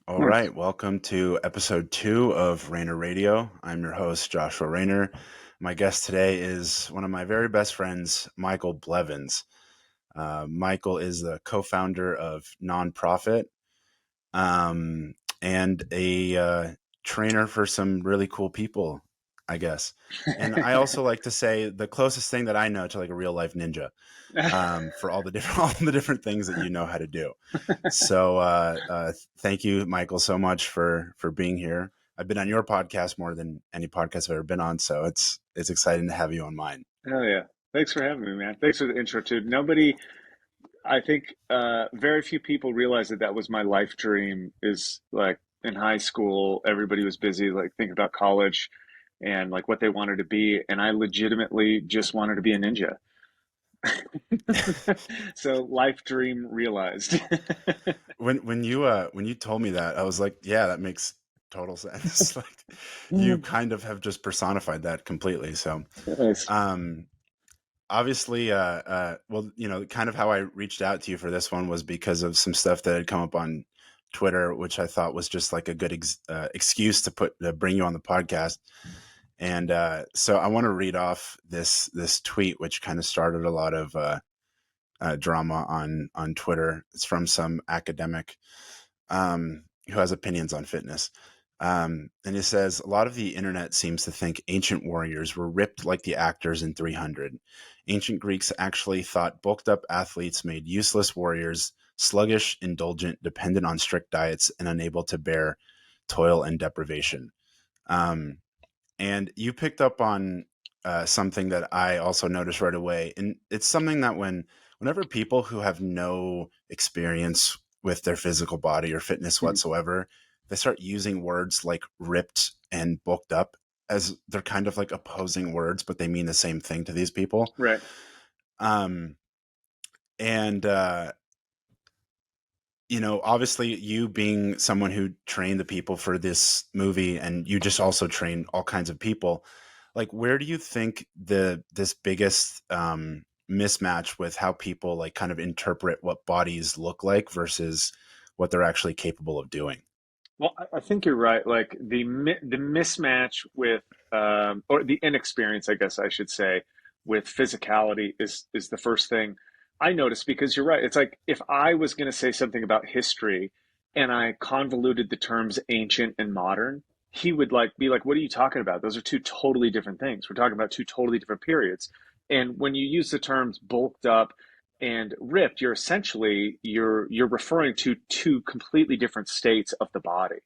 All right, welcome to episode 2 of Rainer Radio. I'm your host, Joshua Rainer. My guest today is one of my very best friends, Michael Blevins. Michael is the co-founder of NonProphet and a trainer for some really cool people, I guess. And I also like to say the closest thing that I know to like a real life ninja for all the different all the different things that you know how to do. So thank you, Michael, so much for being here. I've been on your podcast more than any podcast I've ever been on, so it's exciting to have you on mine. Hell yeah. Thanks for having me, man. Thanks for the intro too. Nobody, I think, very few people realize that that was my life dream is like in high school, everybody was busy, like thinking about college and like what they wanted to be. And I legitimately just wanted to be a ninja. So life dream realized. When you told me that, I was like, yeah, that makes total sense. Like you kind of have just personified that completely. So Nice. um obviously well, kind of how I reached out to you for this one was because of some stuff that had come up on Twitter, which I thought was just like a good excuse to bring you on the podcast. And so I want to read off this tweet, which kind of started a lot of drama on Twitter. It's from some academic who has opinions on fitness. And it says, a lot of the internet seems to think ancient warriors were ripped like the actors in 300. Ancient Greeks actually thought bulked up athletes made useless warriors, sluggish, indulgent, dependent on strict diets, and unable to bear toil and deprivation. Um, and you picked up on something that I also noticed right away. And it's something that whenever people who have no experience with their physical body or fitness whatsoever, they start using words like ripped and bulked up as they're kind of like opposing words, but they mean the same thing to these people. Right. Um, and obviously you being someone who trained the people for this movie and you just also train all kinds of people, like where do you think this biggest mismatch with how people like kind of interpret what bodies look like versus what they're actually capable of doing? Well, I think you're right. Like the mismatch with or the inexperience, I guess I should say, with physicality is the first thing I noticed because you're right. It's like if I was going to say something about history and I convoluted the terms ancient and modern, he would like be like, "What are you talking about? Those are two totally different things. We're talking about two totally different periods." And when you use the terms bulked up and ripped, you're referring to two completely different states of the body,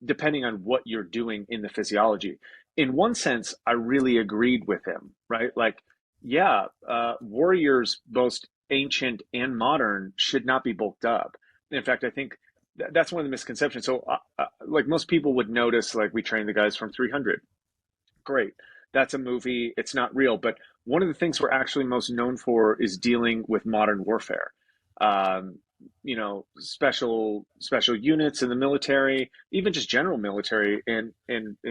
depending on what you're doing in the physiology. In one sense, I really agreed with him, right? Like, yeah, warriors, both ancient and modern, should not be bulked up. In fact, I think that's one of the misconceptions. So, like most people would notice, like we train the guys from 300. Great. That's a movie. It's not real. But one of the things we're actually most known for is dealing with modern warfare. Um, special units in the military, even just general military, in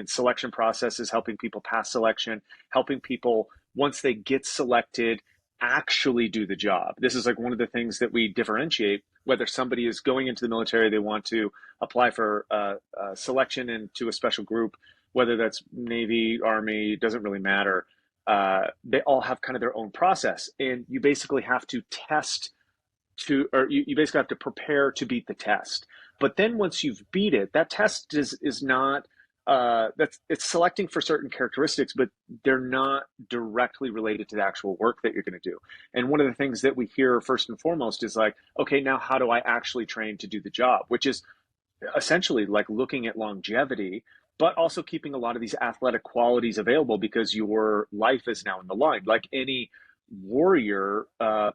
selection processes, helping people pass selection, helping people once they get selected actually do the job. This is like one of the things that we differentiate. Whether somebody is going into the military, they want to apply for selection into a special group, whether that's Navy, Army, doesn't really matter. They all have kind of their own process, and you basically have to test or you basically have to prepare to beat the test. But then once you've beat it, that test is not that's it's selecting for certain characteristics, but they're not directly related to the actual work that you're going to do. And one of the things that we hear first and foremost is like, okay, now how do I actually train to do the job? Which is essentially like looking at longevity, but also keeping a lot of these athletic qualities available because your life is now in the line. Like any warrior,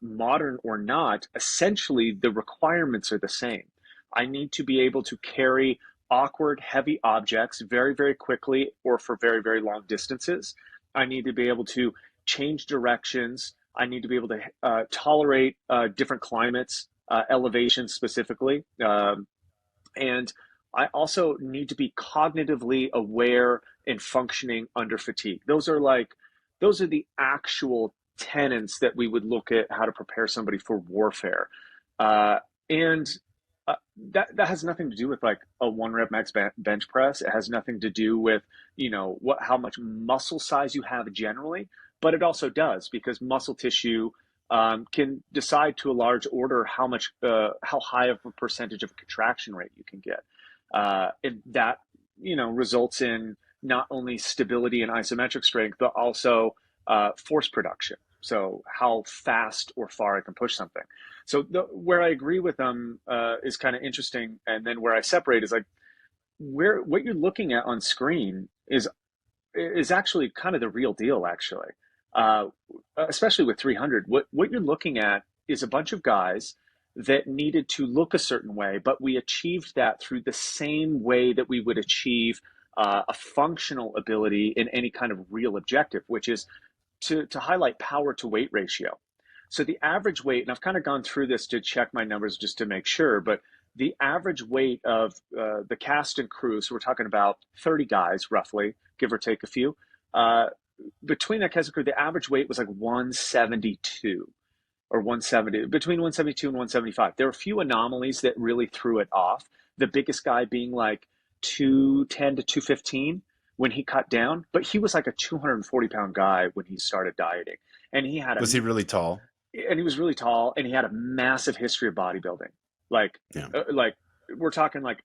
modern or not, essentially the requirements are the same. I need to be able to carry awkward, heavy objects very, very quickly or for very, very long distances. I need to be able to change directions. I need to be able to tolerate different climates, elevations specifically. And I also need to be cognitively aware and functioning under fatigue. Those are the actual tenets that we would look at how to prepare somebody for warfare. And that has nothing to do with like a 1 rep max bench press. It has nothing to do with, what, how much muscle size you have generally, but it also does, because muscle tissue can decide to a large order how high of a percentage of a contraction rate you can get. And that, results in not only stability and isometric strength, but also force production. So how fast or far I can push something. So where I agree with them is kind of interesting, and then where I separate is like where what you're looking at on screen is actually kind of the real deal. Actually, uh, especially with 300, what you're looking at is a bunch of guys that needed to look a certain way, but we achieved that through the same way that we would achieve a functional ability in any kind of real objective, which is to highlight power to weight ratio. So the average weight, and I've kind of gone through this to check my numbers just to make sure, but the average weight of the cast and crew, so we're talking about 30 guys roughly, give or take a few, uh, between that cast and crew, the average weight was like 172 or 170, between 172 and 175. There were a few anomalies that really threw it off. The biggest guy being like 210 to 215 when he cut down, but he was like a 240-pound guy when he started dieting. And he had a Was he really tall? and he was really tall, and he had a massive history of bodybuilding. Like, Yeah. like we're talking like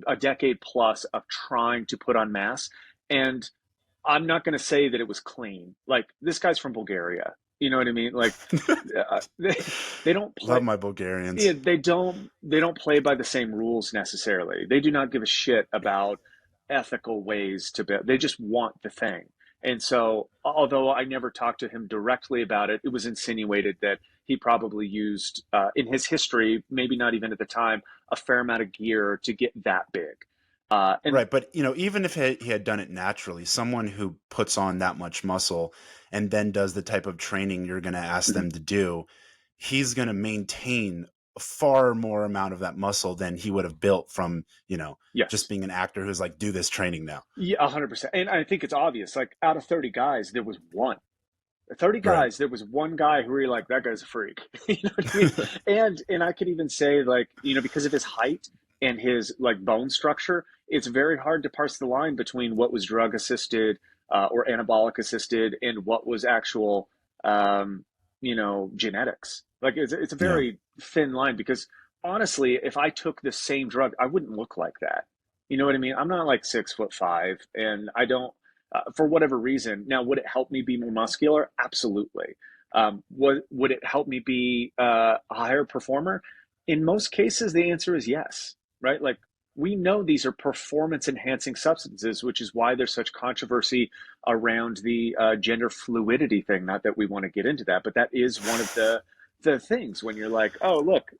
a decade plus of trying to put on mass. And I'm not going to say that it was clean. Like, this guy's from Bulgaria. You know what I mean? Like, they don't play. Love my Bulgarians. Yeah, they don't play by the same rules necessarily. They do not give a shit about ethical ways to build. They just want the thing. And so, although I never talked to him directly about it, it was insinuated that he probably used, in his history, maybe not even at the time, a fair amount of gear to get that big. And Right, but even if he had done it naturally, someone who puts on that much muscle and then does the type of training you're going to ask mhm, them to do, he's going to maintain a far more amount of that muscle than he would have built from, just yes, being an actor who's like, do this training now. yeah, 100%. And I think it's obvious. Like, out of 30 guys, there was one. 30 Right. guys, there was one guy who really like, that guy's a freak. You know what I mean? And I could even say, like, because of his height and his like bone structure, it's very hard to parse the line between what was drug assisted or anabolic assisted and what was actual genetics. Like, it's a Yeah. very thin line, because honestly, if I took the same drug, I wouldn't look like that. You know what I mean? I'm not like 6'5", and I don't, for whatever reason. Now, would it help me be more muscular? Absolutely. Would it help me be a higher performer? In most cases, the answer is yes, right? Like, we know these are performance enhancing substances, which is why there's such controversy around the gender fluidity thing. Not that we want to get into that, but that is one of the things when you're like, oh, look,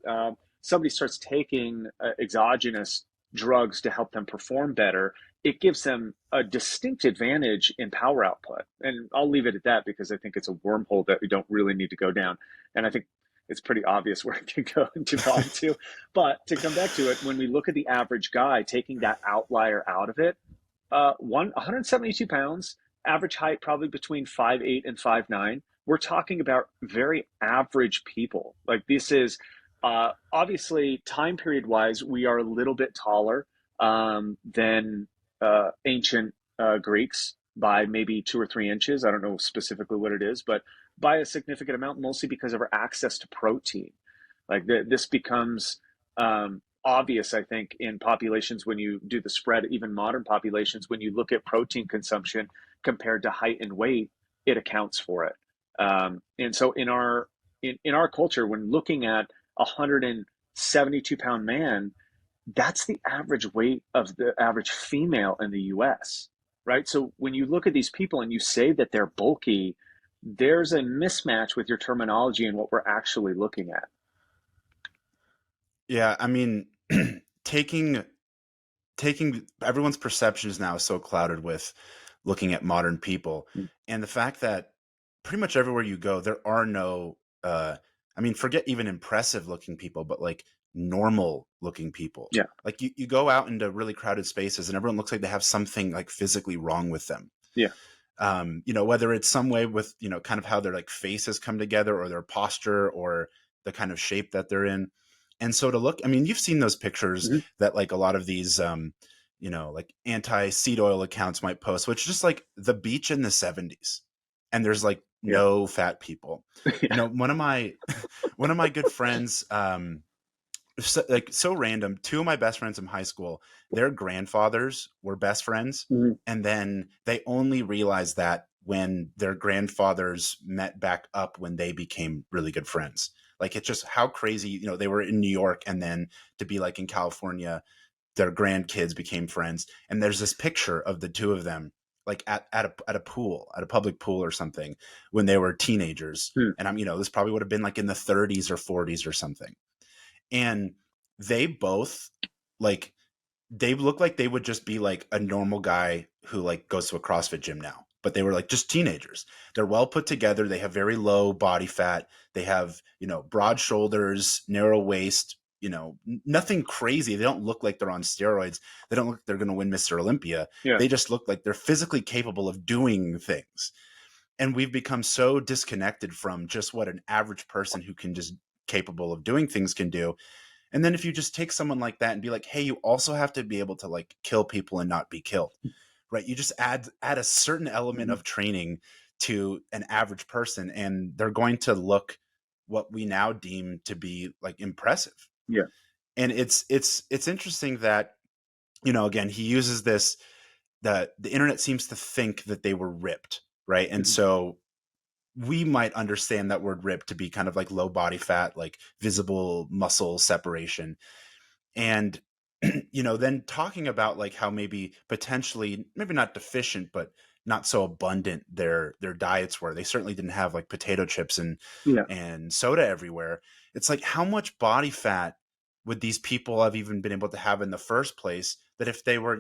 somebody starts taking exogenous drugs to help them perform better, it gives them a distinct advantage in power output. And I'll leave it at that, because I think it's a wormhole that we don't really need to go down. And I think it's pretty obvious where it can go and devolve to. But to come back to it, when we look at the average guy, taking that outlier out of it, 172 pounds, average height probably between 5'8" and 5'9". We're talking about very average people. Like, this is obviously, time period wise, we are a little bit taller than ancient Greeks by maybe 2 or 3 inches. I don't know specifically what it is, but by a significant amount, mostly because of our access to protein. Like, this becomes obvious, I think, in populations when you do the spread, even modern populations, when you look at protein consumption compared to height and weight, it accounts for it. And so in our culture, when looking at 172-pound man, that's the average weight of the average female in the US, right? So when you look at these people and you say that they're bulky, there's a mismatch with your terminology and what we're actually looking at. Yeah, I mean, taking everyone's perception is now so clouded with looking at modern people, Mm. and the fact that pretty much everywhere you go there are no I mean, forget even impressive looking people, but like normal looking people. Yeah, Like, you go out into really crowded spaces and everyone looks like they have something like physically wrong with them. yeah, Whether it's some way with kind of how their like faces come together or their posture or the kind of shape that they're in. And so to look, I mean, you've seen those pictures Hmm. that like a lot of these, like anti seed oil accounts might post, which is just like the beach in the 70s. And there's like Yeah. no fat people. Yeah. One of my, one of my good friends, so random. Two of my best friends from high school, their grandfathers were best friends, Hmm. and then they only realized that when their grandfathers met back up when they became really good friends. Like it's just how crazy, they were in New York, and then to be like in California, their grandkids became friends. And there's this picture of the two of them like at a pool, at a public pool or something when they were teenagers. Hmm. And this probably would have been like in the 30s or 40s or something. And they both like they look like they would just be like a normal guy who like goes to a CrossFit gym now, but they were like just teenagers. They're well put together. They have very low body fat. They have, broad shoulders, narrow waist, nothing crazy. They don't look like they're on steroids. They don't look like they're going to win Mr. Olympia. Yeah. They just look like they're physically capable of doing things. And we've become so disconnected from just what an average person who can just capable of doing things can do. And then if you just take someone like that and be like, hey, you also have to be able to like kill people and not be killed, right? You just add a certain element Hmm. of training to an average person, and they're going to look what we now deem to be like impressive. Yeah. And it's interesting that, again, he uses this, the internet seems to think that they were ripped, right? And Hmm. so we might understand that word ripped to be kind of like low body fat, like visible muscle separation. And then talking about like how maybe potentially maybe not deficient but not so abundant their diets were. They certainly didn't have like potato chips Yeah. and soda everywhere. It's like how much body fat would these people have even been able to have in the first place, that if they were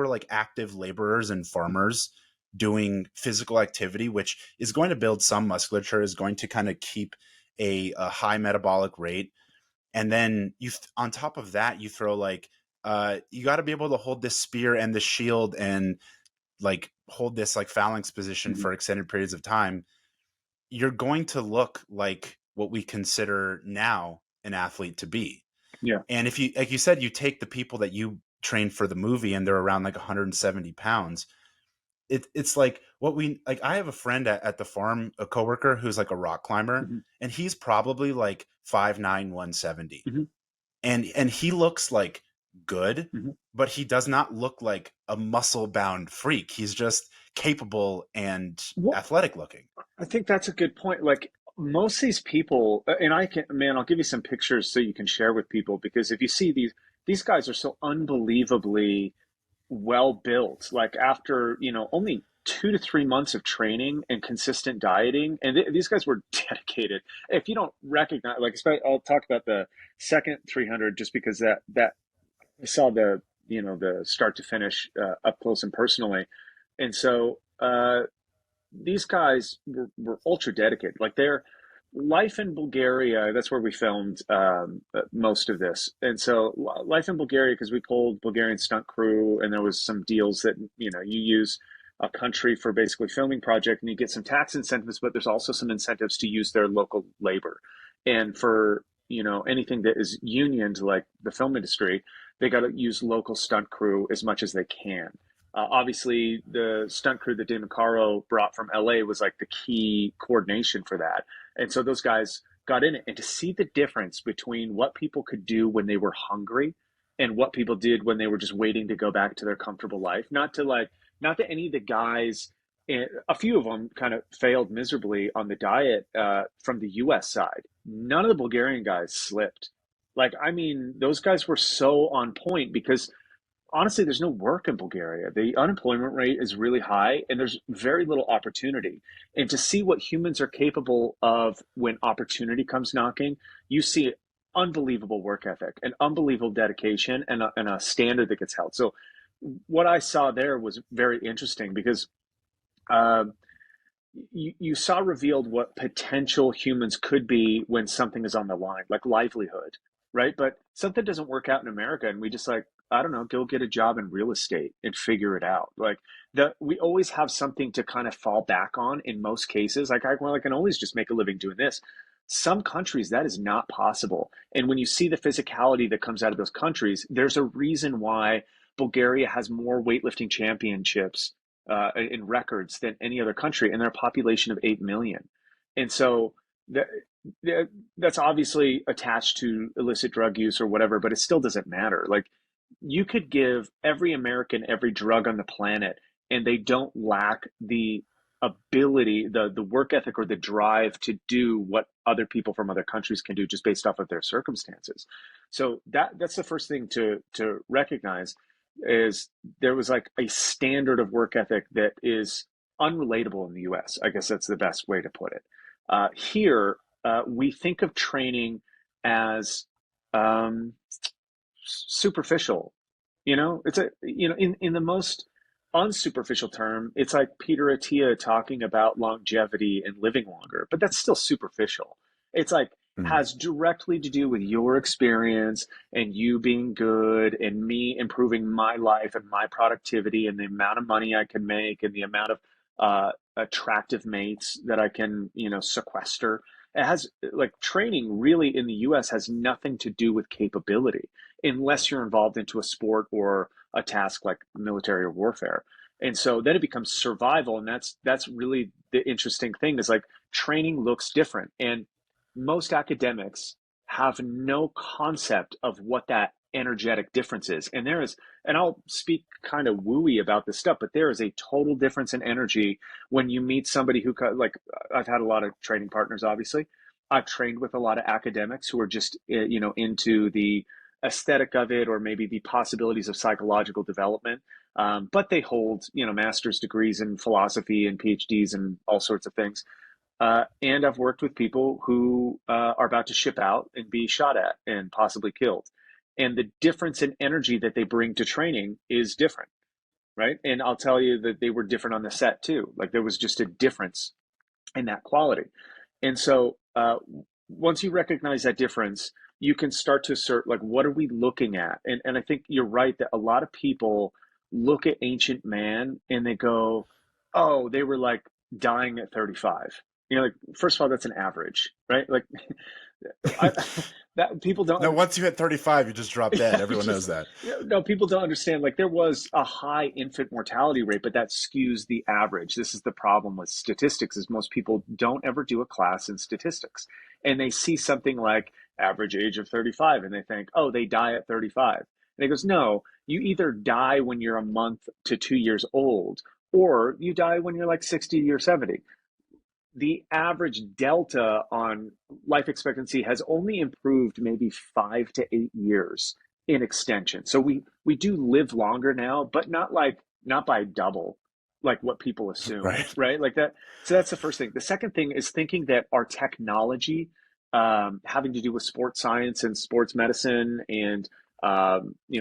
like active laborers and farmers doing physical activity, which is going to build some musculature, is going to kind of keep a high metabolic rate. And then on top of that, you throw like you got to be able to hold this spear and the shield and like hold this like phalanx position Hmm. for extended periods of time. You're going to look like what we consider now an athlete to be. Yeah. And if you, like you said, you take the people that you train for the movie and they're around like 170 pounds, it's like what we like. I have a friend at the farm, a coworker who's like a rock climber, Hmm. and he's probably like 5'9", 170, Hmm. and he looks like good, Hmm. but he does not look like a muscle bound freak. He's just capable and Well, athletic looking. I think that's a good point. Like most of these people, and I can, man, I'll give you some pictures so you can share with people because if you see these guys are so unbelievably well built. Like after, only 2 to 3 months of training and consistent dieting, and these guys were dedicated. If you don't recognize, like, I'll talk about the second 300 just because that I saw the start to finish up close and personally, and so these guys were ultra dedicated. Like their life in Bulgaria, that's where we filmed most of this. And so life in Bulgaria, because we pulled Bulgarian stunt crew, and there was some deals that you use a country for basically filming project, and you get some tax incentives, but there's also some incentives to use their local labor. And for anything that is unioned, like the film industry, they got to use local stunt crew as much as they can. Obviously, the stunt crew that Damon Caro brought from LA was like the key coordination for that. And so those guys got in it. And to see the difference between what people could do when they were hungry and what people did when they were just waiting to go back to their comfortable life, not that any of the guys, a few of them kind of failed miserably on the diet from the US side. None of the Bulgarian guys slipped. Like, I mean, those guys were so on point because honestly, there's no work in Bulgaria. The unemployment rate is really high and there's very little opportunity. And to see what humans are capable of when opportunity comes knocking, you see unbelievable work ethic and unbelievable dedication and a standard that gets held. So, what I saw there was very interesting because um, you saw revealed what potential humans could be when something is on the line, like livelihood, right? But something doesn't work out in America, and we just like, I don't know, go get a job in real estate and figure it out. Like we always have something to kind of fall back on in most cases. Like I can always just make a living doing this. Some countries that is not possible. And when you see the physicality that comes out of those countries, there's a reason why Bulgaria has more weightlifting championships in records than any other country, and they're a population of 8 million. And so that, that's obviously attached to illicit drug use or whatever, but it still doesn't matter. Like, you could give every American every drug on the planet, and they don't lack the ability, the work ethic or the drive to do what other people from other countries can do just based off of their circumstances. So that's the first thing to recognize is there was like a standard of work ethic that is unrelatable in the US. I guess that's the best way to put it. Here, we think of training as um, superficial. It's in the most unsuperficial term, it's like Peter Attia talking about longevity and living longer, but that's still superficial. It's like Mm. has directly to do with your experience and you being good and me improving my life and my productivity and the amount of money I can make and the amount of attractive mates that I can, sequester. It has like training really in the US has nothing to do with capability unless you're involved into a sport or a task like military or warfare. And so then it becomes survival, and that's really the interesting thing is like training looks different, and most academics have no concept of what that energetic difference is. And there is, and I'll speak kind of wooey about this stuff, but there is a total difference in energy when you meet somebody who, like, I've had a lot of training partners, obviously. I've trained with a lot of academics who are just, into the aesthetic of it or maybe the possibilities of psychological development. But they hold, master's degrees in philosophy and PhDs and all sorts of things. And I've worked with people who are about to ship out and be shot at and possibly killed. And the difference in energy that they bring to training is different, right? And I'll tell you that they were different on the set too. Like there was just a difference in that quality. And so once you recognize that difference, you can start to assert like, what are we looking at? And I think you're right that a lot of people look at ancient man and they go, oh, they were like dying at 35. Like, first of all, that's an average, right? Like I, that people No, don't. once you hit 35, you just drop dead. You Everyone knows just that. no, people don't understand. Like there was a high infant mortality rate, but that skews the average. This is the problem with statistics: is most people don't ever do a class in statistics, and they see something like average age of 35, and they think, oh, they die at 35. And it goes, no, you either die when you're a month to 2 years old, or you die when you're like 60 or 70. The average delta on life expectancy has only improved maybe 5 to 8 years in extension. So we do live longer now, but not by double, like what people assume, Right. right? Like that. So that's the first thing. The second thing is thinking that our technology, having to do with sports science and sports medicine and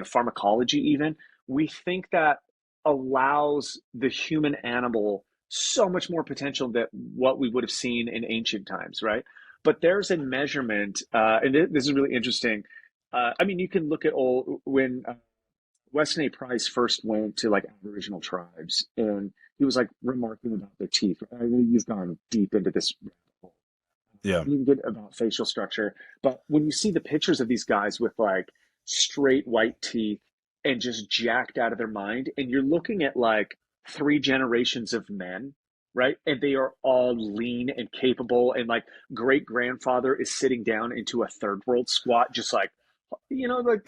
pharmacology, even we think that allows the human animal so much more potential than what we would have seen in ancient times, right? But there's a measurement, and this is really interesting. I mean, you can look at old when Weston A. Price first went to like Aboriginal tribes, and he was like remarking about their teeth. I know you've gone deep into this rabbit hole. Yeah. You can get about facial structure, but when you see the pictures of these guys with like straight white teeth and just jacked out of their mind, and you're looking at like three generations of men, right? And they are all lean and capable, and like great grandfather is sitting down into a third world squat, just like like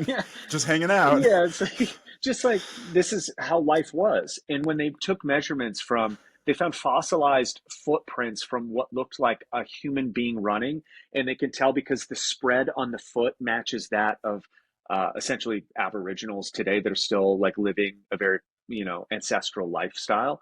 yeah, Just hanging out. yeah, it's like, just like this is how life was. And when they took measurements they found fossilized footprints from what looked like a human being running, and they can tell because the spread on the foot matches that of essentially Aboriginals today that are still like living a very ancestral lifestyle,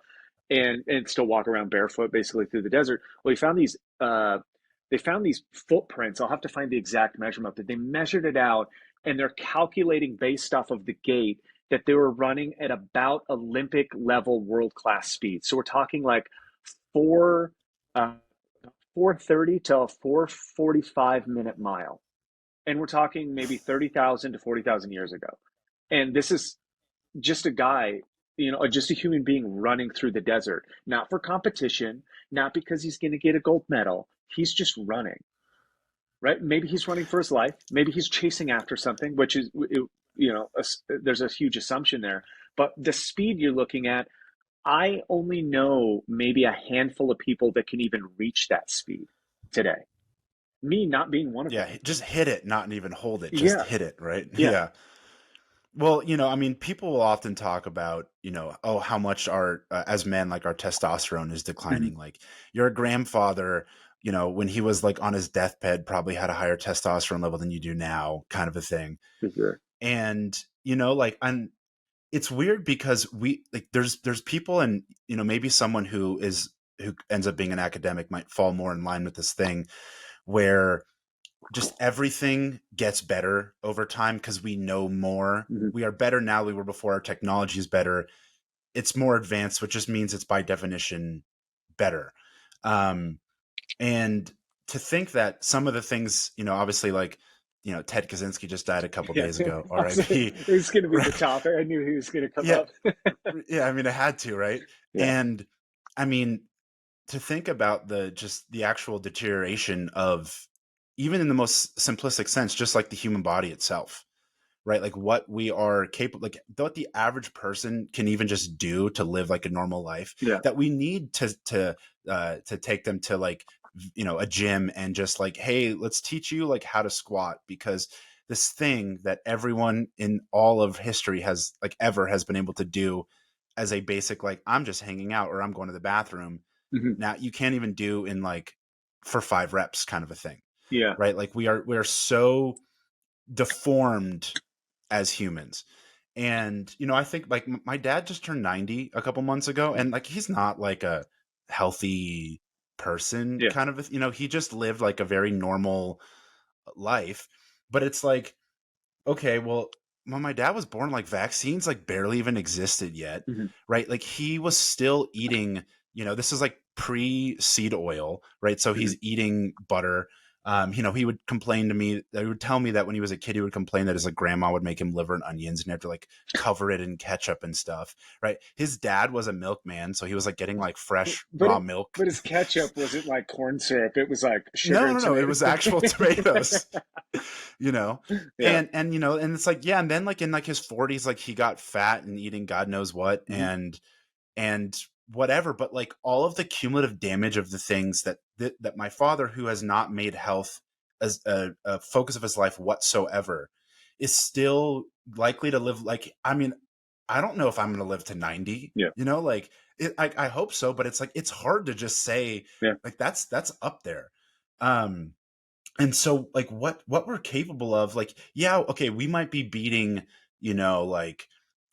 and still walk around barefoot basically through the desert. Well, they found these footprints. I'll have to find the exact measurement, but they measured it out, and they're calculating based off of the gait that they were running at about Olympic level world class speed. So we're talking like four 4:30 to a 4:45 minute mile, and we're talking maybe 30,000 to 40,000 years ago. And this is just a guy, just a human being running through the desert, not for competition, not because he's going to get a gold medal. He's just running. right? Maybe he's running for his life. Maybe he's chasing after something, which is, there's a huge assumption there. But the speed you're looking at, I only know maybe a handful of people that can even reach that speed today. Me not being one of them. Yeah, just hit it, not even hold it. Just Yeah, hit it, right? yeah, Yeah. Well, I mean, people will often talk about, oh, how much our, as men, like our testosterone is mm-hmm, declining. Like your grandfather, when he was like on his deathbed, probably had a higher testosterone level than you do now, kind of a thing. for sure. And, like, and it's weird because there's people, and, maybe someone who ends up being an academic might fall more in line with this thing where just everything gets better over time because we know more. Mm-hmm. We are better now than we were before. Our technology is better. It's more advanced, which just means it's by definition better. Um, and to think that some of the things, obviously, like, Ted Kaczynski just died a couple Yeah, days ago, it R.I.P. was going to be the Right? topic. I knew he was going to come Yeah, up. yeah. I mean, I had to, right? Yeah. And I mean, to think about the actual deterioration of, even in the most simplistic sense, just like the human body itself, right? Like what we are capable, like what the average person can even just do to live like a normal life, Yeah. that we need to take them to, like, a gym and just like, hey, let's teach you like how to squat, because this thing that everyone in all of history has, like, ever has been able to do as a basic, like, I'm just hanging out or I'm going to the bathroom, Mm-hmm. now you can't even do in, like, for 5 reps kind of a thing, Yeah. right? Like we are so deformed as humans. And I think, like, my dad just turned 90 a couple months ago, and like he's not like a healthy person, Yeah. kind of, he just lived like a very normal life. But it's like, okay, well, when my dad was born, like vaccines like barely even existed yet, Mm-hmm. right? Like he was still eating, this is like pre seed oil, right? So Mm-hmm. he's eating butter. He would complain to me. He would tell me that when he was a kid, he would complain that his like grandma would make him liver and onions, and he had to like cover it in ketchup and stuff, right? His dad was a milkman, so he was like getting like fresh But raw it, milk. but his ketchup wasn't like corn syrup. It was like sugar No, and no, no. It tomato. was actual tomatoes, you know, Yeah. and and it's like, yeah, and then like in like his 40s, like he got fat and eating God knows what, Mm-hmm. and whatever. But like all of the cumulative damage of the things that my father, who has not made health as a focus of his life whatsoever, is still likely to live. Like, I mean, I don't know if I'm going to live to 90. Yeah. Like I hope so, but it's like it's hard to just say, Yeah. like, that's up there. Um, and so, like, what we're capable of, like, yeah, okay, we might be beating, like,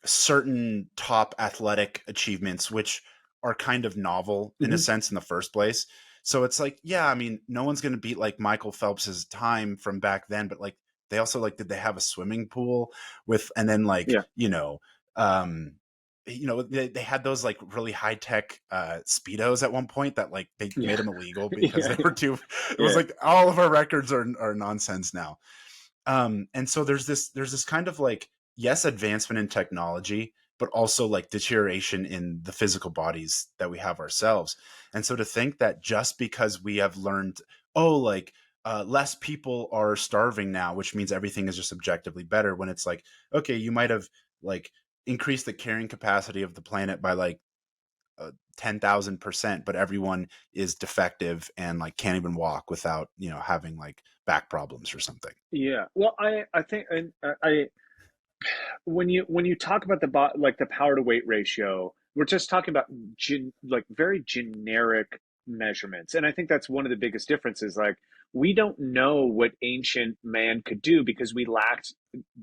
certain top athletic achievements, which are kind of novel in a Mm-hmm. sense in the first place. So it's like, yeah, I mean, no one's going to beat like Michael Phelps's time from back then, but like they also, like, did they have a swimming pool with, and then like, Yeah. um they had those like really high tech speedos at one point that like they made Yeah. them illegal because Yeah. they were too, it was Yeah. like all of our records are nonsense now. And so there's this kind of like, yes, advancement in technology, but also like deterioration in the physical bodies that we have ourselves. And so to think that just because we have learned, oh, like, less people are starving now, which means everything is just objectively better, when it's like, okay, you might have like increased the carrying capacity of the planet by like 10,000%, but everyone is defective and like can't even walk without, having like back problems or something. Yeah. Well, I think, and when you talk about like the power to weight ratio, we're just talking about like very generic measurements, and I think that's one of the biggest differences. Like, we don't know what ancient man could do because we lacked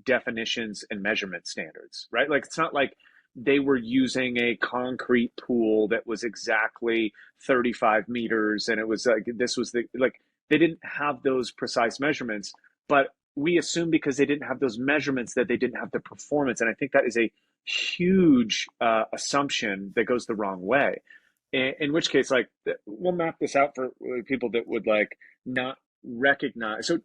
definitions and measurement standards, right? Like, it's not like they were using a concrete pool that was exactly 35 meters and it was like this was the like they didn't have those precise measurements, but we assume because they didn't have those measurements that they didn't have the performance, and I think that is a huge assumption that goes the wrong way. In which case, like, we'll map this out for people that would like not recognize. So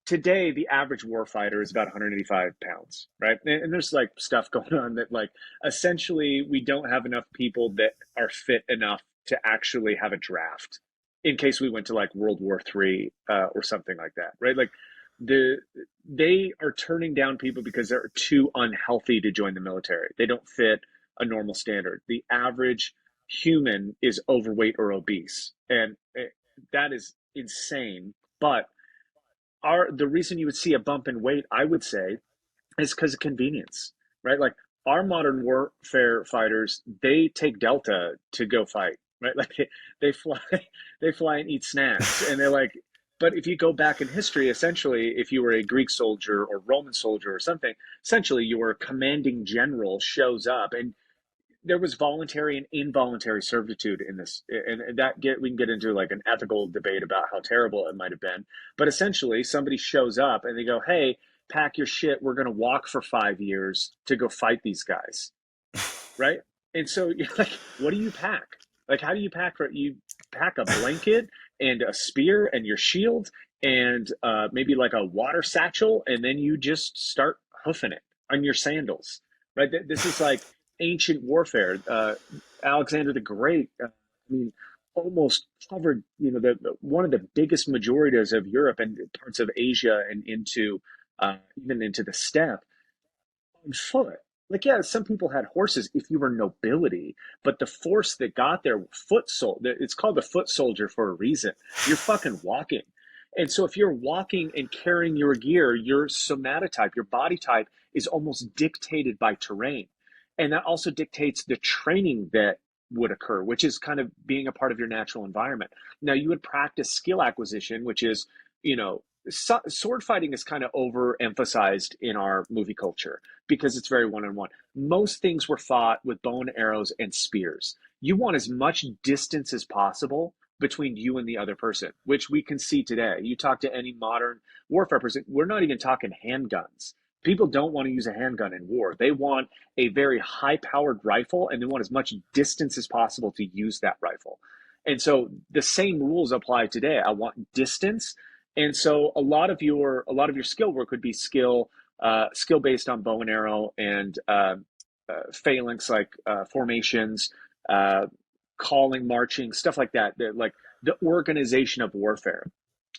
today the average warfighter is about 185 pounds, right? And there's like stuff going on that like essentially we don't have enough people that are fit enough to actually have a draft. in case we went to like World War III or something like that, right? Like the they are turning down people because they're too unhealthy to join the military. They don't fit a normal standard. The average human is overweight or obese, and that is insane. But the reason you would see a bump in weight, I would say, is because of convenience, right? Like our modern warfare fighters, they take Delta to go fight, right? Like they fly, they fly and eat snacks, and they're like. But if you go back in history, essentially, if you were a Greek soldier or Roman soldier or something, essentially your commanding general shows up, and there was voluntary and involuntary servitude in this, and that we can get into like an ethical debate about how terrible it might have been. But essentially, somebody shows up and they go, "Hey, pack your shit. We're going to walk for 5 years to go fight these guys." Right? And so you're like, what do you pack? Like, how do you pack? You pack a blanket and a spear and your shield and maybe like a water satchel, and then you just start hoofing it on your sandals, right? This is like ancient warfare. Alexander the Great, I mean, almost covered, one of the biggest majorities of Europe and parts of Asia and into even into the steppe on foot. Like, yeah, some people had horses if you were nobility, but the force that got there, it's called the foot soldier for a reason. You're fucking walking. And so if you're walking and carrying your gear, your somatotype, your body type is almost dictated by terrain. And that also dictates the training that would occur, which is kind of being a part of your natural environment. Now, you would practice skill acquisition, which is, sword fighting is kind of overemphasized in our movie culture because it's very one on one. Most things were fought with bow and arrows and spears. You want as much distance as possible between you and the other person, which we can see today. You talk to any modern warfare person, we're not even talking handguns. People don't want to use a handgun in war. They want a very high powered rifle and they want as much distance as possible to use that rifle. And so the same rules apply today. I want distance. And so a lot of your skill work would be skill based on bow and arrow and phalanx like formations, uh, calling, marching, stuff like that. Like the organization of warfare,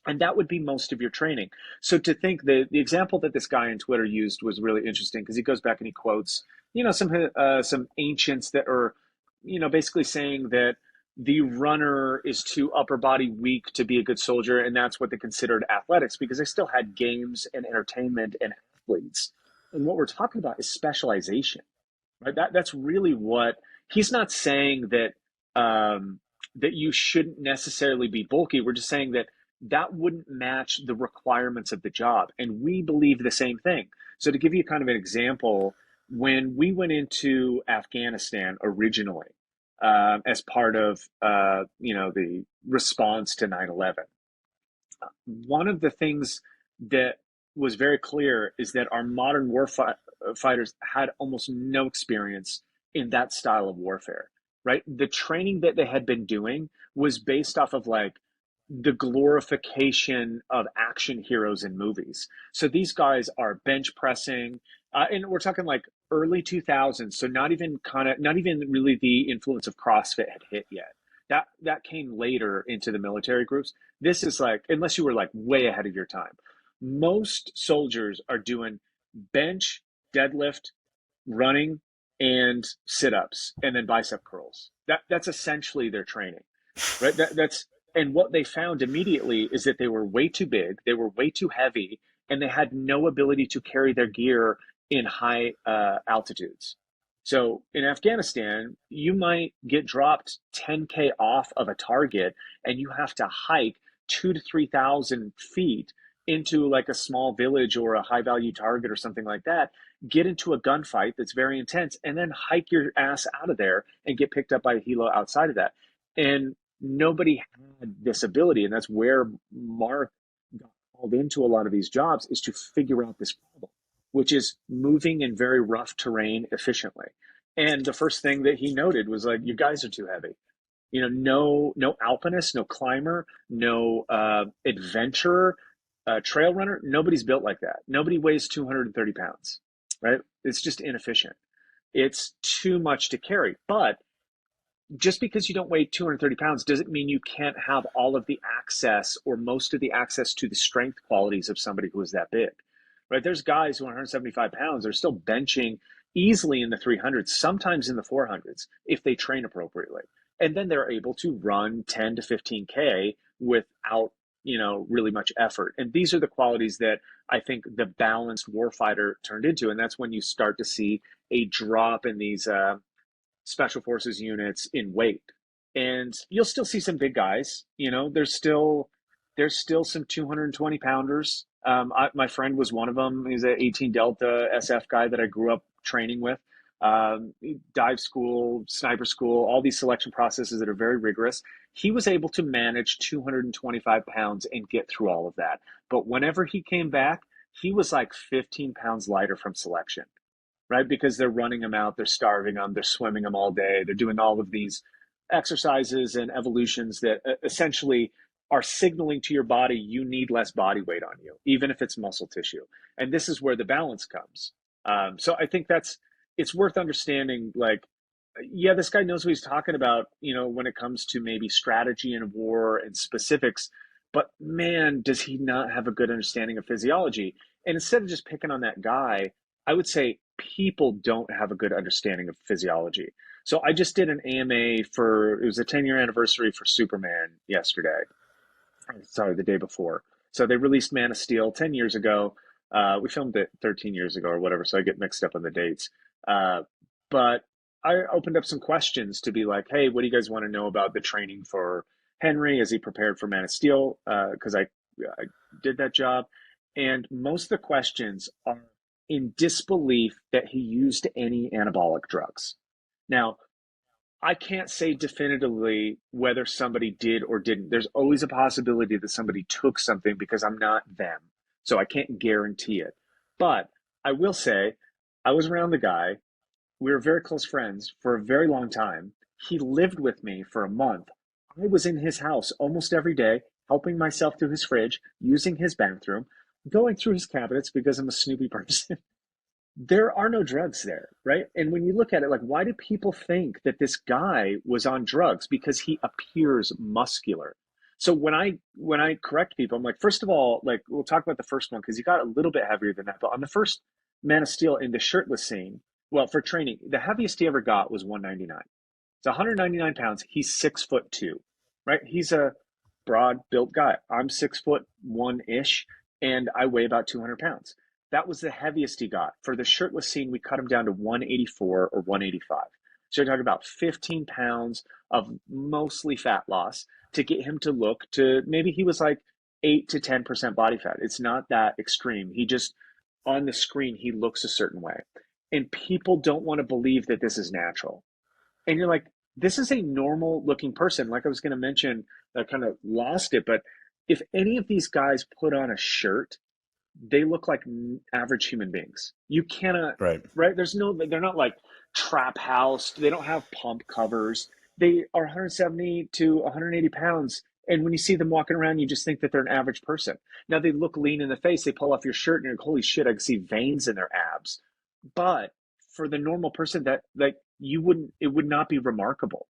and that would be most of your training. So to think the example that this guy on Twitter used was really interesting because he goes back and he quotes some ancients that are basically saying that the runner is too upper body weak to be a good soldier, and that's what they considered athletics because they still had games and entertainment and athletes. And what we're talking about is specialization, right? That's really what he's not saying that you shouldn't necessarily be bulky. We're just saying that that wouldn't match the requirements of the job, and we believe the same thing. So to give you kind of an example, when we went into Afghanistan originally, as part of the response to 9/11, one of the things that was very clear is that our modern fighters had almost no experience in that style of warfare, right? The training that they had been doing was based off of like the glorification of action heroes in movies. So these guys are bench pressing, and we're talking like early 2000s. So not even really the influence of CrossFit had hit yet. That came later into the military groups. This is like, unless you were like way ahead of your time, most soldiers are doing bench, deadlift, running, and sit-ups, and then bicep curls. That's essentially their training, right? That's and what they found immediately is that they were way too big, they were way too heavy, and they had no ability to carry their gear in high altitudes. So in Afghanistan, you might get dropped 10K off of a target, and you have to hike 2 to 3,000 feet into like a small village or a high value target or something like that, get into a gunfight that's very intense, and then hike your ass out of there and get picked up by a helo outside of that. And nobody had this ability, and that's where Mark got called into a lot of these jobs, is to figure out this problem, which is moving in very rough terrain efficiently. And the first thing that he noted was like, you guys are too heavy. No alpinist, no climber, no adventurer, trail runner. Nobody's built like that. Nobody weighs 230 pounds, right? It's just inefficient. It's too much to carry. But just because you don't weigh 230 pounds doesn't mean you can't have all of the access or most of the access to the strength qualities of somebody who is that big, right? There's guys who are 175 pounds are still benching easily in the 300s, sometimes in the 400s, if they train appropriately. And then they're able to run 10 to 15K without, really much effort. And these are the qualities that I think the balanced warfighter turned into. And that's when you start to see a drop in these special forces units in weight. And you'll still see some big guys. There's still some 220 pounders. My friend was one of them. He's an 18 Delta SF guy that I grew up training with. Dive school, sniper school, all these selection processes that are very rigorous. He was able to manage 225 pounds and get through all of that. But whenever he came back, he was like 15 pounds lighter from selection, right? Because they're running them out, they're starving them, they're swimming them all day, they're doing all of these exercises and evolutions that essentially are signaling to your body you need less body weight on you, even if it's muscle tissue. And this is where the balance comes. So I think it's worth understanding. Like, yeah, this guy knows what he's talking about, when it comes to maybe strategy in war and specifics. But man, does he not have a good understanding of physiology? And instead of just picking on that guy, I would say people don't have a good understanding of physiology. So I just did an AMA it was a 10-year anniversary for Superman yesterday. Sorry, the day before. So they released Man of Steel 10 years ago. We filmed it 13 years ago or whatever, so I get mixed up on the dates. But I opened up some questions to be like, hey, what do you guys want to know about the training for Henry as he prepared for Man of Steel? Because I did that job. And most of the questions are in disbelief that he used any anabolic drugs. Now, I can't say definitively whether somebody did or didn't. There's always a possibility that somebody took something because I'm not them. So I can't guarantee it. But I will say, I was around the guy. We were very close friends for a very long time. He lived with me for a month. I was in his house almost every day, helping myself to his fridge, using his bathroom, going through his cabinets because I'm a snoopy person. There are no drugs there, right? And when you look at it, like, why do people think that this guy was on drugs? Because he appears muscular. So when I correct people, I'm like, first of all, like, we'll talk about the first one because he got a little bit heavier than that. But on the first Man of Steel in the shirtless scene, well, for training, the heaviest he ever got was 199. It's 199 pounds. He's 6'2", right? He's a broad built guy. I'm 6'1" ish, and I weigh about 200 pounds. That was the heaviest he got. For the shirtless scene, we cut him down to 184 or 185. So you're talking about 15 pounds of mostly fat loss to get him to look to maybe he was like 8 to 10% body fat. It's not that extreme. He just, on the screen, he looks a certain way. And people don't want to believe that this is natural. And you're like, this is a normal looking person. Like I was going to mention, I kind of lost it, but if any of these guys put on a shirt, they look like average human beings. You cannot, Right. right? They're not like trap house. They don't have pump covers. They are 170 to 180 pounds. And when you see them walking around, you just think that they're an average person. Now they look lean in the face. They pull off your shirt and you're like, holy shit, I can see veins in their abs. But for the normal person, that like it would not be remarkable.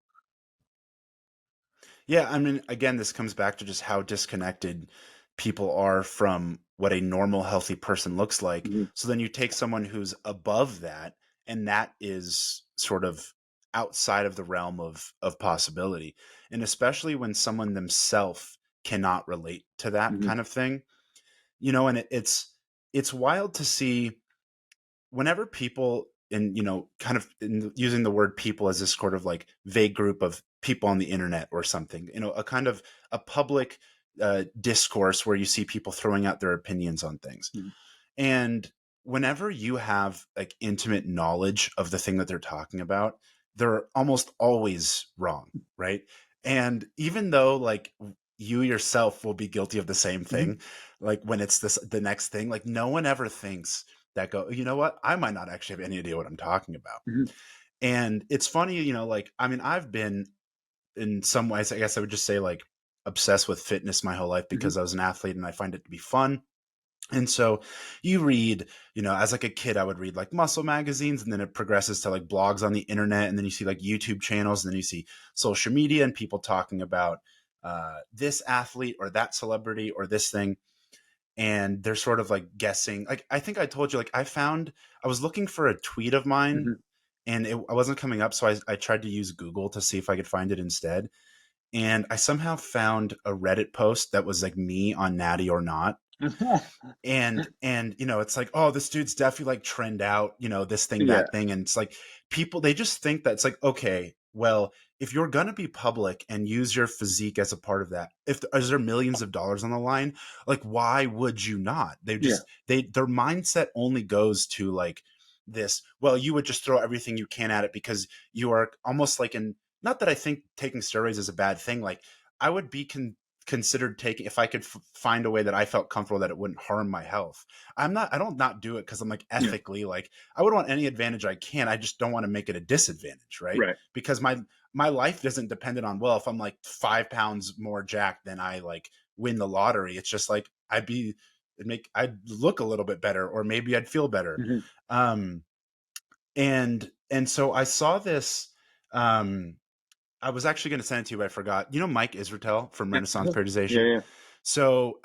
Yeah, I mean, again, this comes back to just how disconnected people are from what a normal, healthy person looks like. Mhm. So then you take someone who's above that, and that is sort of outside of the realm of possibility. And especially when someone themselves cannot relate to that Mhm. kind of thing, and it's wild to see whenever people kind of using the word people as this sort of like vague group of people on the internet or something, a kind of a public discourse where you see people throwing out their opinions on things. Mhm. And whenever you have like intimate knowledge of the thing that they're talking about, they're almost always wrong, right? And even though like you yourself will be guilty of the same Mhm. thing, like when it's the next thing, like no one ever thinks that you know what, I might not actually have any idea what I'm talking about. Mhm. And it's funny, like, I mean, I've been in some ways, I guess I would just say like obsessed with fitness my whole life Mhm. because I was an athlete and I find it to be fun. And so you read, as like a kid, I would read like muscle magazines, and then it progresses to like blogs on the internet, and then you see like YouTube channels, and then you see social media and people talking about this athlete or that celebrity or this thing, and they're sort of like guessing. Like I think I told you, like I was looking for a tweet of mine, Hmm. and I wasn't coming up, so I tried to use Google to see if I could find it instead, and I somehow found a Reddit post that was like me on Natty or Not, and it's like, oh, this dude's definitely like trend out, this thing, Yeah. that thing, and it's like people, they just think that it's like, okay, well, if you're gonna be public and use your physique as a part of that, if is there millions of dollars on the line, like why would you not? Yeah. Their mindset only goes to like this, well, you would just throw everything you can at it because you are almost like in, not that I think taking steroids is a bad thing, like I would be considered taking, if I could find a way that I felt comfortable that it wouldn't harm my health. I don't not do it because I'm like Yeah. ethically, like I would want any advantage I can. I just don't want to make it a disadvantage, right? Right. Because my life isn't dependent on, well, if I'm like 5 pounds more jacked than I like win the lottery, it's just like I'd look a little bit better, or maybe I'd feel better. Hmm. Um and so I saw this. um I was actually going to send it to you, but I forgot. Mike Israetel from Yeah. Renaissance Yeah. Periodization. Yeah. So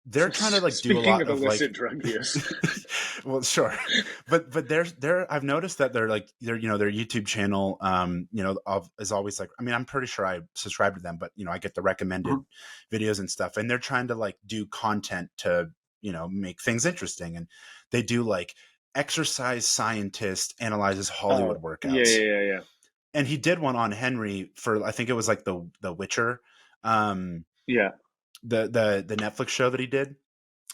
they're trying to like do a Speaking lot of of illicit like, drug use. well, sure, but they're I've noticed that they're like their YouTube channel, is always like, I mean, I'm pretty sure I subscribe to them, but I get the recommended Uh-huh. videos and stuff, and they're trying to like do content to make things interesting, and they do like exercise scientist analyzes Hollywood Oh, yeah, workouts, yeah, yeah, and he did one on Henry for, I think it was like the Witcher, um, yeah. the Netflix show that he did.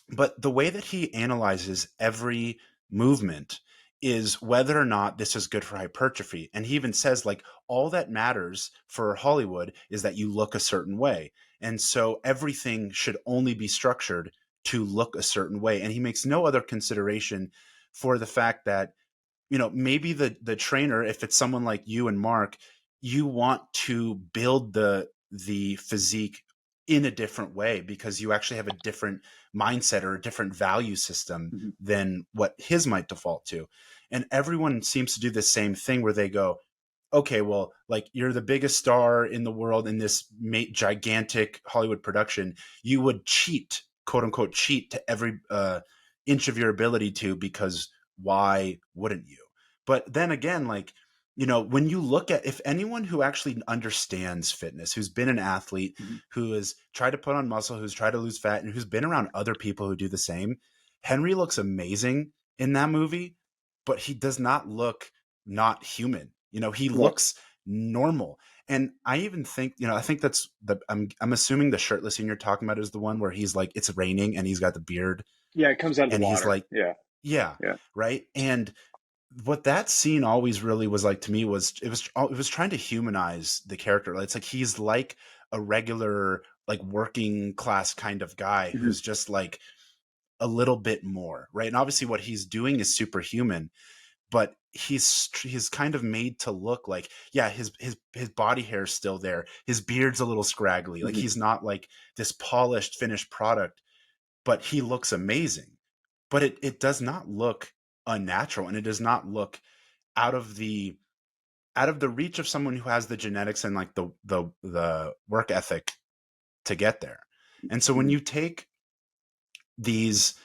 But the way that he analyzes every movement is whether or not this is good for hypertrophy. And he even says like all that matters for Hollywood is that you look a certain way. And so everything should only be structured to look a certain way. And he makes no other consideration for the fact that maybe the trainer, if it's someone like you and Mark, you want to build the physique in a different way because you actually have a different mindset or a different value system Hmm. than what his might default to. And everyone seems to do the same thing where they go, okay, well, like you're the biggest star in the world in this gigantic Hollywood production, you would cheat, quote unquote, cheat to every inch of your ability to, because why wouldn't you? But then again, like, when you look at, if anyone who actually understands fitness, who's been an athlete, Hmm. who has tried to put on muscle, who's tried to lose fat, and who's been around other people who do the same, Henry looks amazing in that movie, but he does not look not human. He Right. looks normal. And I even think, I think that's I'm assuming the shirtless scene you're talking about is the one where he's like, it's raining and he's got the beard Yeah, it comes out of the and he's water. like, Yeah. yeah, Yeah. right. And what that scene always really was like to me was, it was trying to humanize the character. It's like he's like a regular like working class kind of guy Hmm. who's just like a little bit more, right? And obviously what he's doing is superhuman, but he's kind of made to look like, yeah, his body hair is still there, his beard's a little scraggly, like Hmm. he's not like this polished finished product, but he looks amazing. But it does not look unnatural, and it does not look out of the reach of someone who has the genetics and like the work ethic to get there. And so when Hmm. you take these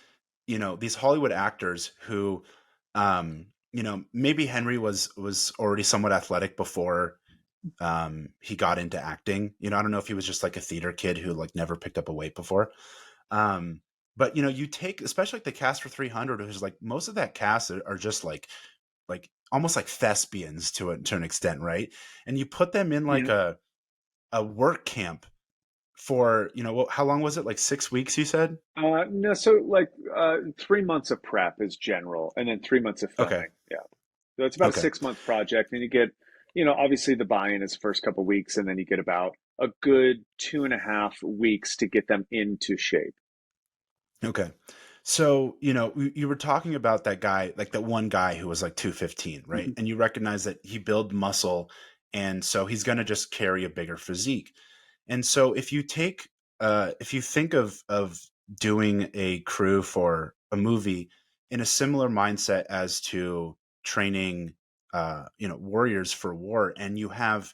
these Hollywood actors who, maybe Henry was already somewhat athletic before he got into acting. I don't know if he was just like a theater kid who like never picked up a weight before. um but you take, especially like the cast for 300, who's like, most of that cast are just like almost like thespians to an extent, right? And you put them in like Yeah. a work camp for, how long was it, like 6 weeks, you said? No, so like 3 months of prep is general, and then 3 months of Okay. filming. Yeah. So it's about a Okay. 6 month project, and you get, obviously the buy-in is first couple weeks, and then you get about a good 2.5 weeks to get them into shape. Okay. So, you were talking about that guy, like that one guy who was like 215, right? Hmm. And you recognize that he built muscle, and so he's going to just carry a bigger physique. And so if you think of doing a crew for a movie in a similar mindset as to training, warriors for war, and you have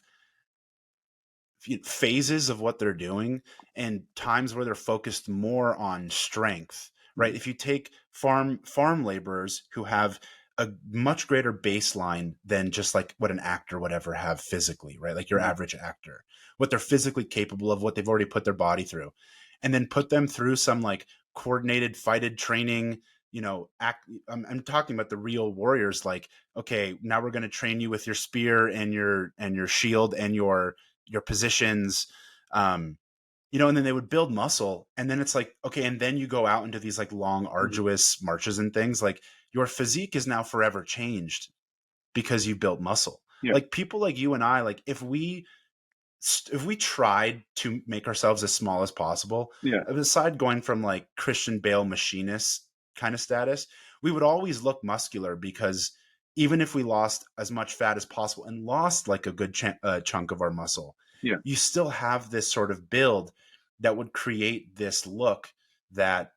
phases of what they're doing and times where they're focused more on strength, right? Mhm. If you take farm laborers who have a much greater baseline than just like what an actor would ever have physically, right? Like your Mhm. average actor, what they're physically capable of, what they've already put their body through, and then put them through some like coordinated fighted training. I'm talking about the real warriors. Like, okay, now we're going to train you with your spear and your shield and your positions, um and then they would build muscle, and then it's like, okay, and then you go out into these like long Mhm. arduous marches and things, like your physique is now forever changed because you built muscle. Yeah. Like people like you and I, like if we tried to make ourselves as small as possible, Yeah. aside going from like Christian Bale machinist kind of status, we would always look muscular because even if we lost as much fat as possible and lost like a good chunk of our muscle, Yeah. you still have this sort of build that would create this look that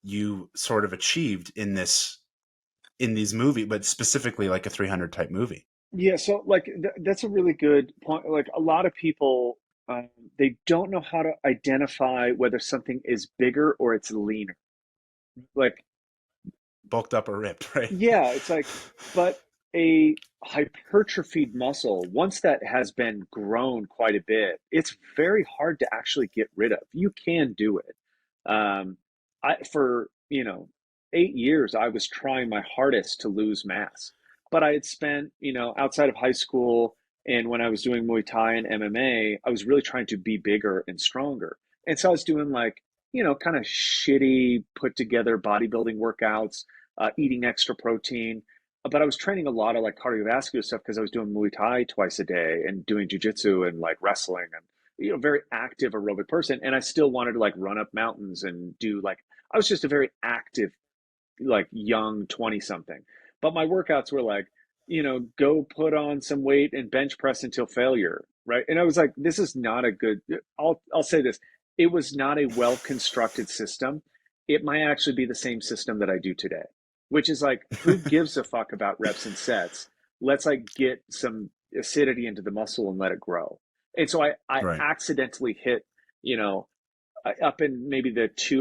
you sort of achieved in these movie, but specifically like a 300 type movie. Yeah, so like that's a really good point. Like a lot of people, they don't know how to identify whether something is bigger or it's leaner. Like, Bulked up or ripped, right? yeah, it's like, but a hypertrophied muscle, once that has been grown quite a bit, it's very hard to actually get rid of. You can do it. For 8 years, I was trying my hardest to lose mass, but I had spent, outside of high school and when I was doing Muay Thai and MMA, I was really trying to be bigger and stronger. And so I was doing like, kind of shitty put together bodybuilding workouts, eating extra protein. But I was training a lot of like cardiovascular stuff because I was doing Muay Thai twice a day and doing jujitsu and like wrestling and very active aerobic person. And I still wanted to like run up mountains and do like I was just a very active like young 20 something. But my workouts were like, go put on some weight and bench press until failure, right? And I was like, this is not a good I'll say this. It was not a well constructed system. It might actually be the same system that I do today, which is like, who gives a fuck about reps and sets? Let's like get some acidity into the muscle and let it grow. And so I Right. accidentally hit, you know, up in maybe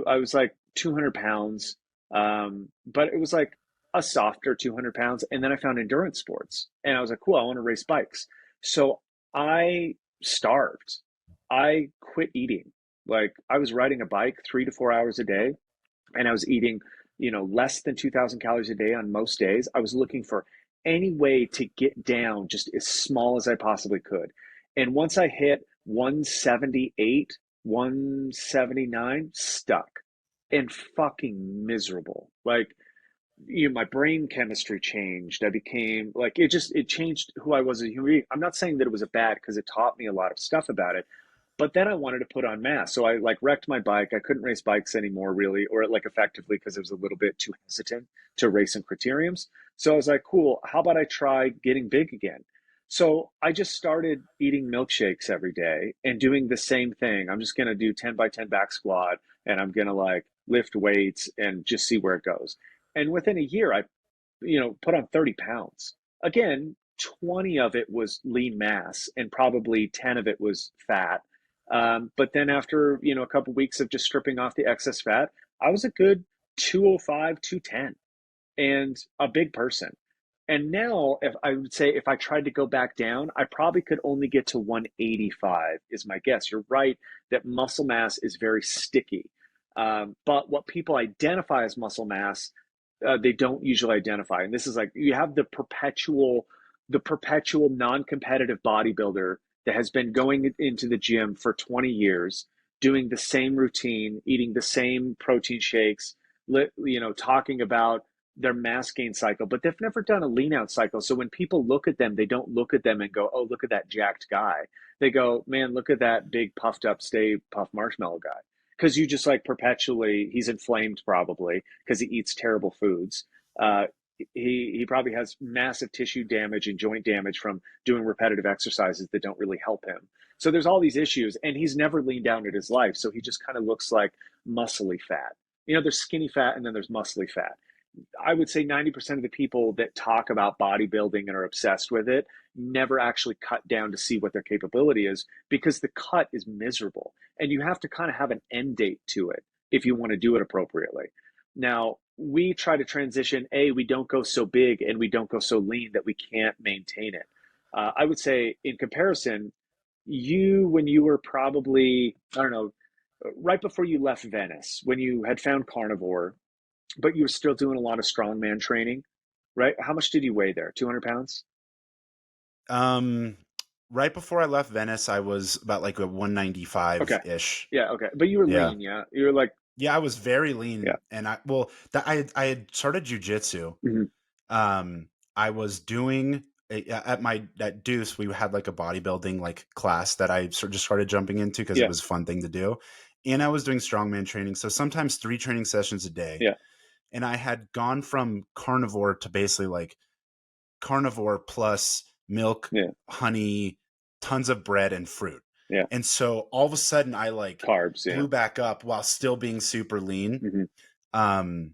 I was like 200 pounds. But it was like a softer 200 pounds. And then I found endurance sports and I was like, cool, I want to race bikes. So I starved. I quit eating. Like I was riding a bike 3 to 4 hours a day and I was eating, less than 2,000 calories a day on most days. I was looking for any way to get down just as small as I possibly could. And once I hit 178, 179, stuck and fucking miserable. Like, my brain chemistry changed. I became like, it changed who I was as a human being. I'm not saying that it was a bad because it taught me a lot of stuff about it, but then I wanted to put on mass. So I like wrecked my bike. I couldn't race bikes anymore, really, or like effectively because I was a little bit too hesitant to race in criteriums. So I was like, cool, how about I try getting big again? So I just started eating milkshakes every day and doing the same thing. I'm just going to do 10 by 10 back squat and I'm going to like lift weights and just see where it goes. And within a year, I put on 30 pounds. Again, 20 of it was lean mass and probably 10 of it was fat. But then after, a couple of weeks of just stripping off the excess fat, I was a good 205, 210 and a big person. And now, if I would say if I tried to go back down, I probably could only get to 185, is my guess. You're right that muscle mass is very sticky. But what people identify as muscle mass, they don't usually identify. And this is like you have the perpetual non-competitive bodybuilder that has been going into the gym for 20 years, doing the same routine, eating the same protein shakes, talking about their mass gain cycle, but they've never done a lean out cycle. So when people look at them, they don't look at them and go, oh, look at that jacked guy. They go, man, look at that big puffed up, stay puff marshmallow guy. Because you just like perpetually, he's inflamed probably because he eats terrible foods. he probably has massive tissue damage and joint damage from doing repetitive exercises that don't really help him. So there's all these issues, and he's never leaned down in his life, so he just kind of looks like muscly fat. There's skinny fat and then there's muscly fat. I would say 90% of the people that talk about bodybuilding and are obsessed with it never actually cut down to see what their capability is, because the cut is miserable and you have to kind of have an end date to it if you want to do it appropriately. Now, we try to transition. We don't go so big and we don't go so lean that we can't maintain it. I would say, in comparison, when you were probably, I don't know, right before you left Venice, when you had found carnivore, but you were still doing a lot of strongman training, right? How much did you weigh there? 200 pounds? Um, right before I left Venice, I was about like a Okay. 195 ish. Yeah. Okay. But you were Yeah. lean. Yeah. You were like, Yeah, I was very yeah. lean, and I had started jujitsu. Mhm. I was doing at my at Deuce. We had like a bodybuilding like class that I sort of just started jumping into because it Yeah. was a fun thing to do, and I was doing strongman training. So sometimes 3 training sessions a day, Yeah. and I had gone from carnivore to basically like carnivore plus milk, Yeah. honey, tons of bread and fruit. Yeah. And so all of a sudden I like Carbs. Yeah. blew back up while still being super lean. Hmm. Um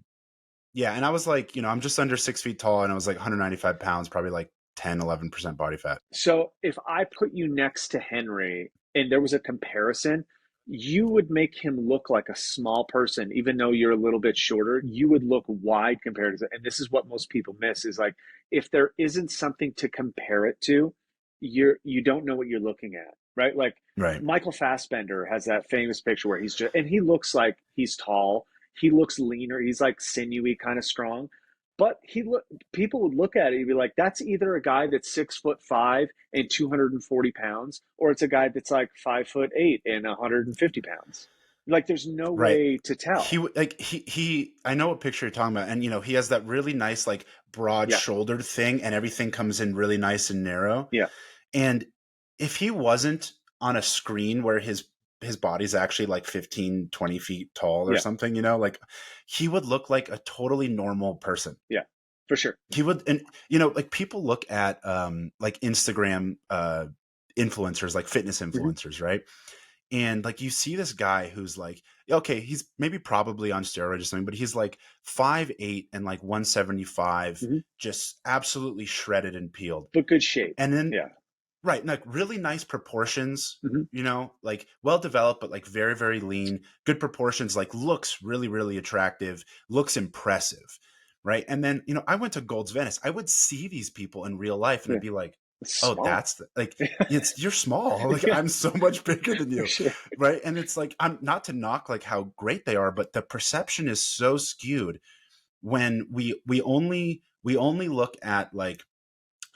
yeah, and I was like, I'm just under 6 feet tall and I was like 195 pounds, probably like 10, 11% body fat. So if I put you next to Henry and there was a comparison, you would make him look like a small person, even though you're a little bit shorter. You would look wide compared to, and this is what most people miss, is like, if there isn't something to compare it to, you don't know what you're looking at, right? Like Right. Michael Fassbender has that famous picture where he's just, and he looks like he's tall. He looks leaner. He's like sinewy, kind of strong. But people would look at it and be like, that's either a guy that's 6'5" and 240 pounds, or it's a guy that's like 5'8" and 150 pounds. Like, there's no Right. way to tell. He I know what picture you're talking about, and he has that really nice like broad Yeah, shouldered thing and everything comes in really nice and narrow. yeah, And if he wasn't on a screen where his body's actually like 15, 20 feet tall or yeah, something, like he would look like a totally normal person. yeah, for sure. He would, and like people look at like Instagram influencers, like fitness Hmm. influencers, right? And like you see this guy who's like, okay, he's maybe probably on steroids or something, but he's like 5'8" and like 175, Hmm. just absolutely shredded and peeled. But good shape. And then Yeah. right, like really nice proportions, Hmm. like well developed, but like very, very lean, good proportions, like looks really, really attractive, looks impressive. Right. And then, I went to Gold's Venice. I would see these people in real life and Yeah. I'd be like, It's oh, small. that's like, you're small. Like Yeah, I'm so much bigger than for you. sure. Right. And it's like, I'm not to knock like how great they are, but the perception is so skewed when we only look at like,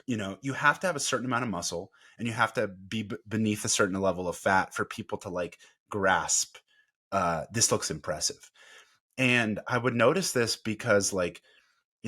you have to have a certain amount of muscle and you have to be beneath a certain level of fat for people to like grasp this looks impressive. And I would notice this because like,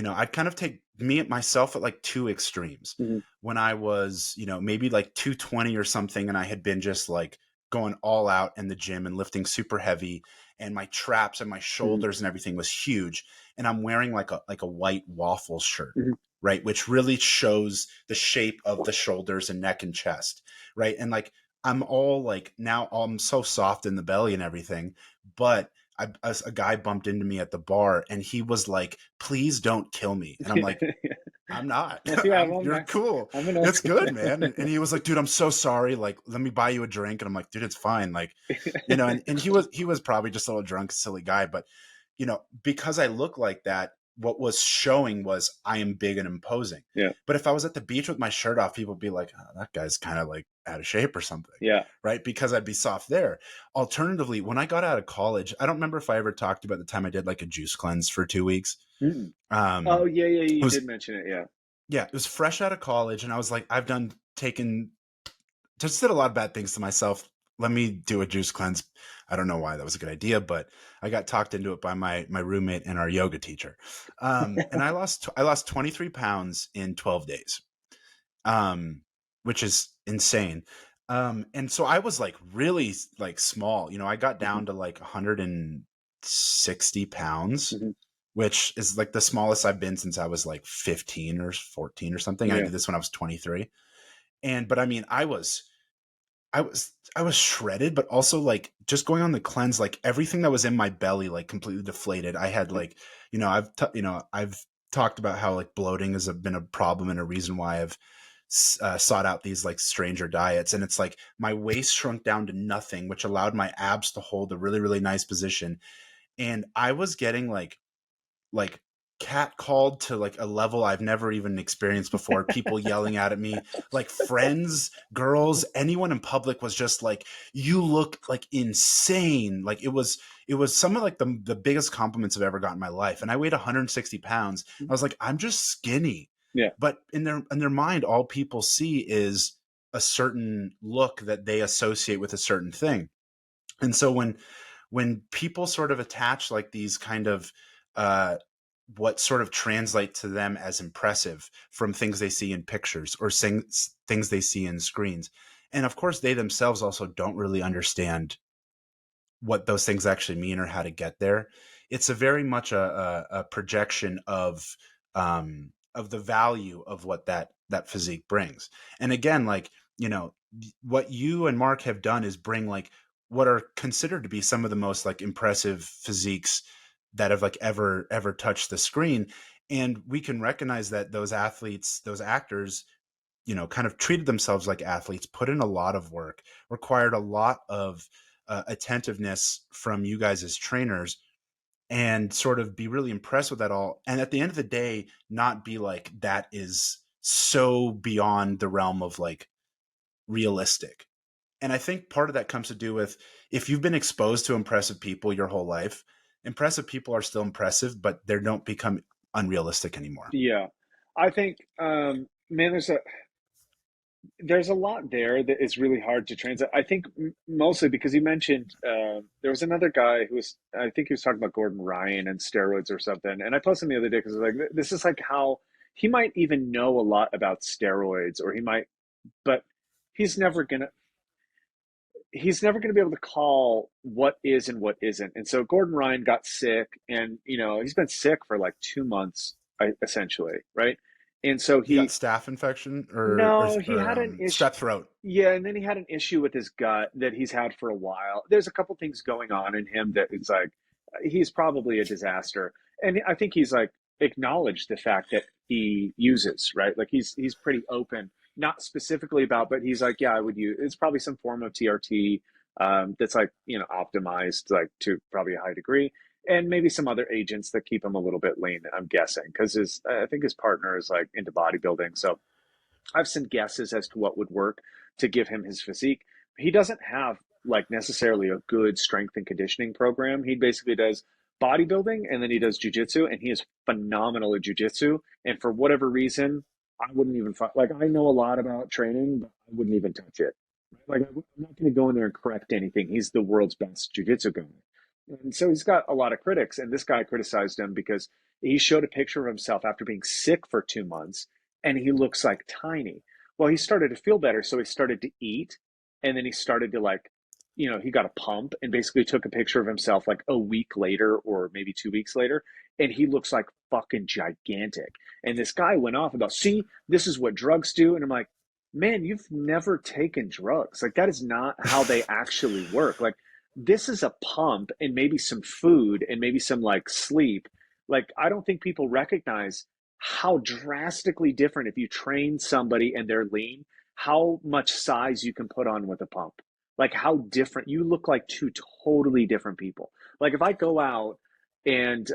I'd kind of take me myself at like two extremes. Hmm. When I was, maybe like 220 or something, and I had been just like going all out in the gym and lifting super heavy, and my traps and my Hmm. shoulders and everything was huge. And I'm wearing like a white waffle shirt, Hmm. right? Which really shows the shape of the shoulders and neck and chest, right? And like I'm all like now I'm so soft in the belly and everything, but a guy bumped into me at the bar and he was like, please don't kill me. And I'm like, I'm not. Yeah, well, You're Max, cool. I'm an It's old. good, man. And he was like, dude, I'm so sorry. Like, let me buy you a drink. And I'm like, dude, it's fine. Like, and he was probably just a little drunk, silly guy. But, because I look like that, what was showing was I am big and imposing. Yeah, But if I was at the beach with my shirt off, people would be like, oh, that guy's kind of like out of shape or something. yeah. Right. Because I'd be soft there. Alternatively, when I got out of college, I don't remember if I ever talked about the time I did like a juice cleanse for 2 weeks. Mm. Oh, Um, yeah, yeah. it You was did mention it. Yeah. yeah, it was fresh out of college, and I was like, taken, just did a lot of bad things to myself. Let me do a juice cleanse. I don't know why that was a good idea, but I got talked into it by my roommate and our yoga teacher. And I lost 23 pounds in 12 days, which is insane. And so I was like really like small. I got Hmm. down to like 160 pounds, Hmm. which is like the smallest I've been since I was like 15 or 14 or something. I Yeah. did this when I was 23. And but I mean, I was shredded, but also like just going on the cleanse, like everything that was in my belly like completely deflated. I had like, I've talked about how like bloating has been a problem and a reason why I've sought out these like stranger diets. And it's like my waist shrunk down to nothing, which allowed my abs to hold a really, really nice position. And I was getting like cat called to like a level I've never even experienced before. People yelling at me, like friends, girls, anyone in public was just like, "You look like insane." Like it was some of like the biggest compliments I've ever gotten in my life. And I weighed 160 pounds. I was like, I'm just skinny. Yeah. But in their mind, all people see is a certain look that they associate with a certain thing. And so when people sort of attach like these kind of uh, what sort of translate to them as impressive from things they see in pictures or things they see in screens, and of course they themselves also don't really understand what those things actually mean or how to get there. It's a very much a projection of the value of what that physique brings. And again, like, what you and Mark have done is bring like what are considered to be some of the most like impressive physiques that have like ever touched the screen. And we can recognize that those athletes, those actors, kind of treated themselves like athletes, put in a lot of work, required a lot of attentiveness from you guys as trainers, and sort of be really impressed with that all. And at the end of the day, not be like, that is so beyond the realm of like realistic. And I think part of that comes to do with, if you've been exposed to impressive people your whole life, impressive people are still impressive, but they don't become unrealistic anymore. Yeah. I think, man, there's a lot there that is really hard to translate. I think mostly because you mentioned there was another guy who was, I think he was talking about Gordon Ryan and steroids or something. And I posted him the other day because I was like, this is like how he might even know a lot about steroids, or he might, but he's never gonna he's never going to be able to call what is and what isn't. And so Gordon Ryan got sick, and he's been sick for like 2 months, essentially, right? And so He got he staph infection or no, he or had an issue. strep throat. Yeah, and then he had an issue with his gut that he's had for a while. There's a couple things going on in him that it's like he's probably a disaster. And I think he's like acknowledged the fact that he uses, right? Like he's pretty open, not specifically about, but he's like, yeah, I would use. It's probably some form of TRT that's like optimized like to probably a high degree, and maybe some other agents that keep him a little bit lean. I'm guessing because his I think his partner is like into bodybuilding, so I have some guesses as to what would work to give him his physique. He doesn't have like necessarily a good strength and conditioning program. He basically does bodybuilding and then he does jujitsu, and he is phenomenal at jujitsu. And for whatever reason, I wouldn't even like I know a lot about training, but I wouldn't even touch it. Like I'm not going to go in there and correct anything. He's the world's best jujitsu guy, and so he's got a lot of critics. And this guy criticized him because he showed a picture of himself after being sick for 2 months, and he looks like tiny. Well, he started to feel better, so he started to eat, and then he started to like, he got a pump and basically took a picture of himself like a week later or maybe 2 weeks later, and he looks like fucking gigantic. And this guy went off about, see, this is what drugs do, and I'm like, man, you've never taken drugs. Like that is not how they actually work. Like this is a pump and maybe some food and maybe some like sleep. Like I don't think people recognize how drastically different if you train somebody and they're lean, how much size you can put on with a pump. Like how different you look, like two totally different people. Like if I go out and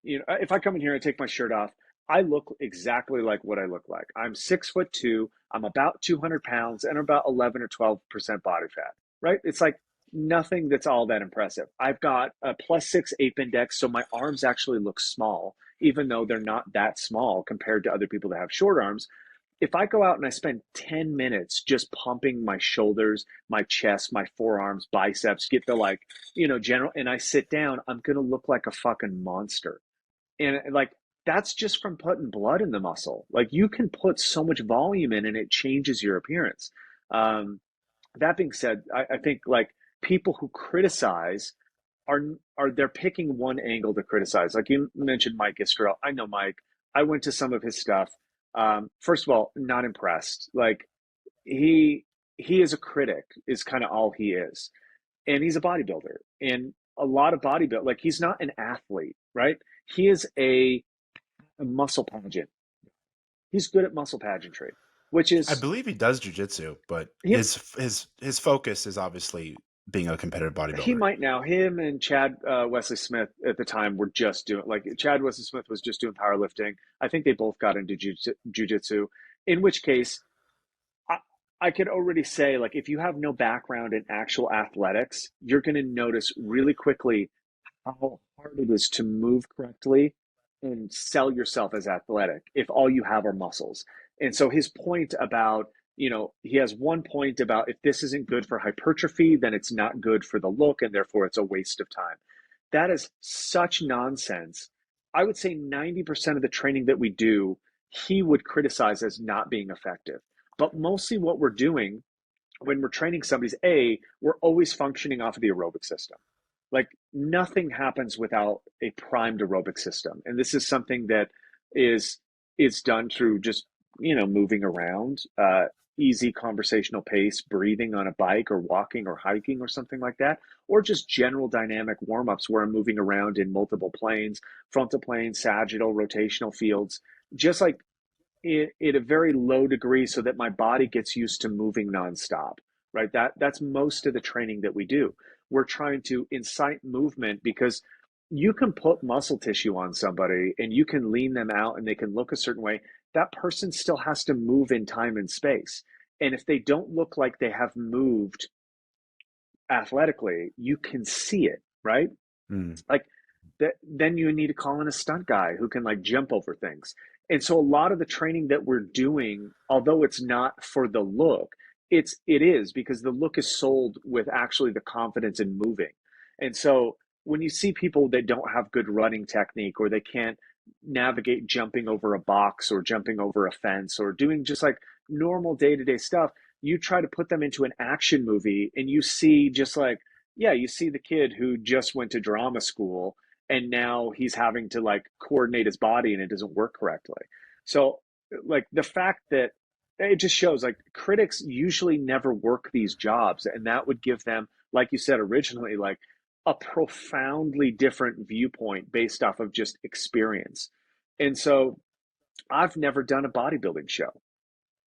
if I come in here and take my shirt off, I look exactly like what I look like. I'm 6'2", I'm about 200 pounds, and I'm about 11 or 12% body fat. Right? It's like nothing that's all that impressive. I've got a +6 ape index, so my arms actually look small, even though they're not that small compared to other people that have short arms. If I go out and I spend 10 minutes just pumping my shoulders, my chest, my forearms, biceps, get the like, general, and I sit down, I'm going to look like a fucking monster. And like, that's just from putting blood in the muscle. Like, you can put so much volume in and it changes your appearance. Um, that being said, I think like people who criticize are they're picking one angle to criticize. Like you mentioned Mike Iskra. I know Mike. I went to some of his stuff. First of all, not impressed. Like he he is a critic is kind of all he is. And he's a bodybuilder. And a lot of bodybuild like he's not an athlete, right? He is a muscle pageant. He's good at muscle pageantry, which I is believe he does jujitsu, but he his focus is obviously being a competitive he bodybuilder. might now. Him and Chad Wesley Smith at the time were just doing like Chad Wesley Smith was just doing powerlifting. I think they both got into jujitsu. In which case, I, I could already say like if you have no background in actual athletics, you're going to notice really quickly how hard it is to move correctly and sell yourself as athletic if all you have are muscles. And so his point about, he has one point about if this isn't good for hypertrophy, then it's not good for the look and therefore it's a waste of time. That is such nonsense. I would say 90% of the training that we do, he would criticize as not being effective. But mostly what we're doing when we're training somebody's we're always functioning off of the aerobic system. Like nothing happens without a primed aerobic system. And this is something that is is done through just, moving around, easy conversational pace, breathing on a bike or walking or hiking or something like that, or just general dynamic warm-ups where I'm moving around in multiple planes, frontal plane, sagittal, rotational fields, just like at a very low degree so that my body gets used to moving nonstop, right? That's most of the training that we do. We're trying to incite movement because you can put muscle tissue on somebody and you can lean them out and they can look a certain way. That person still has to move in time and space. And if they don't look like they have moved athletically, you can see it, right? Mm. Like that, then you need to call in a stunt guy who can like jump over things. And so a lot of the training that we're doing, although it's not for the look, it is because the look is sold with actually the confidence in moving. And so when you see people that don't have good running technique or they can't navigate jumping over a box or jumping over a fence or doing just like normal day-to-day stuff, you try to put them into an action movie and you see just like, yeah, you see the kid who just went to drama school and now he's having to like coordinate his body and it doesn't work correctly. So like the fact that it just shows like critics usually never work these jobs and that would give them, like you said originally, like a profoundly different viewpoint based off of just experience. And so I've never done a bodybuilding show.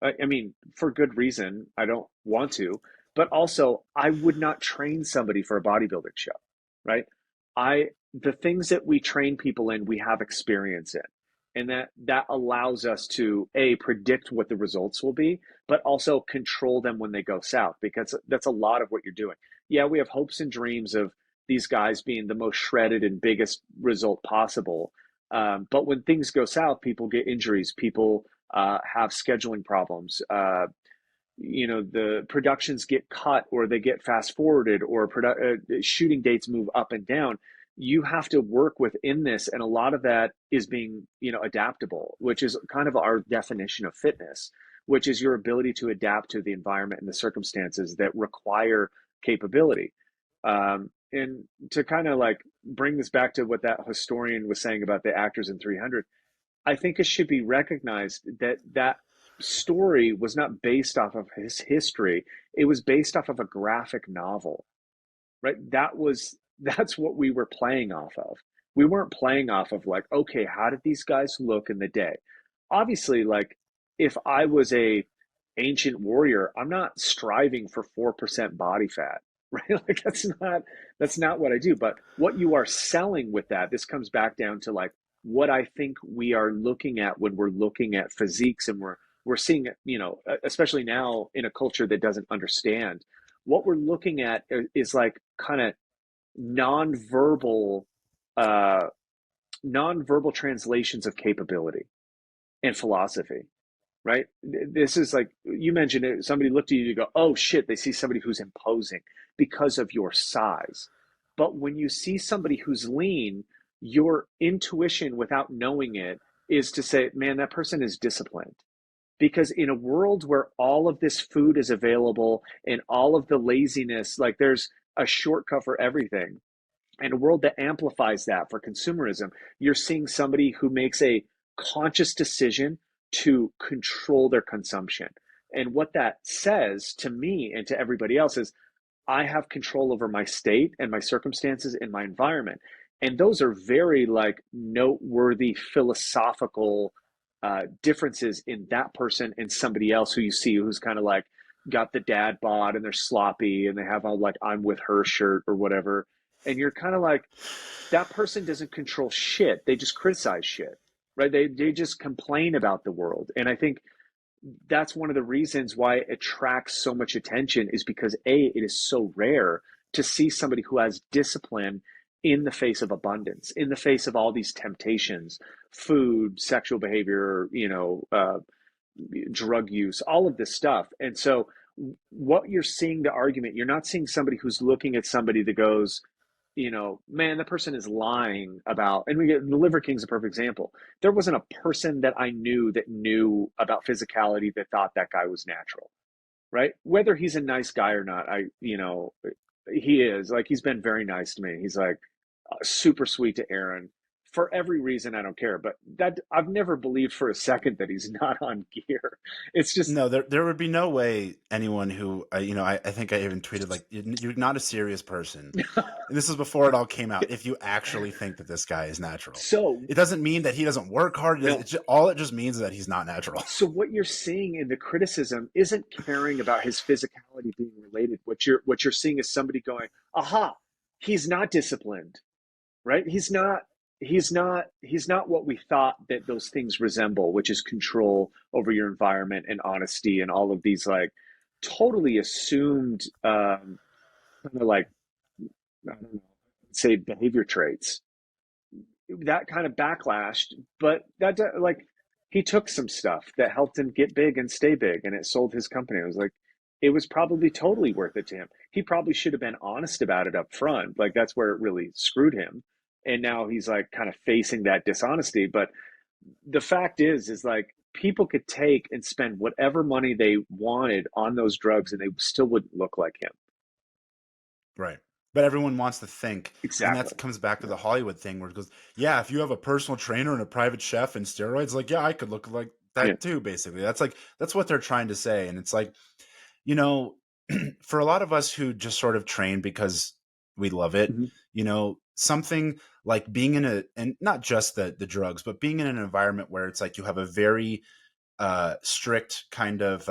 I mean, for good reason, I don't want to, but also I would not train somebody for a bodybuilding show, right? The things that we train people in, we have experience in. And that allows us to predict what the results will be, but also control them when they go south, because that's a lot of what you're doing. Yeah, we have hopes and dreams of these guys being the most shredded and biggest result possible. But when things go south, people get injuries, people have scheduling problems. The productions get cut or they get fast forwarded or shooting dates move up and down. You have to work within this, and a lot of that is being adaptable, which is kind of our definition of fitness, which is your ability to adapt to the environment and the circumstances that require capability. And to kind of like bring this back to what that historian was saying about the actors in 300, I think it should be recognized that that story was not based off of his history. It was based off of a graphic novel, right? That's what we were playing off of. We weren't playing off of like, okay, how did these guys look in the day? Obviously, like if I was a ancient warrior, I'm not striving for 4% body fat, right? Like that's not what I do. But what you are selling with that, this comes back down to like what I think we are looking at when we're looking at physiques and we're seeing it, especially now in a culture that doesn't understand. What we're looking at is like kind of nonverbal uh nonverbal translations of capability and philosophy, right? This is like you mentioned it, somebody looked at you to go, oh shit, they see somebody who's imposing because of your size. But when you see somebody who's lean, your intuition without knowing it is to say, man, that person is disciplined. Because in a world where all of this food is available and all of the laziness, like there's a shortcut for everything, and a world that amplifies that for consumerism. You're seeing somebody who makes a conscious decision to control their consumption. And what that says to me and to everybody else is I have control over my state and my circumstances and my environment. And those are very like noteworthy philosophical differences in that person and somebody else who you see who's kind of like got the dad bod and they're sloppy and they have a like I'm with her shirt or whatever. And you're kind of like, that person doesn't control shit. They just criticize shit, right? They just complain about the world. And I think that's one of the reasons why it attracts so much attention is because it is so rare to see somebody who has discipline in the face of abundance, in the face of all these temptations, food, sexual behavior, drug use, all of this stuff. And so what you're seeing, the argument, you're not seeing somebody who's looking at somebody that goes, man, the person is lying about, and we get the Liver King's a perfect example. There wasn't a person that I knew that knew about physicality that thought that guy was natural, right? Whether he's a nice guy or not, he is like, he's been very nice to me. He's like super sweet to Aaron for every reason. I don't care, but that I've never believed for a second that he's not on gear. It's just, No, there would be no way anyone who I think I even tweeted like you're not a serious person. And this is before it all came out. If you actually think that this guy is natural, so it doesn't mean that he doesn't work hard. no. All it just means is that he's not natural. So what you're seeing in the criticism isn't caring about his physicality being related. What you're seeing is somebody going, aha, he's not disciplined, right? He's not what we thought that those things resemble, which is control over your environment and honesty and all of these like totally assumed kind of like, I don't know, say behavior traits. That kind of backlashed, but that like he took some stuff that helped him get big and stay big, and it sold his company. It was like it was probably totally worth it to him. He probably should have been honest about it up front. Like that's where it really screwed him, and now he's like kind of facing that dishonesty. But the fact is like people could take and spend whatever money they wanted on those drugs, and they still wouldn't look like him. Right. But everyone wants to think, and Exactly. that comes back to Yeah. the Hollywood thing where it goes, yeah, if you have a personal trainer and a private chef and steroids, like, yeah, I could look like Yeah. that too, basically. That's what they're trying to say. And it's like, you know, for a lot of us who just sort of train because we love it, Mhm. something like being in and not just the drugs, but being in an environment where it's like you have a very strict kind of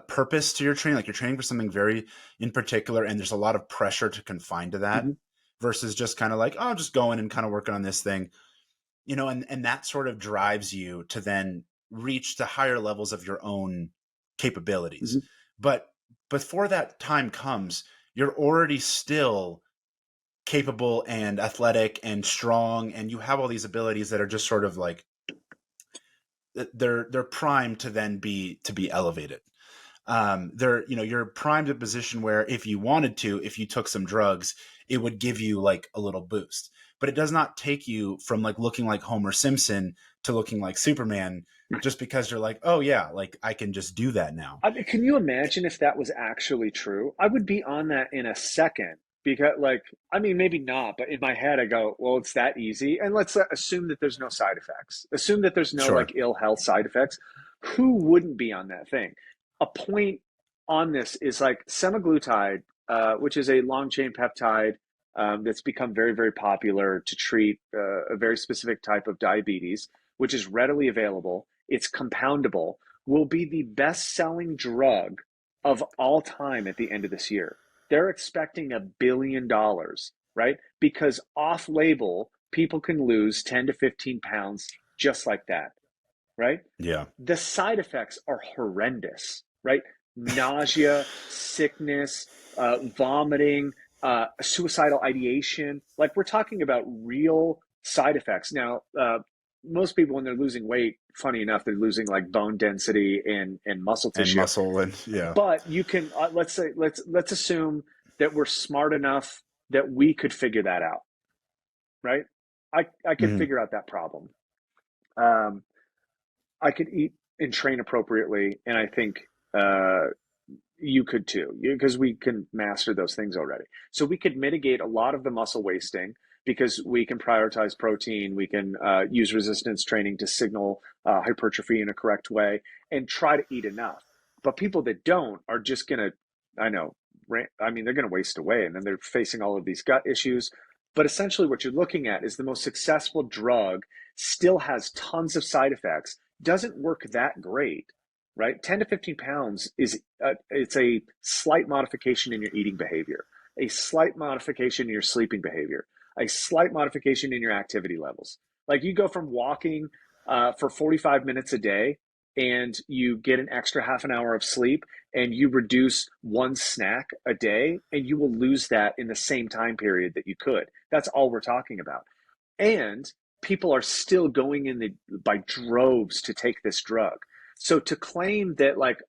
purpose to your training, like you're training for something very in particular, and there's a lot of pressure to confine to that Mhm. versus just kind of like, oh, just going and kind of working on this thing, and that sort of drives you to then reach to higher levels of your own capabilities. Mhm. But before that time comes, you're already still capable and athletic and strong, and you have all these abilities that are just sort of like they're primed to then be elevated. You're primed in a position where if you wanted to, if you took some drugs, it would give you like a little boost. But it does not take you from like looking like Homer Simpson to looking like Superman just because you're like, oh yeah, like I can just do that now. I mean, can you imagine if that was actually true? I would be on that in a second because, like, I mean, maybe not, but in my head, I go, well, it's that easy. And let's assume that there's no side effects, assume that there's no like Sure. ill health side effects. Who wouldn't be on that thing? A point on this is like semaglutide, which is a long chain peptide that's become very, very popular to treat a very specific type of diabetes, which is readily available. It's compoundable, will be the best selling drug of all time at the end of this year. They're expecting $1 billion, right? Because off label, people can lose 10 to 15 pounds just like that, right? Yeah. The side effects are horrendous, right? Nausea, sickness, vomiting, suicidal ideation. Like we're talking about real side effects. Now, most people, when they're losing weight, funny enough, they're losing like bone density and muscle And tissue. muscle and yeah. But you can let's assume that we're smart enough that we could figure that out, right? I could Mhm. figure out that problem. Um, I could eat and train appropriately, and I think You could too, because we can master those things already. So we could mitigate a lot of the muscle wasting because we can prioritize protein. We can use resistance training to signal hypertrophy in a correct way and try to eat enough. But people that don't are just going to, I know, I mean, they're going to waste away and then they're facing all of these gut issues. But essentially, what you're looking at is the most successful drug still has tons of side effects, doesn't work that great, right? 10 to 15 pounds is it's a slight modification in your eating behavior, a slight modification in your sleeping behavior, a slight modification in your activity levels. Like you go from walking for 45 minutes a day and you get an extra half an hour of sleep and you reduce one snack a day and you will lose that in the same time period that you could. That's all we're talking about. And people are still going in by droves to take this drug. So to claim that like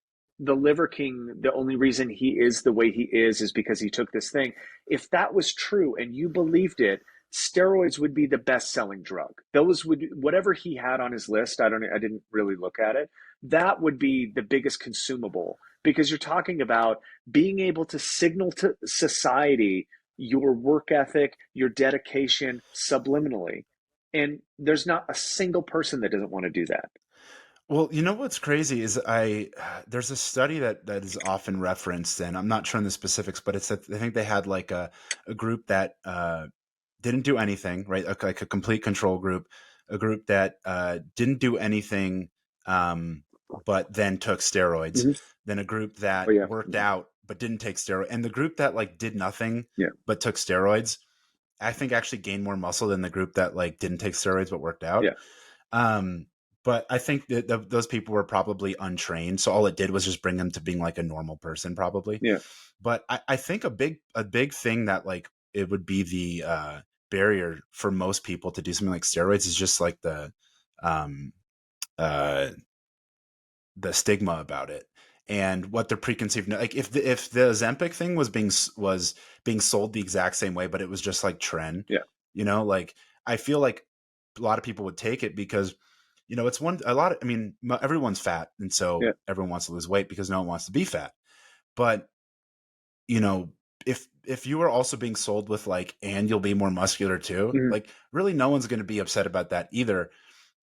the Liver King, the only reason he is the way he is because he took this thing. If that was true and you believed it, steroids would be the best-selling drug. Those would whatever he had on his list. I didn't really look at it. That would be the biggest consumable because you're talking about being able to signal to society your work ethic, your dedication subliminally. And there's not a single person that doesn't want to do that. Well, you know what's crazy is I there's a study that is often referenced, and I'm not sure on the specifics, but it's that I think they had like a group that didn't do anything, right? Like a complete control group, a group that didn't do anything, but then took steroids, Mm-hmm. then a group Oh that yeah, worked out but didn't take steroids, and the group that like did nothing yeah, but took steroids, I think actually gained more muscle than the group that like didn't take steroids but worked out. yeah, Um, but I think that those people were probably untrained, so all it did was just bring them to being like a normal person, probably. yeah. But I think a big thing that like it would be the barrier for most people to do something like steroids is just like um, uh, the stigma about it and what the preconceived like if the Ozempic thing was being sold the exact same way, but it was just like tren, Yeah. like I feel like a lot of people would take it because it's one a lot of, I mean, everyone's fat and so Yeah. everyone wants to lose weight because no one wants to be fat. But you know if you are also being sold with like and you'll be more muscular too, Mhm. like really no one's going to be upset about that either.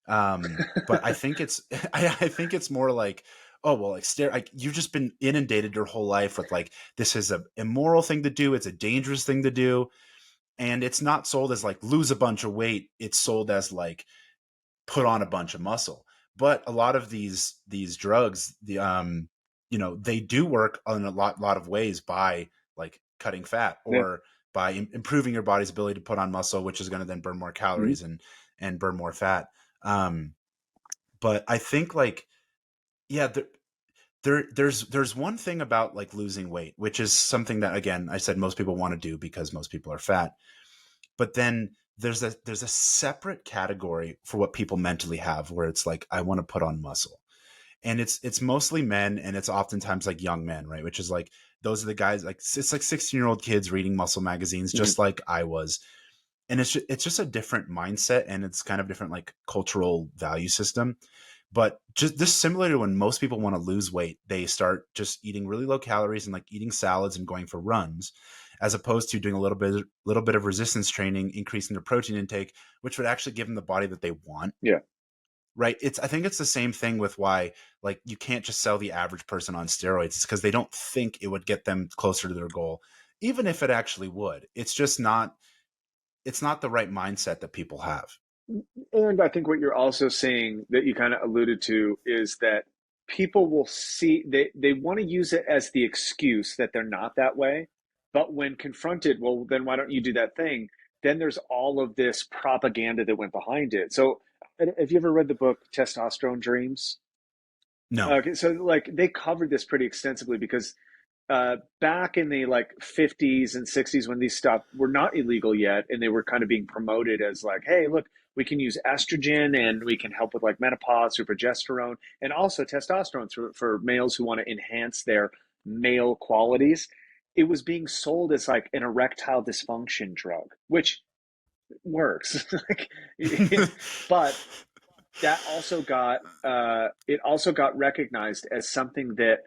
But I think it's I think it's more like, oh well, like you've just been inundated your whole life with like this is a immoral thing to do, it's a dangerous thing to do, and it's not sold as like lose a bunch of weight. It's sold as like put on a bunch of muscle. But a lot of these drugs, they do work in a lot of ways by like cutting fat Yeah. or by improving your body's ability to put on muscle, which is going to then burn more Mhm. calories and burn more fat. Um, but I think like yeah, there's one thing about like losing weight, which is something that again I said most people want to do because most people are fat. But then there's a separate category for what people mentally have where it's like I want to put on muscle. And it's mostly men and it's oftentimes like young men, right? Which is like those are the guys like it's like 16-year-old kids reading muscle magazines Mhm. just like I was. And it's just a different mindset and it's kind of different like cultural value system. But just this similar to when most people want to lose weight, they start just eating really low calories and like eating salads and going for runs, as opposed to doing a little bit of resistance training, increasing their protein intake, which would actually give them the body that they want. Yeah. Right. I think it's the same thing with why like you can't just sell the average person on steroids. It's because they don't think it would get them closer to their goal, even if it actually would. It's not the right mindset that people have. And I think what you're also saying that you kind of alluded to is that people will see they want to use it as the excuse that they're not that way. But when confronted, well, then why don't you do that thing? Then there's all of this propaganda that went behind it. So, have you ever read the book Testosterone Dreams? No. Okay, so like they covered this pretty extensively because back in the like 50s and 60s when these stuff were not illegal yet and they were kind of being promoted as like, hey, look, we can use estrogen and we can help with like menopause or progesterone and also testosterone for males who want to enhance their male qualities. It was being sold as like an erectile dysfunction drug, which works. Like, but that also got it also got recognized as something that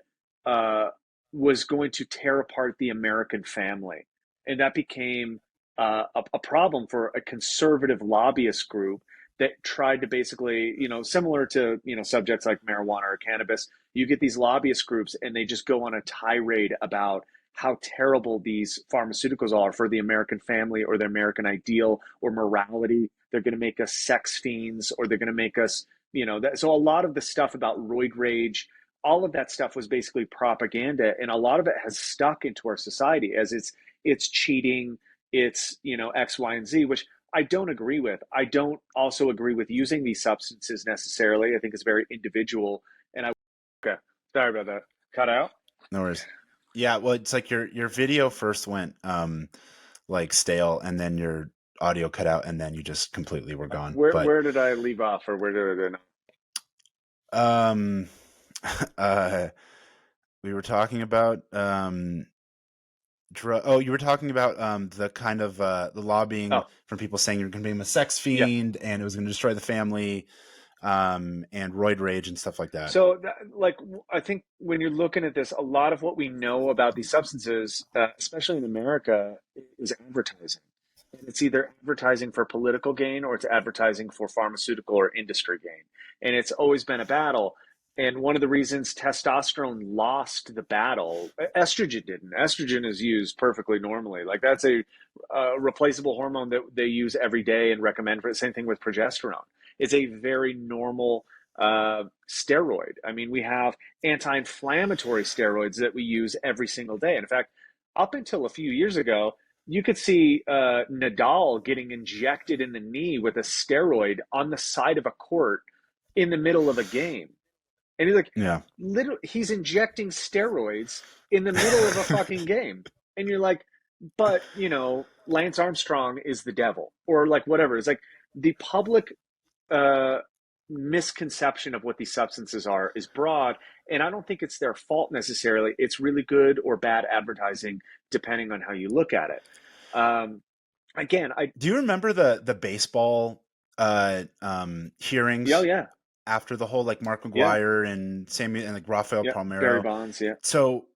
uh, was going to tear apart the American family. And that became a problem for a conservative lobbyist group that tried to basically, similar to, subjects like marijuana or cannabis, you get these lobbyist groups and they just go on a tirade about how terrible these pharmaceuticals are for the American family or the American ideal or morality. They're going to make us sex fiends, or they're going to make us, that. So a lot of the stuff about roid rage, all of that stuff was basically propaganda, and a lot of it has stuck into our society as it's cheating, it's X, Y, and Z, which I don't agree with. I don't also agree with using these substances necessarily. I think it's very individual, and I okay. Sorry about that. Cut out. No worries. Yeah, well, it's like your video first went like stale, and then your audio cut out, and then you just completely were gone. But Where did I leave off, or where did um, uh, we were talking about oh, you were talking about the kind of the lobbying Oh, from people saying you're going to be a sex yeah. fiend and it was going to destroy the family, and roid rage and stuff like that. So, like, I think when you're looking at this, a lot of what we know about these substances, especially in America, is advertising. And it's either advertising for political gain or it's advertising for pharmaceutical or industry gain. And it's always been a battle. And one of the reasons testosterone lost the battle, estrogen didn't. Estrogen is used perfectly normally. Like, that's a replaceable hormone that they use every day and recommend for the same thing with progesterone. It's a very normal steroid. I mean, we have anti-inflammatory steroids that we use every single day. And in fact, up until a few years ago, you could see Nadal getting injected in the knee with a steroid on the side of a court in the middle of a game. And he's like, Yeah. literally, he's injecting steroids in the middle of a fucking game. And you're like, but, Lance Armstrong is the devil, or like whatever. It's like the public uh, misconception of what these substances are is broad, and I don't think it's their fault necessarily. It's really good or bad advertising depending on how you look at it. Again, I Do you remember the baseball yeah, hearings yeah, after the whole like Mark yeah, McGuire and Samuel and like Rafael yeah. Barry Palmeiro? Bonds, yeah, So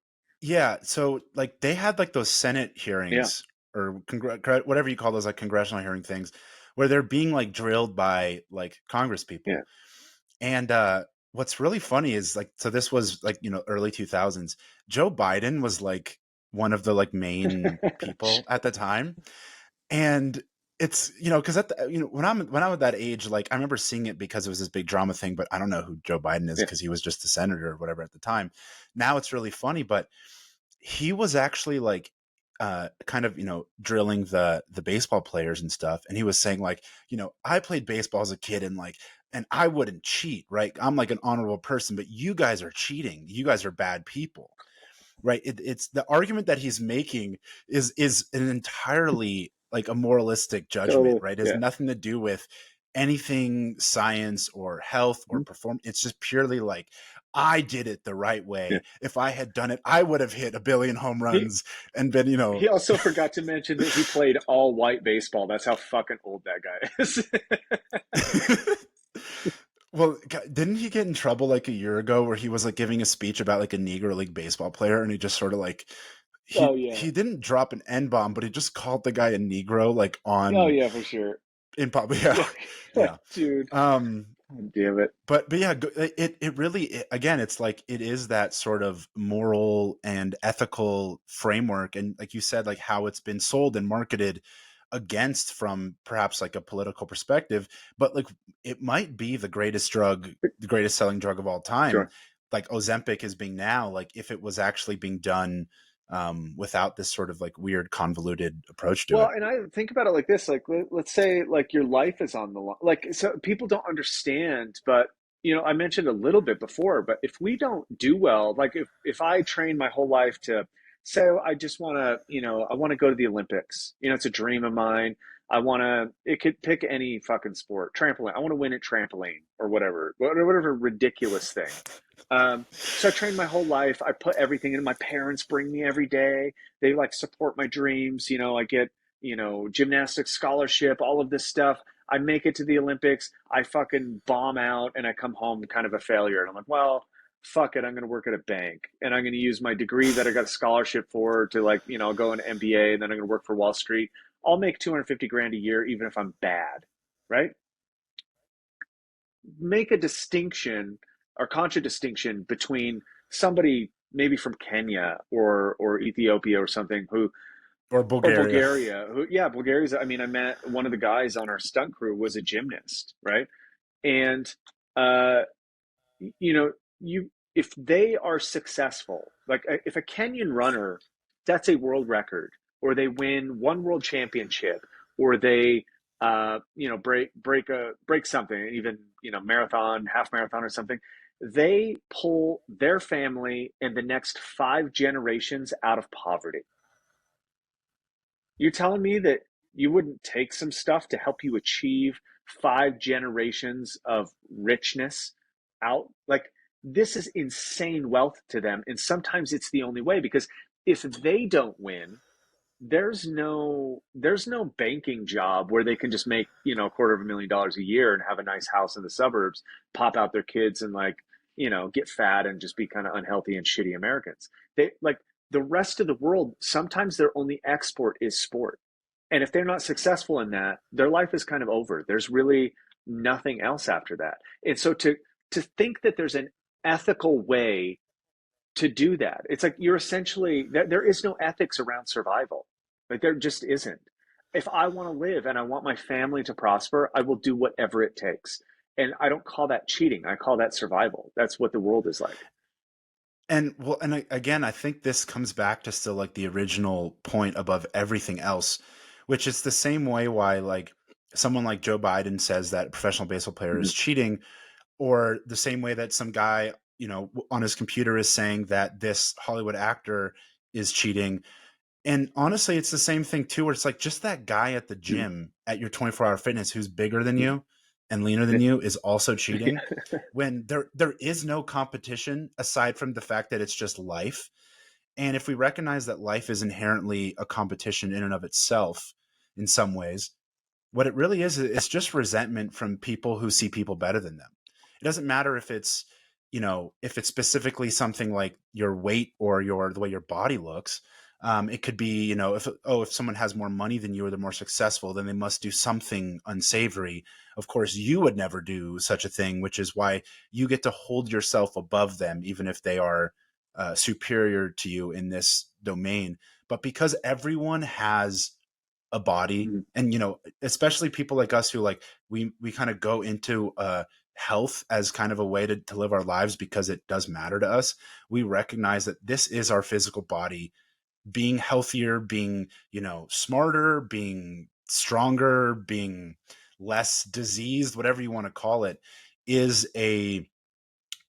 yeah, so like they had like those Senate yeah, hearings or whatever you call those, like congressional hearing things, where they're being like drilled by like Congress yeah. people. And what's really funny is like, so this was like, early 2000s. Joe Biden was like one of the like main people at the time. And it's, because at the, when I'm at that age, like I remember seeing it because it was this big drama thing, but I don't know who Joe Biden is Yeah. because he was just a senator or whatever at the time. Now it's really funny, but he was actually like kind of drilling the baseball players and stuff, and he was saying like, I played baseball as a kid, and like, and I wouldn't cheat, right? I'm like an honorable person, but you guys are cheating, you guys are bad people, right? It's the argument that he's making is an entirely like a moralistic judgment, Totally, right? It has yeah. nothing to do with anything science or health or Mhm. perform. It's just purely like, I did it the right Yeah. way. If I had done it, I would have hit a billion home He runs and been, he also forgot to mention that he played all white baseball. That's how fucking old that guy is. Well, didn't he get in trouble like a year ago where he was like giving a speech about like a Negro League baseball player, and he just sort of like Oh he yeah. he didn't drop an N bomb, but he just called the guy a Negro like Oh on yeah, for sure. in public. Yeah. Yeah, Like, yeah. dude. Um, God damn it. but yeah, it really again, it's like it is that sort of moral and ethical framework, and like you said, like how it's been sold and marketed against from perhaps like a political perspective, but like it might be the greatest drug, the greatest selling drug of all time, Sure. like Ozempic is being now, like if it was actually being done without this sort of like weird convoluted approach to Well, it. and I think about it like this, like let's say like your life is on the line. Like so people don't understand, but I mentioned a little bit before, but if we don't do well, like if I train my whole life to say I just want to, I want to go to the Olympics. It's a dream of mine. I want to it could pick any fucking sport. Trampoline. I want to win at trampoline or whatever ridiculous thing. So I trained my whole life. I put everything in. My parents bring me every day. They like support my dreams. I get, gymnastics scholarship, all of this stuff. I make it to the Olympics. I fucking bomb out and I come home kind of a failure. And I'm like, well, fuck it, I'm going to work at a bank and I'm going to use my degree that I got a scholarship for to like, go an MBA, and then I'm going to work for Wall Street. I'll make 250 grand a year even if I'm bad, right? Make a distinction or contradistinction between somebody maybe from Kenya or Ethiopia or something who Or or Bulgaria. Bulgaria who, yeah, Bulgaria's, I mean, I met one of the guys on our stunt crew was a gymnast, right? And uh you know, you if they are successful, like if a Kenyan runner sets a world record, or they win one world championship, or they break something, even marathon, half marathon, or something, they pull their family and the next 5 generations out of poverty. You're telling me that you wouldn't take some stuff to help you achieve 5 generations of richness out? Like, this is insane wealth to them. And sometimes it's the only way, because if they don't win, there's no banking job where they can just make, $250,000 a year and have a nice house in the suburbs, pop out their kids and like, get fat and just be kind of unhealthy and shitty Americans. They like the rest of the world, sometimes their only export is sport. And if they're not successful in that, their life is kind of over. There's really nothing else after that. And so to think that there's an ethical way to do that, it's like you're essentially there is no ethics around survival. Like, there just isn't. If I want to live and I want my family to prosper, I will do whatever it takes. And I don't call that cheating. I call that survival. That's what the world is like. And well, and again, I think this comes back to still like the original point above everything else, which is the same way why like someone like Joe Biden says that a professional baseball player is Mhm. cheating, or the same way that some guy, on his computer is saying that this Hollywood actor is cheating. And honestly, it's the same thing too, where it's like just that guy at the Mhm. gym at your 24-hour fitness who's bigger than Mhm. you and leaner than you is also cheating, Yeah. when there is no competition aside from the fact that it's just life. And if we recognize that life is inherently a competition in and of itself in some ways, what it really is, it's just resentment from people who see people better than them. It doesn't matter if it's, if it's specifically something like your weight or the way your body looks. It could be, if someone has more money than you or they're more successful, then they must do something unsavory. Of course, you would never do such a thing, which is why you get to hold yourself above them, even if they are superior to you in this domain. But because everyone has a body, Mhm. and especially people like us who like we kind of go into health as kind of a way to live our lives because it does matter to us. We recognize that this is our physical body. Being healthier, being smarter, being stronger, being less diseased, whatever you want to call it, is a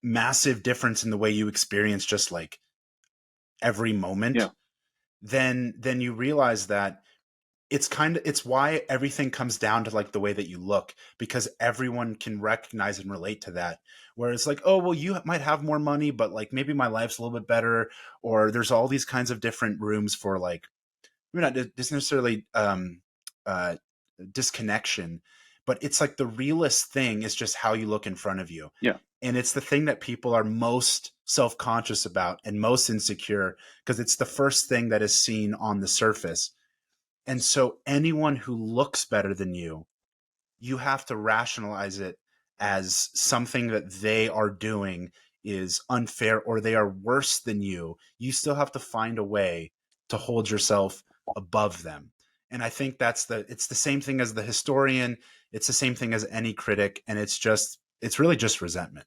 massive difference in the way you experience just like every Yeah. moment. Then you realize that it's why everything comes down to like the way that you look, because everyone can recognize and relate to that. Whereas like, oh well, you might have more money, but like maybe my life's a little bit better, or there's all these kinds of different rooms for like, maybe not necessarily uh disconnection, but it's like the realest thing is just how you look in front of you. Yeah. And it's the thing that people are most self-conscious about and most insecure, because it's the first thing that is seen on the surface. And so anyone who looks better than you have to rationalize it as something that they are doing is unfair, or they are worse than you. You still have to find a way to hold yourself above them. And I think it's the same thing as the historian. It's the same thing as any critic. And it's really just resentment.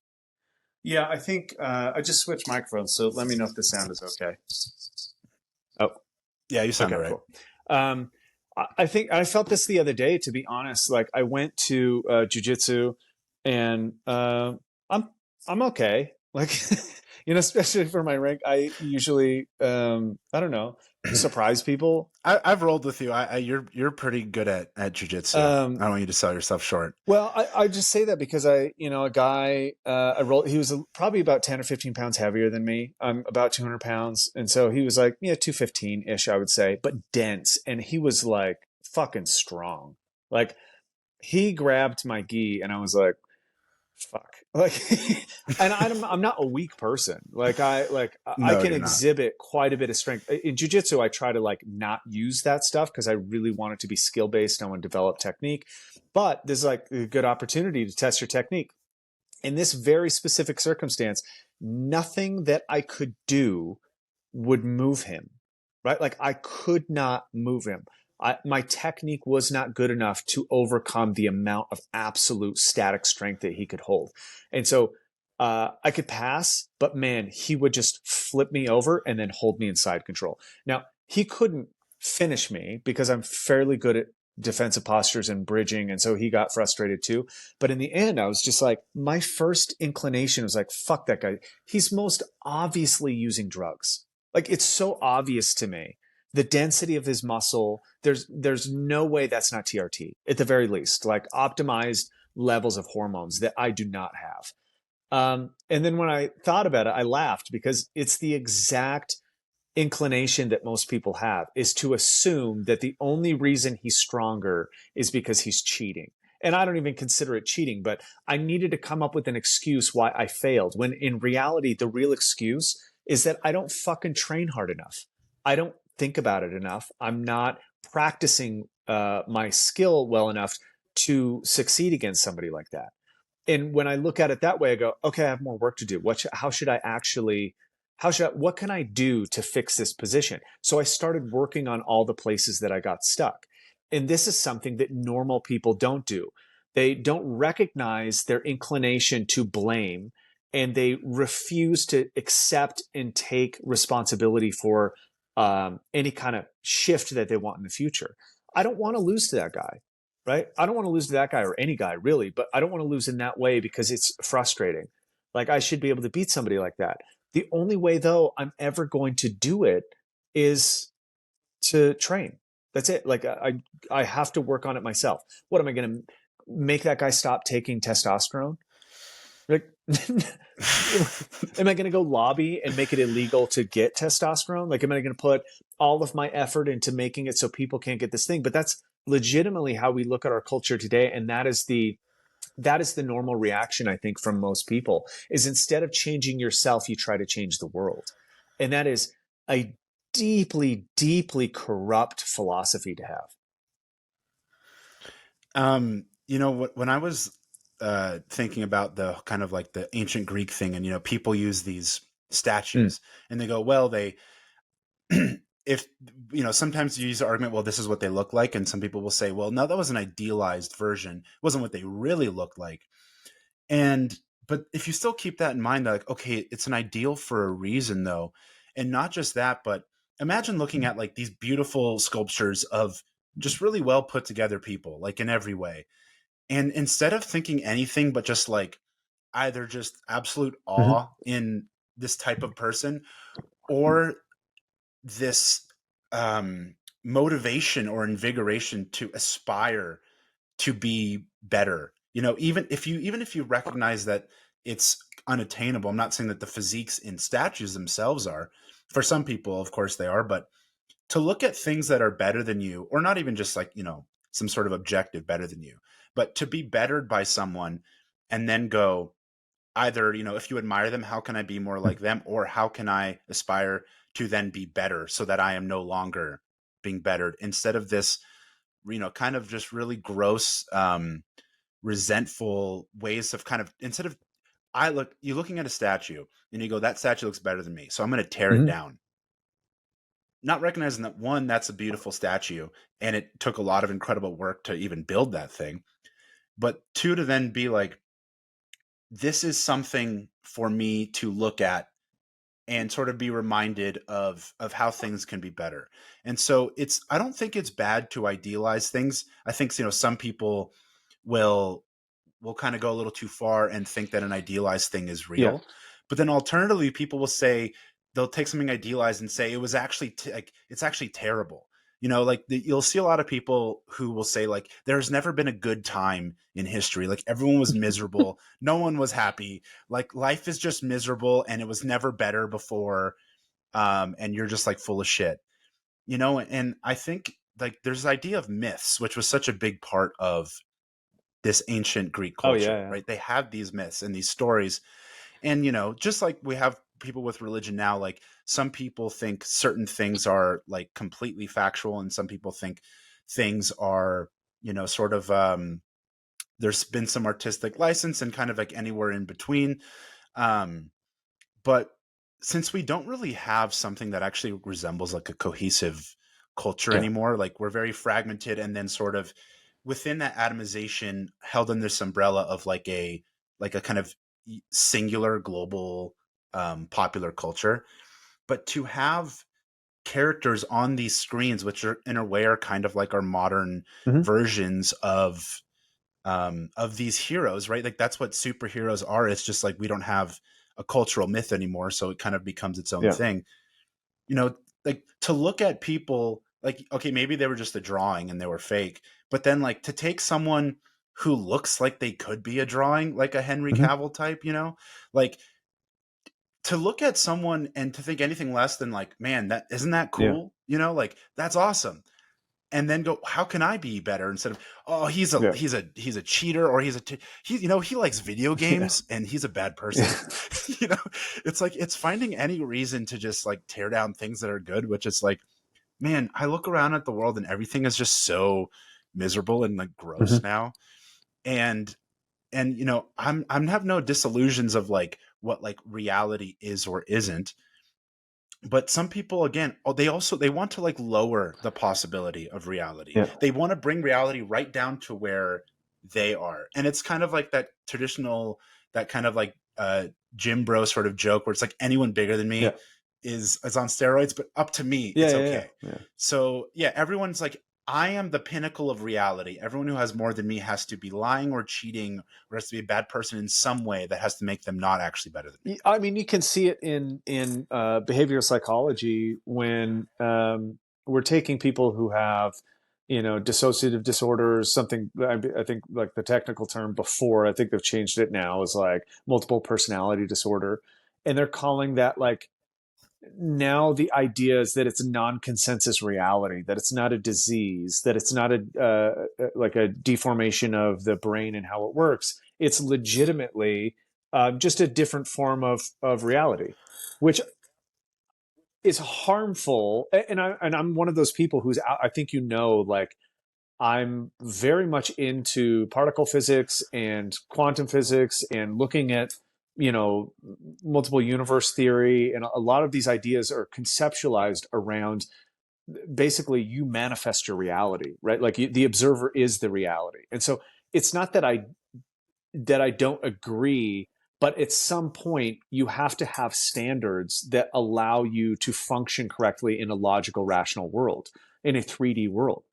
Yeah, I think I just switched microphones, so let me know if the sound is okay. Oh, Yeah, you sound okay, all right. cool. Um, I think I felt this the other day, to be honest. Like I went to jujitsu, and I'm I'm okay. Like especially for my rank, I usually I don't know, surprise people. I've rolled with you. You're pretty good at jujitsu. I Um, don't want you to sell yourself short. Well, I just say that because a guy, I rolled, he was probably about 10 or 15 pounds heavier than me. I'm about 200 pounds. And so he was like, yeah, 215 ish, I would say, but dense. And he was like fucking strong. Like he grabbed my gi and I was like, fuck, like, and I'm not a weak person. I No, can you're not. exhibit quite a bit of strength in jujitsu. I try to like not use that stuff because I really want it to be skill based. I want to develop technique, but this is like a good opportunity to test your technique in this very specific circumstance. Nothing that I could do would move him, right? Like I could not move him. My technique was not good enough to overcome the amount of absolute static strength that he could hold. And so I could pass, but man, he would just flip me over and then hold me in side control. Now, he couldn't finish me because I'm fairly good at defensive postures and bridging. And so he got frustrated too. But in the end, I was just like, my first inclination was like, fuck that guy. He's most obviously using drugs. Like it's so obvious to me. The density of his muscle, there's no way that's not TRT at the very least, like optimized levels of hormones that I do not have. And then when I thought about it, I laughed because it's the exact inclination that most people have is to assume that the only reason he's stronger is because he's cheating. And I don't even consider it cheating, but I needed to come up with an excuse why I failed. When in reality, the real excuse is that I don't fucking train hard enough. I don't think about it enough. I'm not practicing my skill well enough to succeed against somebody like that. And when I look at it that way, I go, okay, I have more work to do. How should I actually, what can I do to fix this position? So I started working on all the places that I got stuck. And this is something that normal people don't do. They don't recognize their inclination to blame and they refuse to accept and take responsibility for any kind of shift that they want in the future. I don't want to lose to that guy, right? I don't want to lose to that guy or any guy really, but I don't want to lose in that way because it's frustrating. Like I should be able to beat somebody like that. The only way though I'm ever going to do it is to train. That's it. Like I have to work on it myself. What am I going to make that guy stop taking testosterone? Like, am I going to go lobby and make it illegal to get testosterone? Like, am I going to put all of my effort into making it so people can't get this thing? But that's legitimately how we look at our culture today, and that is the normal reaction I think from most people. Is instead of changing yourself, you try to change the world, and that is a deeply, deeply corrupt philosophy to have. When I was thinking about the kind of like the ancient Greek thing, and people use these Mm. statues, and they go, well, they if sometimes you use the argument, well, this is what they look like, and some people will say, well, no, that was an idealized version. It wasn't what they really looked like. And but if you still keep that in mind, like, okay, it's an ideal for a reason, though, and not just that, but imagine looking at like these beautiful sculptures of just really well put together people, like in every way, and instead of thinking anything but just like either just absolute Mhm. awe in this type of person, or this motivation or invigoration to aspire to be better. Even if you recognize that it's unattainable. I'm not saying that the physiques in statues themselves are. For some people, of course, they are. But to look at things that are better than you, or not even just like some sort of objective better than you, but to be bettered by someone, and then go, either if you admire them, how can I be more like them, or how can I aspire to then be better so that I am no longer being bettered, instead of this kind of just really gross resentful ways of kind of, instead of, you're looking at a statue and you go, that statue looks better than me, so I'm going to tear it Mhm. down, not recognizing that, one, that's a beautiful statue and it took a lot of incredible work to even build that thing, but two, to then be like, this is something for me to look at and sort of be reminded of how things can be better. And so I don't think it's bad to idealize things. I think some people will kind of go a little too far and think that an idealized thing is Yeah. real. But then alternatively, people will say, they'll take something idealized and say it was actually like, it's actually terrible. Like you'll see a lot of people who will say like, there's never been a good time in history. Like everyone was miserable. No one was happy. Like life is just miserable and it was never better before. And you're just like full of shit, and I think like there's this idea of myths, which was such a big part of this ancient Greek Oh culture, yeah, right? They have these myths and these stories. And, just like we have people with religion now, like some people think certain things are like completely factual, and some people think things are, sort of, there's been some artistic license and kind of like anywhere in between. Um, but since we don't really have something that actually resembles like a cohesive culture yeah. anymore, like we're very fragmented, and then sort of within that atomization held in this umbrella of like a kind of singular global popular culture. But to have characters on these screens, which are in a way are kind of like our modern Hmm. versions of these heroes, right? Like that's what superheroes are. It's just like we don't have a cultural myth anymore, so it kind of becomes its own Yeah. thing. You know, like to look at people like, okay, maybe they were just a drawing and they were fake, but then like to take someone who looks like they could be a drawing, like a Henry Hmm. Cavill type, like to look at someone and to think anything less than like, man, that isn't that Yeah. cool? Like that's awesome. And then go, how can I be better, instead of, oh, Yeah. he's a cheater, or he likes video Yeah. games and he's a bad person. Yeah. you know it's like it's finding any reason to just like tear down things that are good, which is like, man, I look around at the world and everything is just so miserable and like gross Hmm. now. And I'm have no disillusions of like what like reality is or isn't. But some people, again, they want to like lower the possibility of reality. Yeah. They want to bring reality right down to where they are. And it's kind of like that traditional, that kind of like gym bro sort of joke where it's like anyone bigger than Yeah. me is on steroids, but up to me Yeah. it's Yeah. Yeah. okay. Yeah. So yeah, everyone's like, I am the pinnacle of reality. Everyone who has more than me has to be lying or cheating, or has to be a bad person in some way that has to make them not actually better than me. I mean, you can see it in behavioral psychology when we're taking people who have, dissociative disorders. Something I think like the technical term before, I think they've changed it now, is like multiple personality disorder, and they're calling that like, now the idea is that it's a non-consensus reality, that it's not a disease, that it's not a like a deformation of the brain and how it works. It's legitimately just a different form of reality, which is harmful. And I'm one of those people who's I think like I'm very much into particle physics and quantum physics and looking at, you know, multiple universe theory. And a lot of these ideas are conceptualized around basically you manifest your reality, right? Like the observer is the reality. And so it's not that I don't agree, but at some point you have to have standards that allow you to function correctly in a logical, rational world, in a 3D world.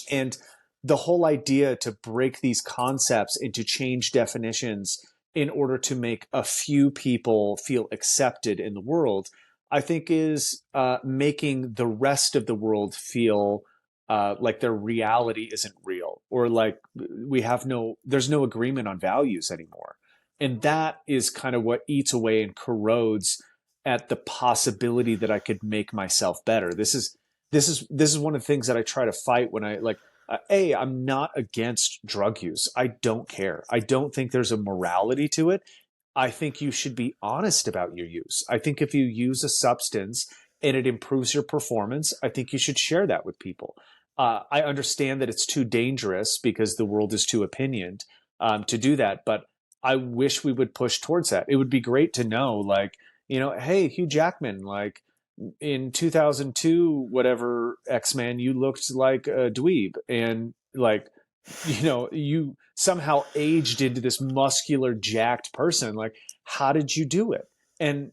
And the whole idea to break these concepts and to change definitions in order to make a few people feel accepted in the world, I think is making the rest of the world feel like their reality isn't real, or like there's no agreement on values anymore. And that is kind of what eats away and corrodes at the possibility that I could make myself better. This is one of the things that I try to fight when I like. I'm not against drug use. I don't care. I don't think there's a morality to it. I think you should be honest about your use. I think if you use a substance and it improves your performance, I think you should share that with people. I understand that it's too dangerous because the world is too opinioned to do that, but I wish we would push towards that. It would be great to know, like, hey, Hugh Jackman, like in 2002, whatever, X-Men, you looked like a dweeb, and like, you somehow aged into this muscular, jacked person. Like, how did you do it? And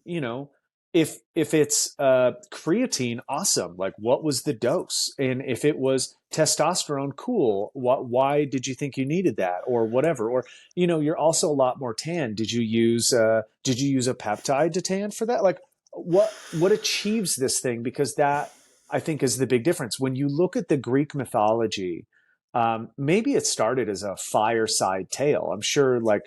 if it's creatine, awesome. Like, what was the dose? And if it was testosterone, cool. Why did you think you needed that, or whatever? Or you're also a lot more tan. Did you use a peptide to tan for that? Like, what achieves this thing? Because that, I think, is the big difference when you look at the Greek mythology. Maybe it started as a fireside tale. I'm sure, like,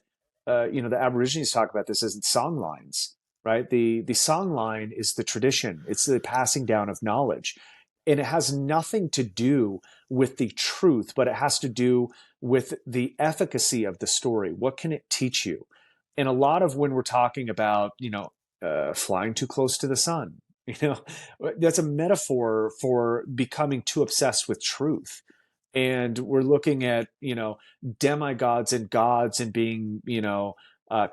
the Aborigines talk about this as song lines, right? The song line is the tradition. It's the passing down of knowledge. And it has nothing to do with the truth, but it has to do with the efficacy of the story. What can it teach you? And a lot of when we're talking about, flying too close to the sun, you know, that's a metaphor for becoming too obsessed with truth. And we're looking at, demigods and gods and being,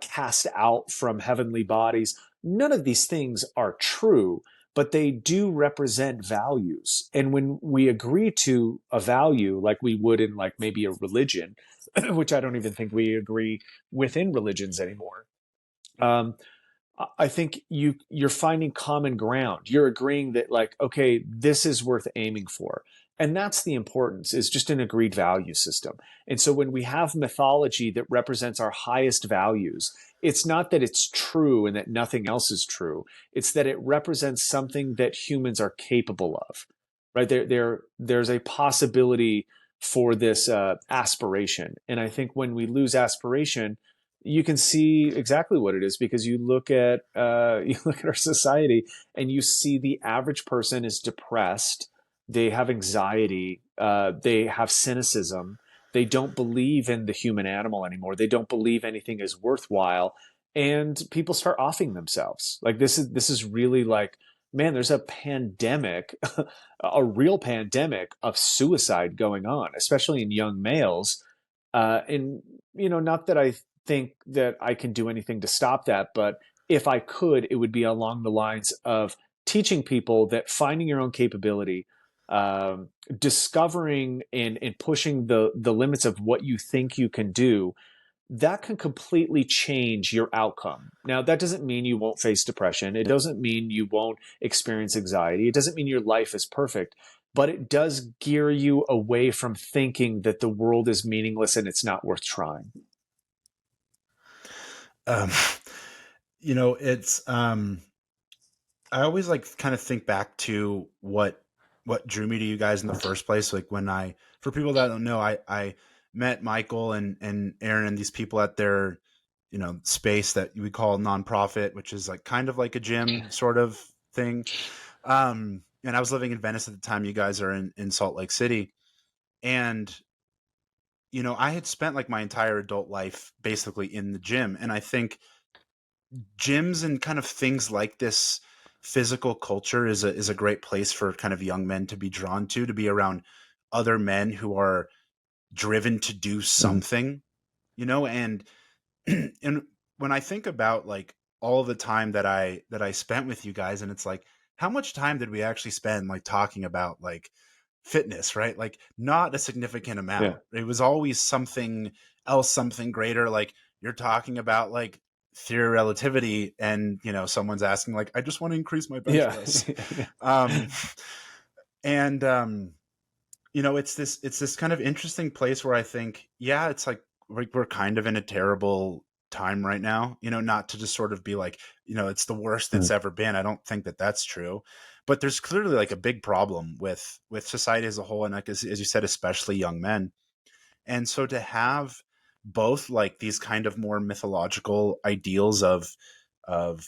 cast out from heavenly bodies. None of these things are true, but they do represent values. And when we agree to a value, like we would in like maybe a religion, which I don't even think we agree within religions anymore. Um, I think you're finding common ground. You're agreeing that like, okay, this is worth aiming for. And that's the importance, is just an agreed value system. And so when we have mythology that represents our highest values, it's not that it's true and that nothing else is true. It's that it represents something that humans are capable of. Right? There's a possibility for this aspiration. And I think when we lose aspiration, you can see exactly what it is, because you look at you look at our society and you see the average person is depressed, they have anxiety, they have cynicism, they don't believe in the human animal anymore, they don't believe anything is worthwhile, and people start offing themselves. Like this is really like, man, there's a pandemic, a real pandemic of suicide going on, especially in young males. And not that I think that I can do anything to stop that, but if I could, it would be along the lines of teaching people that finding your own capability, discovering and pushing the limits of what you think you can do, that can completely change your outcome. Now, that doesn't mean you won't face depression. It doesn't mean you won't experience anxiety. It doesn't mean your life is perfect, but it does gear you away from thinking that the world is meaningless and it's not worth trying. Um, it's I always like kind of think back to what drew me to you guys in the first place. Like when for people that don't know, I met Michael and Aaron and these people at their, space that we call NonProphet, which is like kind of like a gym sort of thing. And I was living in Venice at the time. You guys are in Salt Lake City. And, I had spent like my entire adult life basically in the gym. And I think gyms and kind of things like this physical culture is a great place for kind of young men to be drawn to be around other men who are driven to do something, and and when I think about like all the time that I spent with you guys, and it's like, how much time did we actually spend like talking about like fitness, right? Like not a significant Yeah. amount. It was always something else, something greater. Like you're talking about like theory of relativity, and someone's asking like, I just want to increase my bench Yeah. press. um and it's this kind of interesting place where I think, yeah, it's like we're kind of in a terrible time right now, not to just sort of be like, it's the worst it's ever been. I don't think that that's true, but there's clearly like a big problem with society as a whole, and like as you said, especially young men. And so to have both like these kind of more mythological ideals of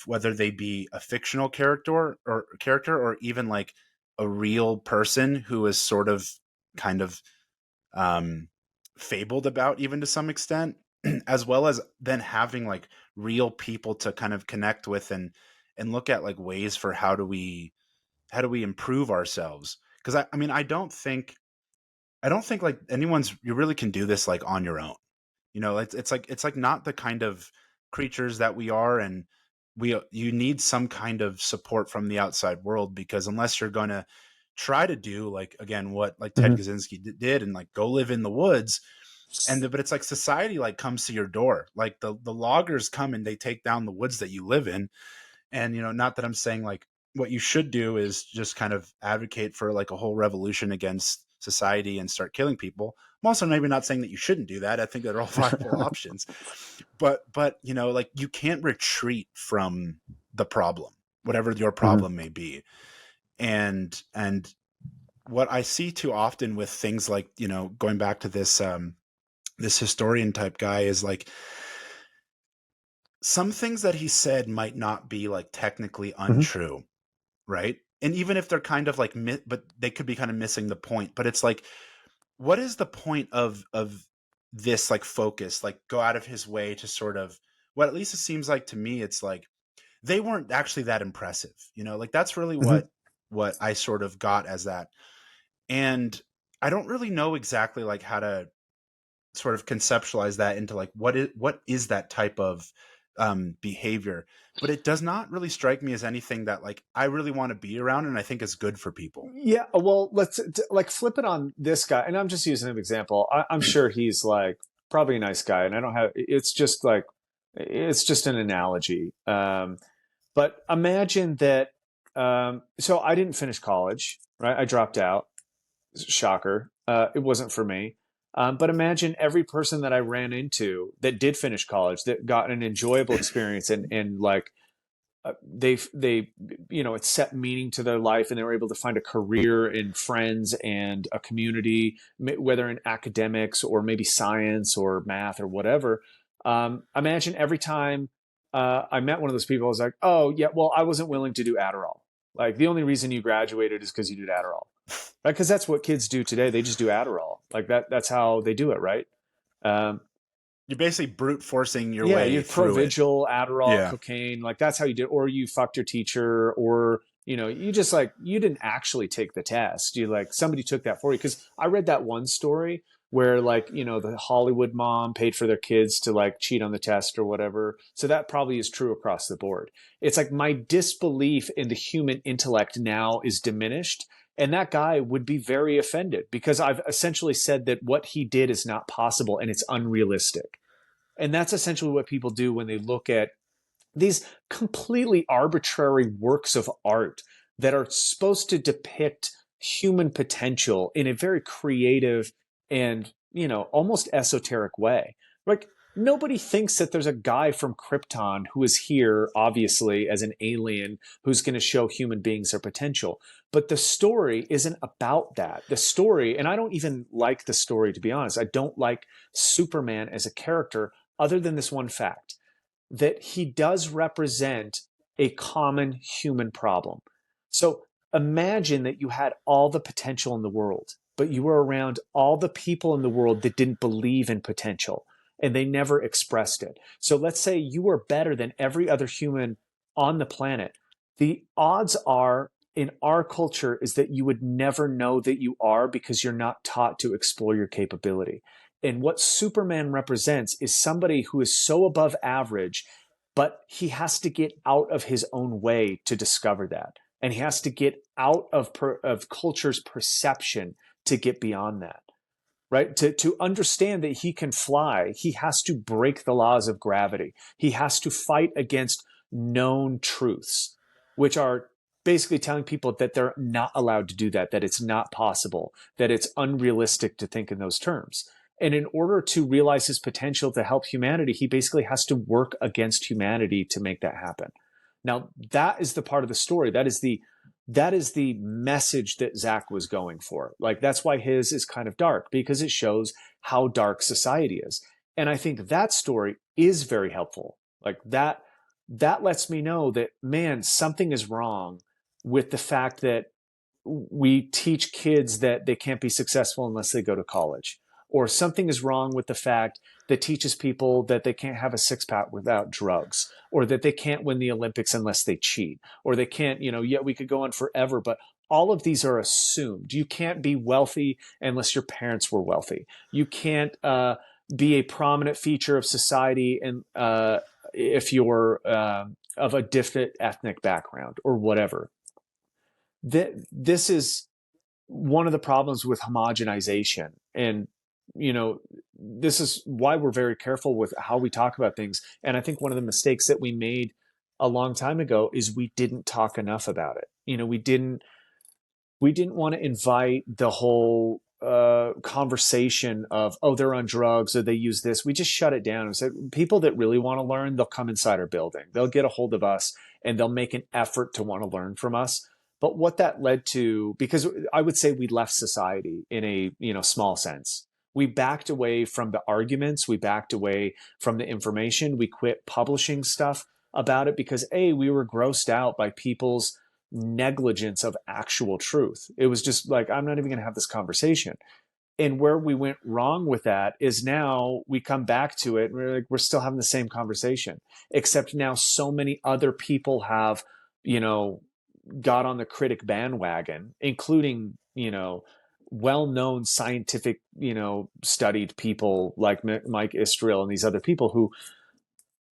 whether they be a fictional character or even like a real person who is sort of kind of um fabled about even to some extent, as well as then having like real people to kind of connect with and look at like ways for how do we improve ourselves. Because I mean I don't think like you really can do this like on your own. It's like not the kind of creatures that we are, and you need some kind of support from the outside world, because unless you're going to try to do like, again, what like Ted Mhm. Kaczynski did and like go live in the woods, but it's like society like comes to your door, like the loggers come and they take down the woods that you live in. And not that I'm saying like what you should do is just kind of advocate for like a whole revolution against society and start killing people. I'm also maybe not saying that you shouldn't do that. I think they're all viable options. But like you can't retreat from the problem, whatever your Mhm. problem may be. And what I see too often with things like, going back to this historian type guy, is like some things that he said might not be like technically Mhm. untrue, right? and even if they're kind of like, but they could be kind of missing the point. But it's like, what is the point of this like focus? Like, go out of his way to sort of, what at least it seems like to me, it's like they weren't actually that impressive. Like that's really Mhm. what I sort of got as that. And I don't really know exactly like how to sort of conceptualize that into like what is that type of behavior, but it does not really strike me as anything that like I really want to be around and I think is good for people. Yeah, well, let's like flip it on this guy, and I'm just using an example. I'm sure he's like probably a nice guy, and I don't have. It's just like it's just an analogy. But imagine that. So I didn't finish college, right? I dropped out. Shocker. It wasn't for me. But imagine every person that I ran into that did finish college, that got an enjoyable experience, and like they it set meaning to their life, and they were able to find a career and friends and a community, whether in academics or maybe science or math or whatever. Imagine every time I met one of those people, I was like, oh yeah, well, I wasn't willing to do Adderall. Like the only reason you graduated is because you did Adderall, right? Because that's what kids do today. They just do Adderall. Like that's how they do it, right? um, You're basically brute forcing your yeah, way you through it. Provigil, Adderall, Yeah. cocaine, like that's how you did, or you fucked your teacher, or you just like you didn't actually take the test. You like somebody took that for you. Because I read that one story where like the Hollywood mom paid for their kids to like cheat on the test or whatever. So that probably is true across the board. It's like my disbelief in the human intellect now is diminished. And that guy would be very offended because I've essentially said that what he did is not possible and it's unrealistic. And that's essentially what people do when they look at these completely arbitrary works of art that are supposed to depict human potential in a very creative and, almost esoteric way. Like, nobody thinks that there's a guy from Krypton who is here, obviously, as an alien who's going to show human beings their potential. But the story isn't about that. The story, and I don't even like the story, to be honest. I don't like Superman as a character, other than this one fact that he does represent a common human problem. So imagine that you had all the potential in the world, but you were around all the people in the world that didn't believe in potential and they never expressed it. So let's say you were better than every other human on the planet. The odds are in our culture is that you would never know that you are because you're not taught to explore your capability. And what Superman represents is somebody who is so above average, but he has to get out of his own way to discover that. And he has to get out of culture's perception to get beyond that, right? To understand that he can fly, he has to break the laws of gravity. He has to fight against known truths, which are basically telling people that they're not allowed to do that, that it's not possible, that it's unrealistic to think in those terms. And in order to realize his potential to help humanity, he basically has to work against humanity to make that happen. Now, that is the part of the story. That is the message that Zach was going for. Like that's why his is kind of dark, because it shows how dark society is. And I think that story is very helpful. Like that lets me know that, man, something is wrong with the fact that we teach kids that they can't be successful unless they go to college, or something is wrong with the fact that teaches people that they can't have a six pack without drugs, or that they can't win the Olympics unless they cheat, or they can't, yet we could go on forever, but all of these are assumed. You can't be wealthy unless your parents were wealthy. You can't be a prominent feature of society and if you're of a different ethnic background or whatever. This is one of the problems with homogenization. And, this is why we're very careful with how we talk about things. And I think one of the mistakes that we made a long time ago is we didn't talk enough about it. We didn't want to invite the whole conversation of, oh, they're on drugs or they use this. We just shut it down and said, people that really want to learn, they'll come inside our building. They'll get a hold of us and they'll make an effort to want to learn from us. But what that led to, because I would say we left society in a small sense. We backed away from the arguments. We backed away from the information. We quit publishing stuff about it because we were grossed out by people's negligence of actual truth. It was just like, I'm not even going to have this conversation. And where we went wrong with that is now we come back to it and we're like, we're still having the same conversation, except now so many other people have, you know, got on the critic bandwagon, including, you know, well-known scientific, you know, studied people like Mike Istrill and these other people who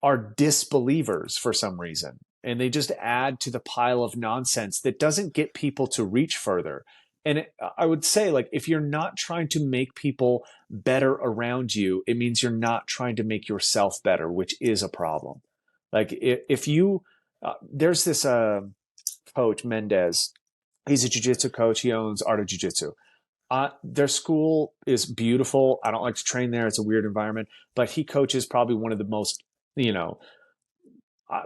are disbelievers for some reason. And they just add to the pile of nonsense that doesn't get people to reach further. And I would say, like, if you're not trying to make people better around you, it means you're not trying to make yourself better, which is a problem. Like, if you, there's this coach, Mendez. He's a jiu-jitsu coach. He owns Art of Jiu-Jitsu. Their school is beautiful. I don't like to train there. It's a weird environment, but he coaches probably one of the most, you know,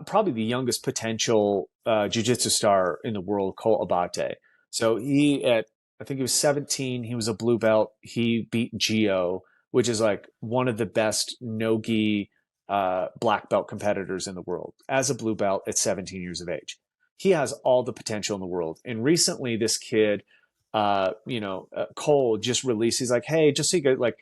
probably the youngest potential jiu-jitsu star in the world, Cole Abate. So I think he was 17. He was a blue belt. He beat Gio, which is like one of the best no-gi black belt competitors in the world, as a blue belt at 17 years of age. He has all the potential in the world. And recently, this kid, Cole just released. He's like, hey, just so you guys, like,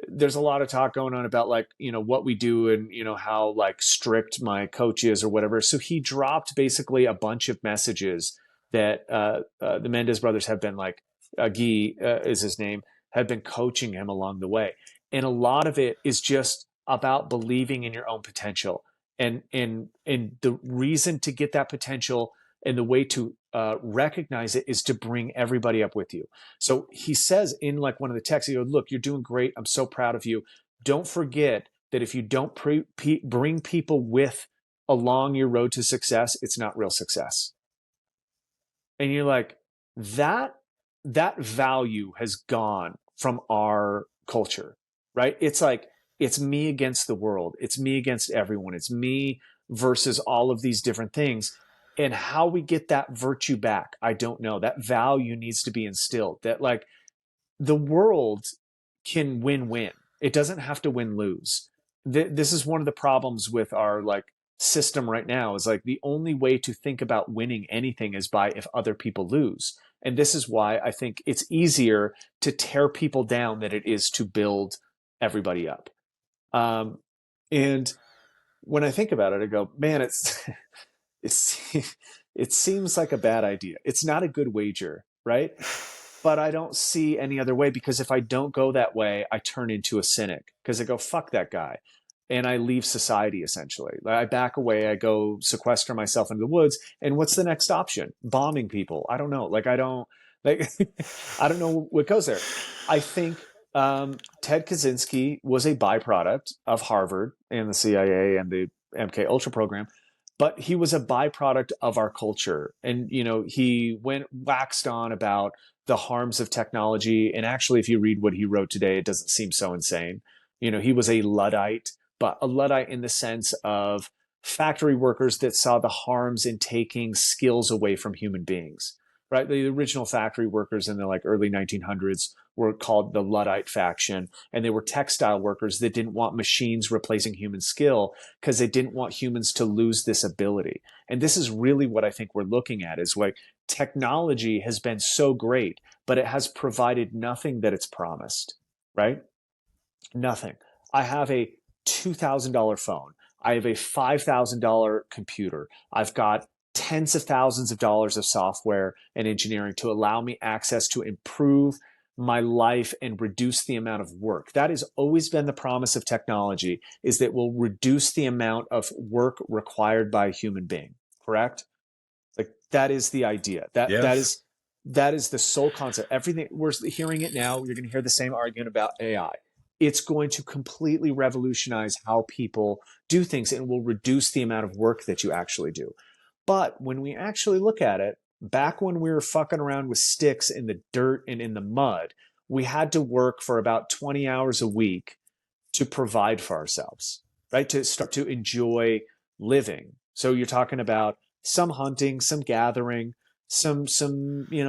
there's a lot of talk going on about, like, you know, what we do and, you know, how like strict my coach is or whatever. So he dropped basically a bunch of messages that the Mendez brothers have been like, Guy is his name, have been coaching him along the way. And a lot of it is just about believing in your own potential. And the reason to get that potential and the way to recognize it is to bring everybody up with you. So he says in like one of the texts, he goes, look, you're doing great. I'm so proud of you. Don't forget that if you don't bring people with along your road to success, it's not real success. And you're like, that value has gone from our culture, right? It's like, it's me against the world. It's me against everyone. It's me versus all of these different things. And how we get that virtue back, I don't know. That value needs to be instilled, that like the world can win-win. It doesn't have to win-lose. This is one of the problems with our like system right now, is like the only way to think about winning anything is by if other people lose. And this is why I think it's easier to tear people down than it is to build everybody up. And when I think about it, I go, man, it's it seems like a bad idea. It's not a good wager, right? But I don't see any other way, because if I don't go that way, I turn into a cynic, because I go, fuck that guy. And I leave society essentially. I back away, I go sequester myself into the woods. And what's the next option? Bombing people. I don't know. Like, I don't know what goes there. I think Ted Kaczynski was a byproduct of Harvard and the CIA and the MK Ultra program, but he was a byproduct of our culture. And, you know, he waxed on about the harms of technology. And actually, if you read what he wrote today, it doesn't seem so insane. You know, he was a Luddite, but a Luddite in the sense of factory workers that saw the harms in taking skills away from human beings, right? The original factory workers in the like early 1900s were called the Luddite faction. And they were textile workers that didn't want machines replacing human skill because they didn't want humans to lose this ability. And this is really what I think we're looking at, is like technology has been so great, but it has provided nothing that it's promised, right? Nothing. I have a $2,000 phone. I have a $5,000 computer. I've got tens of thousands of dollars of software and engineering to allow me access to improve my life and reduce the amount of work. That has always been the promise of technology, is that it will reduce the amount of work required by a human being, correct? Like, that is the idea. Yes. That is the sole concept. Everything, we're hearing it now. You're going to hear the same argument about AI. It's going to completely revolutionize how people do things and will reduce the amount of work that you actually do. But when we actually look at it, back when we were fucking around with sticks in the dirt and in the mud, we had to work for about 20 hours a week to provide for ourselves, right? To start to enjoy living. So you're talking about some hunting, some gathering, some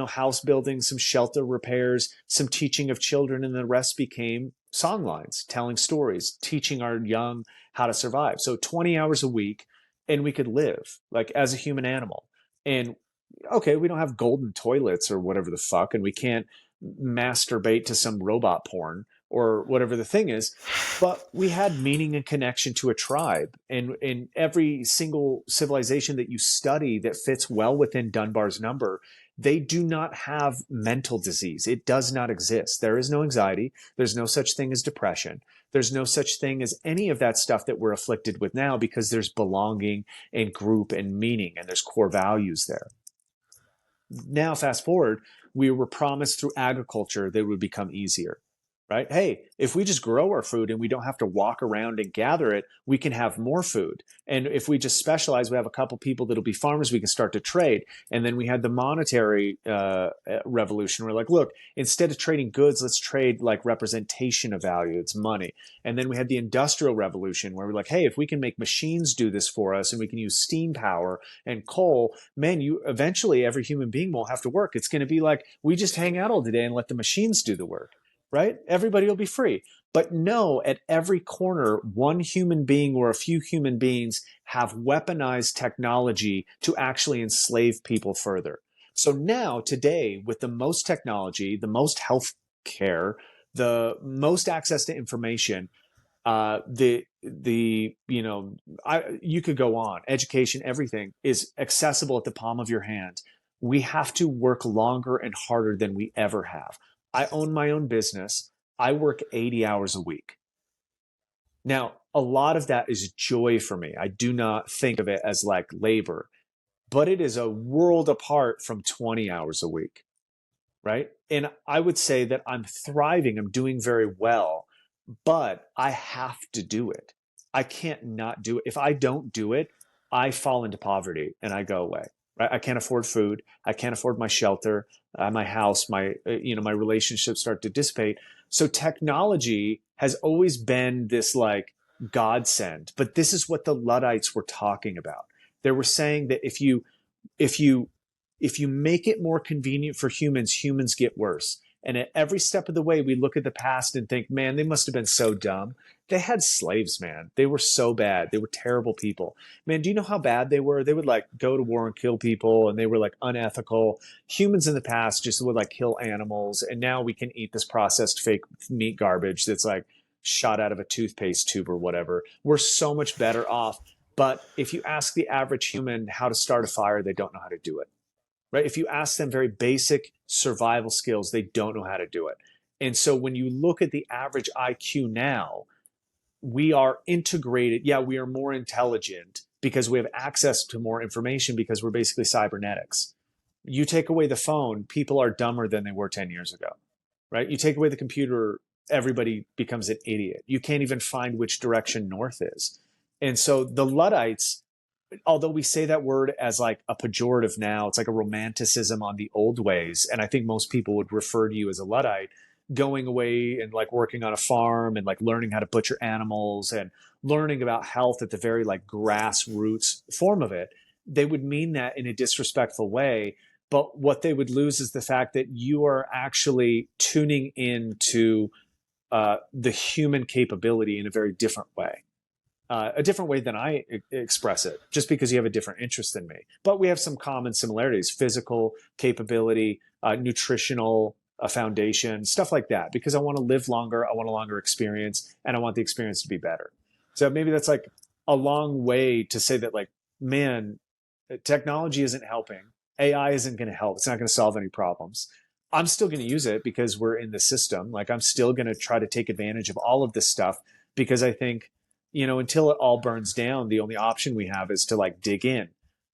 house building, some shelter repairs, some teaching of children, and the rest became songlines, telling stories, teaching our young how to survive. So 20 hours a week, and we could live like as a human animal. And okay, we don't have golden toilets or whatever the fuck, and we can't masturbate to some robot porn or whatever the thing is, but we had meaning and connection to a tribe. And in every single civilization that you study that fits well within Dunbar's number, they do not have mental disease. It does not exist. There is no anxiety. There's no such thing as depression. There's no such thing as any of that stuff that we're afflicted with now, because there's belonging and group and meaning, and there's core values there. Now, fast forward, we were promised through agriculture that it would become easier, right? Hey, if we just grow our food and we don't have to walk around and gather it, we can have more food. And if we just specialize, we have a couple people that'll be farmers, we can start to trade. And then we had the monetary revolution. We're like, look, instead of trading goods, let's trade like representation of value. It's money. And then we had the industrial revolution where we're like, hey, if we can make machines do this for us and we can use steam power and coal, man, you eventually every human being will have to work. It's going to be like we just hang out all day and let the machines do the work, right? Everybody will be free. But no, at every corner, one human being or a few human beings have weaponized technology to actually enslave people further. So now, today, with the most technology, the most health care, the most access to information, the you could go on, education, everything is accessible at the palm of your hand. We have to work longer and harder than we ever have. I own my own business. I work 80 hours a week. Now, a lot of that is joy for me. I do not think of it as like labor, but it is a world apart from 20 hours a week, right? And I would say that I'm thriving, I'm doing very well, but I have to do it. I can't not do it. If I don't do it, I fall into poverty and I go away. Right? I can't afford food. I can't afford my shelter, my house, my relationships start to dissipate. So technology has always been this like godsend, but this is what the Luddites were talking about. They were saying that if you if you make it more convenient for humans, humans get worse. And at every step of the way, we look at the past and think, man, they must have been so dumb. They had slaves, man. They were so bad. They were terrible people. Man, do you know how bad they were? They would like go to war and kill people, and they were like unethical. Humans in the past just would like kill animals. And now we can eat this processed fake meat garbage that's like shot out of a toothpaste tube or whatever. We're so much better off. But if you ask the average human how to start a fire, they don't know how to do it, right? If you ask them very basic survival skills, they don't know how to do it. And so when you look at the average IQ now, we are integrated. Yeah, we are more intelligent because we have access to more information because we're basically cybernetics. You take away the phone, people are dumber than they were 10 years ago, right? You take away the computer, everybody becomes an idiot. You can't even find which direction north is. And so the Luddites, although we say that word as like a pejorative now, it's like a romanticism on the old ways. And I think most people would refer to you as a Luddite, going away and like working on a farm and like learning how to butcher animals and learning about health at the very like grassroots form of it. They would mean that in a disrespectful way. But what they would lose is the fact that you are actually tuning into the human capability in a very different way. A different way than I express it, just because you have a different interest than me. But we have some common similarities: physical capability, nutritional foundation, stuff like that. Because I want to live longer, I want a longer experience, and I want the experience to be better. So maybe that's like a long way to say that, like, man, technology isn't helping. AI isn't going to help. It's not going to solve any problems. I'm still going to use it because we're in the system. Like, I'm still going to try to take advantage of all of this stuff because I think, until it all burns down, the only option we have is to like dig in.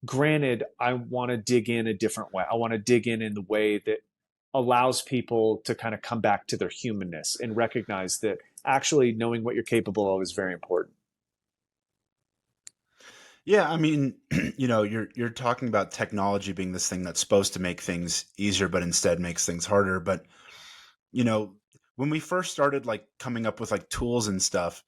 Granted, I want to dig in a different way. I want to dig in the way that allows people to kind of come back to their humanness and recognize that actually knowing what you're capable of is very important. Yeah, I mean, you're talking about technology being this thing that's supposed to make things easier, but instead makes things harder. But you know, when we first started like coming up with like tools and stuff,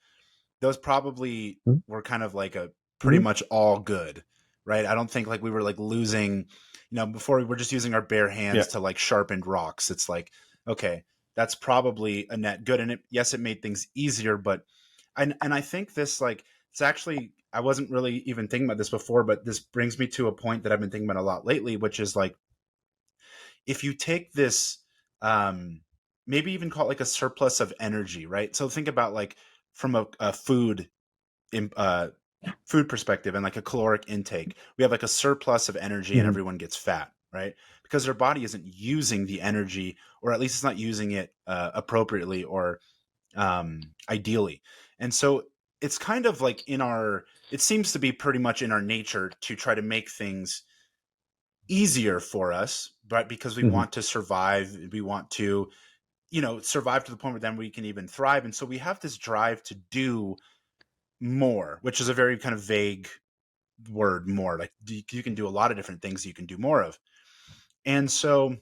those probably were kind of like a pretty Mm-hmm. much all good, right? I don't think like we were like losing, before we were just using our bare Yeah. hands to like sharpen rocks. It's like, okay, that's probably a net good. And yes, it made things easier, but, and I think this like, it's actually I wasn't really even thinking about this before, but this brings me to a point that I've been thinking about a lot lately, which is like, if you take this, um, maybe even call it like a surplus of energy, right? So think about like from a in, uh, food perspective and like a caloric intake, we have like a surplus of energy and Hmm. everyone gets fat, right? Because their body isn't using the energy, or at least it's not using it appropriately or ideally. And so it's kind of like it seems to be pretty much in our nature to try to make things easier for us, but because we Hmm. want to survive, we want to, survive to the point where then we can even thrive. And so we have this drive to do more, which is a very kind of vague word, more. Like you can do a lot of different things you can do more of. And so,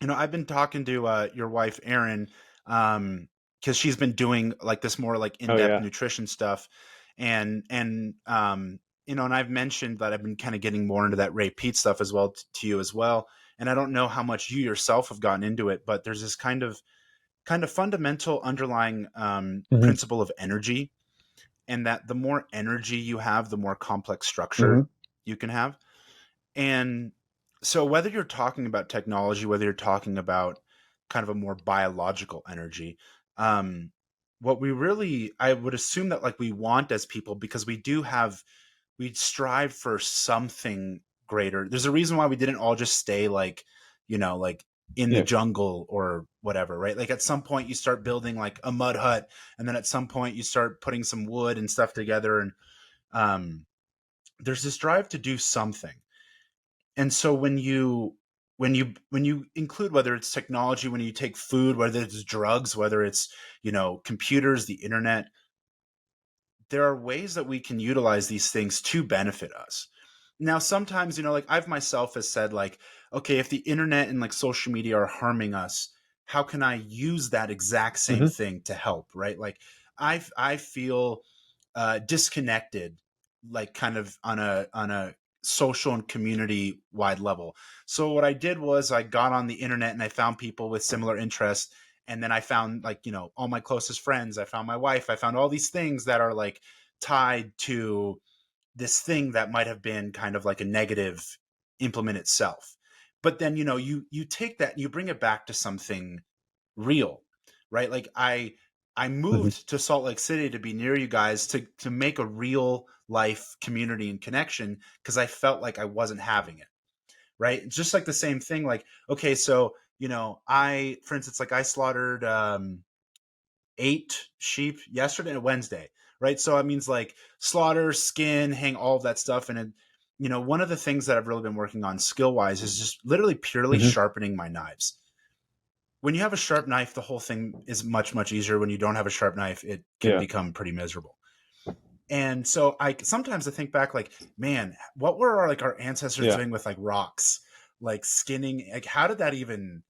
I've been talking to your wife, Erin, because she's been doing like this more like Oh in-depth yeah. nutrition stuff. And I've mentioned that I've been kind of getting more into that Ray Peat stuff as well to you as well. And I don't know how much you yourself have gotten into it, but there's this kind of fundamental underlying Hmm. principle of energy, and that the more energy you have, the more complex structure Hmm. you can have. And so, whether you're talking about technology, whether you're talking about kind of a more biological energy, um, what we really, I would assume that like we want as people, because we strive for something greater. There's a reason why we didn't all just stay like, like in the Yeah. jungle or whatever, right? Like at some point you start building like a mud hut, and then at some point you start putting some wood and stuff together, and um, there's this drive to do something. And so when you include, whether it's technology, when you take food, whether it's drugs, whether it's computers, the internet, there are ways that we can utilize these things to benefit us. Now, sometimes, like I've myself has said, like, okay, if the internet and like social media are harming us, how can I use that exact same Hmm. thing to help, right? Like, I feel disconnected, like kind of on a social and community wide level. So what I did was I got on the internet and I found people with similar interests, and then I found like all my closest friends, I found my wife, I found all these things that are like tied to this thing that might have been kind of like a negative implement itself. But then you take that and you bring it back to something real, right? Like I Hmm. moved to Salt Lake City to be near you guys, to make a real life community and connection, because I felt like I wasn't having it, right? It's just like the same thing. Like, okay, so I, for instance, like I slaughtered 8 sheep yesterday and Wednesday, right? So it means like slaughter, skin, hang, all of that stuff. And one of the things that I've really been working on skill wise is just literally purely Hmm. sharpening my knives. When you have a sharp knife, the whole thing is much, much easier. When you don't have a sharp knife, it can Yeah. become pretty miserable. And so I sometimes I think back, like, man, what were our ancestors Yeah. doing with like rocks, like skinning? Like, how did that even?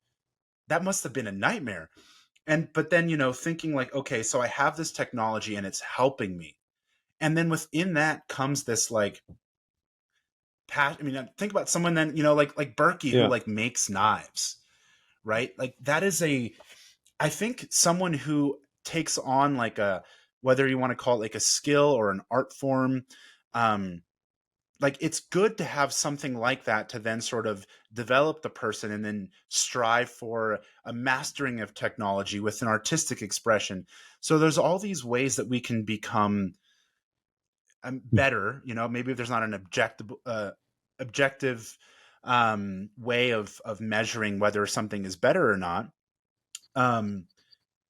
That must have been a nightmare. And but then thinking like, okay, so I have this technology and it's helping me, and then within that comes this like I mean, think about someone then like Berkey, who Yeah. like makes knives, right? Like that is I think someone who takes on like a, whether you want to call it like a skill or an art form, um, like it's good to have something like that to then sort of develop the person and then strive for a mastering of technology with an artistic expression. So there's all these ways that we can become better. Maybe if there's not an objective way of measuring whether something is better or not. um,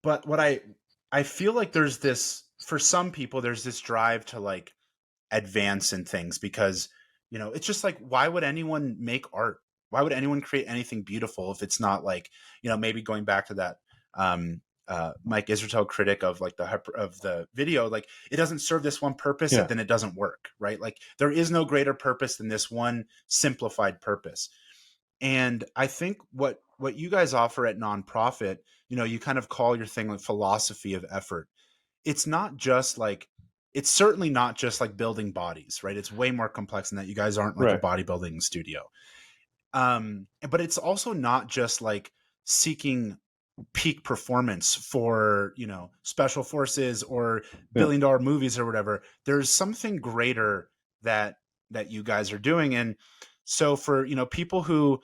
but what I feel like there's this, for some people there's this drive to like advance in things, because it's just like, why would anyone make art? Why would anyone create anything beautiful if it's not like, maybe going back to that um Mike Israel critic of like of the video, like it doesn't serve this one purpose, Yeah. then it doesn't work, right? Like there is no greater purpose than this one simplified purpose. And I think what you guys offer at NonProphet, you kind of call your thing like philosophy of effort. It's not just like, it's certainly not just like building bodies, right? It's way more complex than that. You guys aren't like a Right. bodybuilding studio. But it's also not just like seeking peak performance for, you know, special forces or Yeah. billion-dollar movies or whatever. There's something greater that you guys are doing. And so for, you know, people who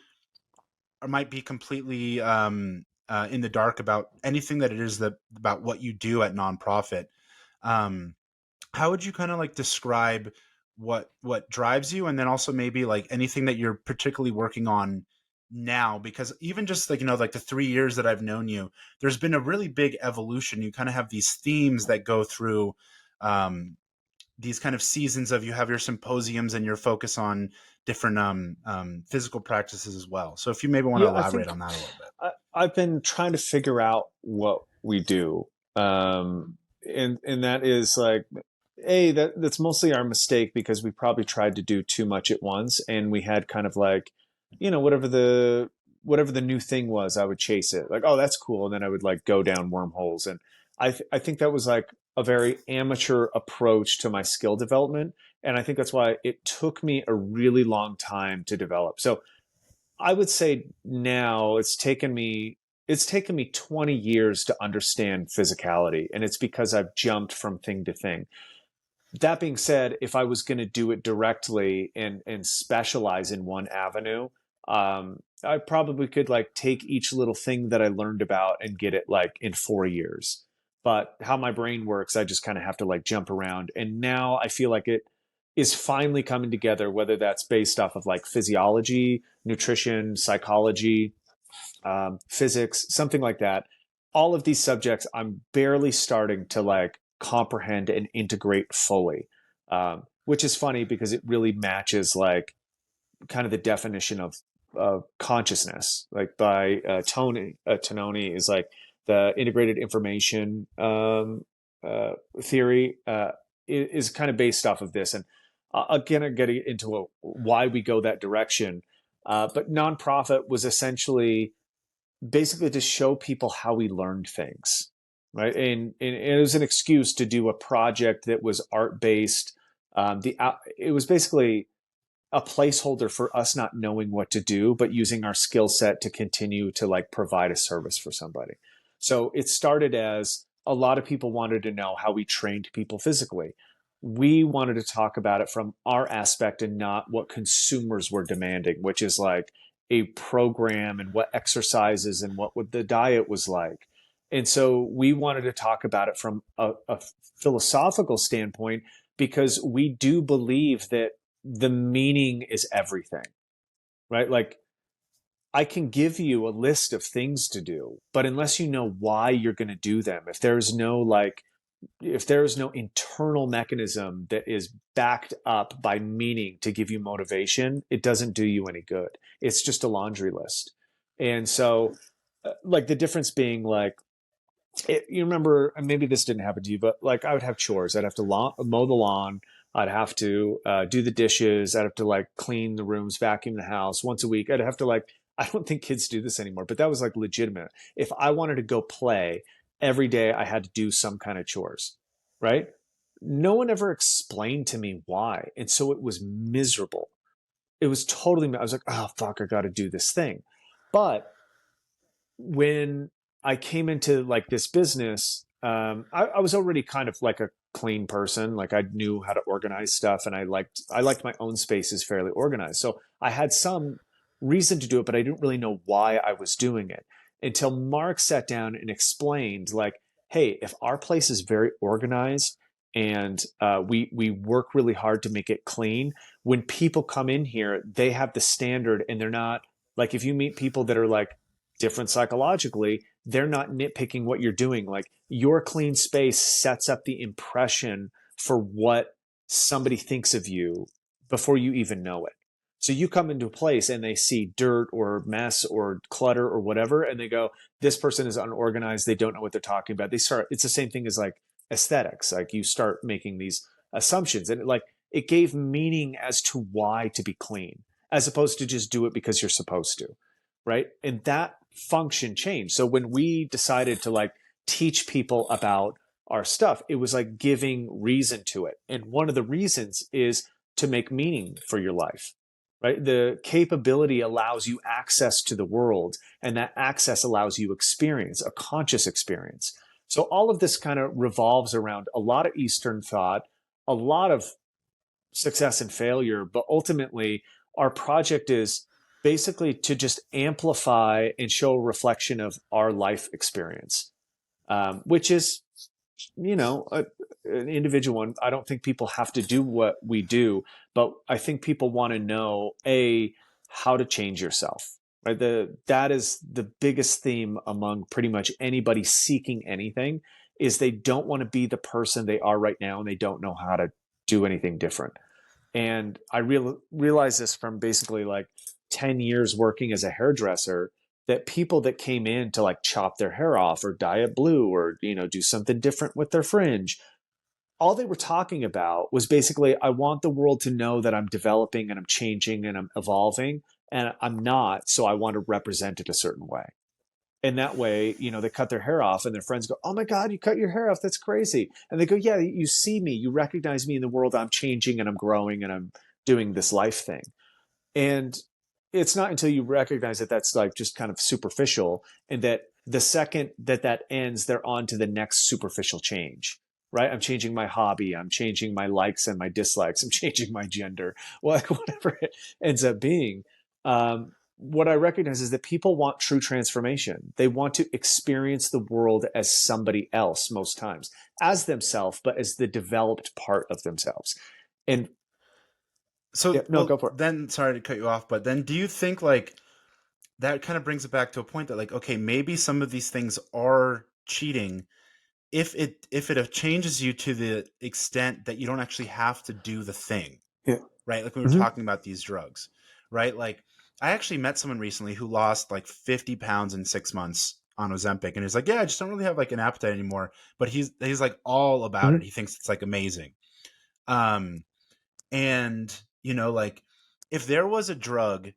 might be completely in the dark about anything that it is that about what you do at NonProphet, um, how would you kind of like describe what drives you, and then also maybe like anything that you're particularly working on now? Because even just like, you know, like the 3 years that I've known you, there's been a really big evolution. You kind of have these themes that go through um, these kind of seasons of, you have your symposiums and your focus on different physical practices as well. So if you maybe want to Yeah, I elaborate think on that a little bit. I've been trying to figure out what we do. And that is like, that's mostly our mistake because we probably tried to do too much at once, and we had kind of like, whatever the new thing was, I would chase it. Like, oh, that's cool, and then I would like go down wormholes. And I think that was like a very amateur approach to my skill development, and I think that's why it took me a really long time to develop. So I would say now it's taken me 20 years to understand physicality, and it's because I've jumped from thing to thing. That being said, if I was going to do it directly and specialize in one avenue, I probably could like take each little thing that I learned about and get it like in 4 years. But how my brain works, I just kind of have to like jump around. And now I feel like it is finally coming together, whether that's based off of like physiology, nutrition, psychology, physics, something like that. All of these subjects, I'm barely starting to like comprehend and integrate fully, which is funny because it really matches like kind of the definition of consciousness, like by Tononi is like the integrated information theory is kind of based off of this. And again, getting into why we go that direction. But NonProphet was essentially basically to show people how we learned things, right? And it was an excuse to do a project that was art based. It was basically a placeholder for us not knowing what to do, but using our skill set to continue to like provide a service for somebody. So it started as a lot of people wanted to know how we trained people physically. We wanted to talk about it from our aspect and not what consumers were demanding, which is like a program and what exercises and what the diet was like. And so we wanted to talk about it from a philosophical standpoint because we do believe that the meaning is everything, right? Like I can give you a list of things to do, but unless you know why you're going to do them, if there's no internal mechanism that is backed up by meaning to give you motivation, it doesn't do you any good. It's just a laundry list. And so like the difference being like you remember, and maybe this didn't happen to you, but like I would have chores. I'd have to mow the lawn. I'd have to do the dishes. I'd have to like clean the rooms, vacuum the house once a week. I'd have to like, I don't think kids do this anymore, but that was like legitimate. If I wanted to go play every day, I had to do some kind of chores, right? No one ever explained to me why. And so it was miserable. It was totally, I was like, oh, fuck, I got to do this thing. But when I came into like this business, I was already kind of like a clean person. Like I knew how to organize stuff, and I liked my own spaces fairly organized. So I had some reason to do it, but I didn't really know why I was doing it until Mark sat down and explained, like, hey, if our place is very organized and we work really hard to make it clean, when people come in here, they have the standard, and they're not like if you meet people that are like different psychologically, they're not nitpicking what you're doing. Like your clean space sets up the impression for what somebody thinks of you before you even know it. So you come into a place and they see dirt or mess or clutter or whatever, and they go, this person is unorganized. They don't know what they're talking about. It's the same thing as like aesthetics. Like you start making these assumptions, and it gave meaning as to why to be clean, as opposed to just do it because you're supposed to, right? And that function changed. So when we decided to like teach people about our stuff, it was like giving reason to it. And one of the reasons is to make meaning for your life. right? The capability allows you access to the world, and that access allows you experience, a conscious experience. So all of this kind of revolves around a lot of Eastern thought, a lot of success and failure, but ultimately our project is basically to just amplify and show a reflection of our life experience, which is, an individual one. I don't think people have to do what we do, but I think people want to know how to change yourself. Right, that is the biggest theme among pretty much anybody seeking anything, is they don't want to be the person they are right now, and they don't know how to do anything different. And I realized this from basically like 10 years working as a hairdresser, that people that came in to like chop their hair off or dye it blue or, do something different with their fringe, all they were talking about was basically, I want the world to know that I'm developing and I'm changing and I'm evolving, and I'm not. So I want to represent it a certain way. And that way, they cut their hair off and their friends go, "Oh my God, you cut your hair off. That's crazy." And they go, "Yeah, you see me, you recognize me in the world. I'm changing and I'm growing and I'm doing this life thing." And it's not until you recognize that that's like just kind of superficial, and that the second that that ends, they're on to the next superficial change, right? I'm changing my hobby. I'm changing my likes and my dislikes. I'm changing my gender, well, whatever it ends up being. What I recognize is that people want true transformation. They want to experience the world as somebody else, most times, as themselves, but as the developed part of themselves. And yeah, So, no, well, go for it. then, sorry to cut you off, but then do you think like that kind of brings it back to a point that like, okay, maybe some of these things are cheating if it changes you to the extent that you don't actually have to do the thing, Yeah. right? Like we were Mm-hmm. talking about these drugs, right? Like I actually met someone recently who lost like 50 pounds in 6 months on Ozempic, and he's like, yeah, I just don't really have like an appetite anymore. But he's like all about it. Mm-hmm. He thinks it's like amazing. Um, and like if there was a drug,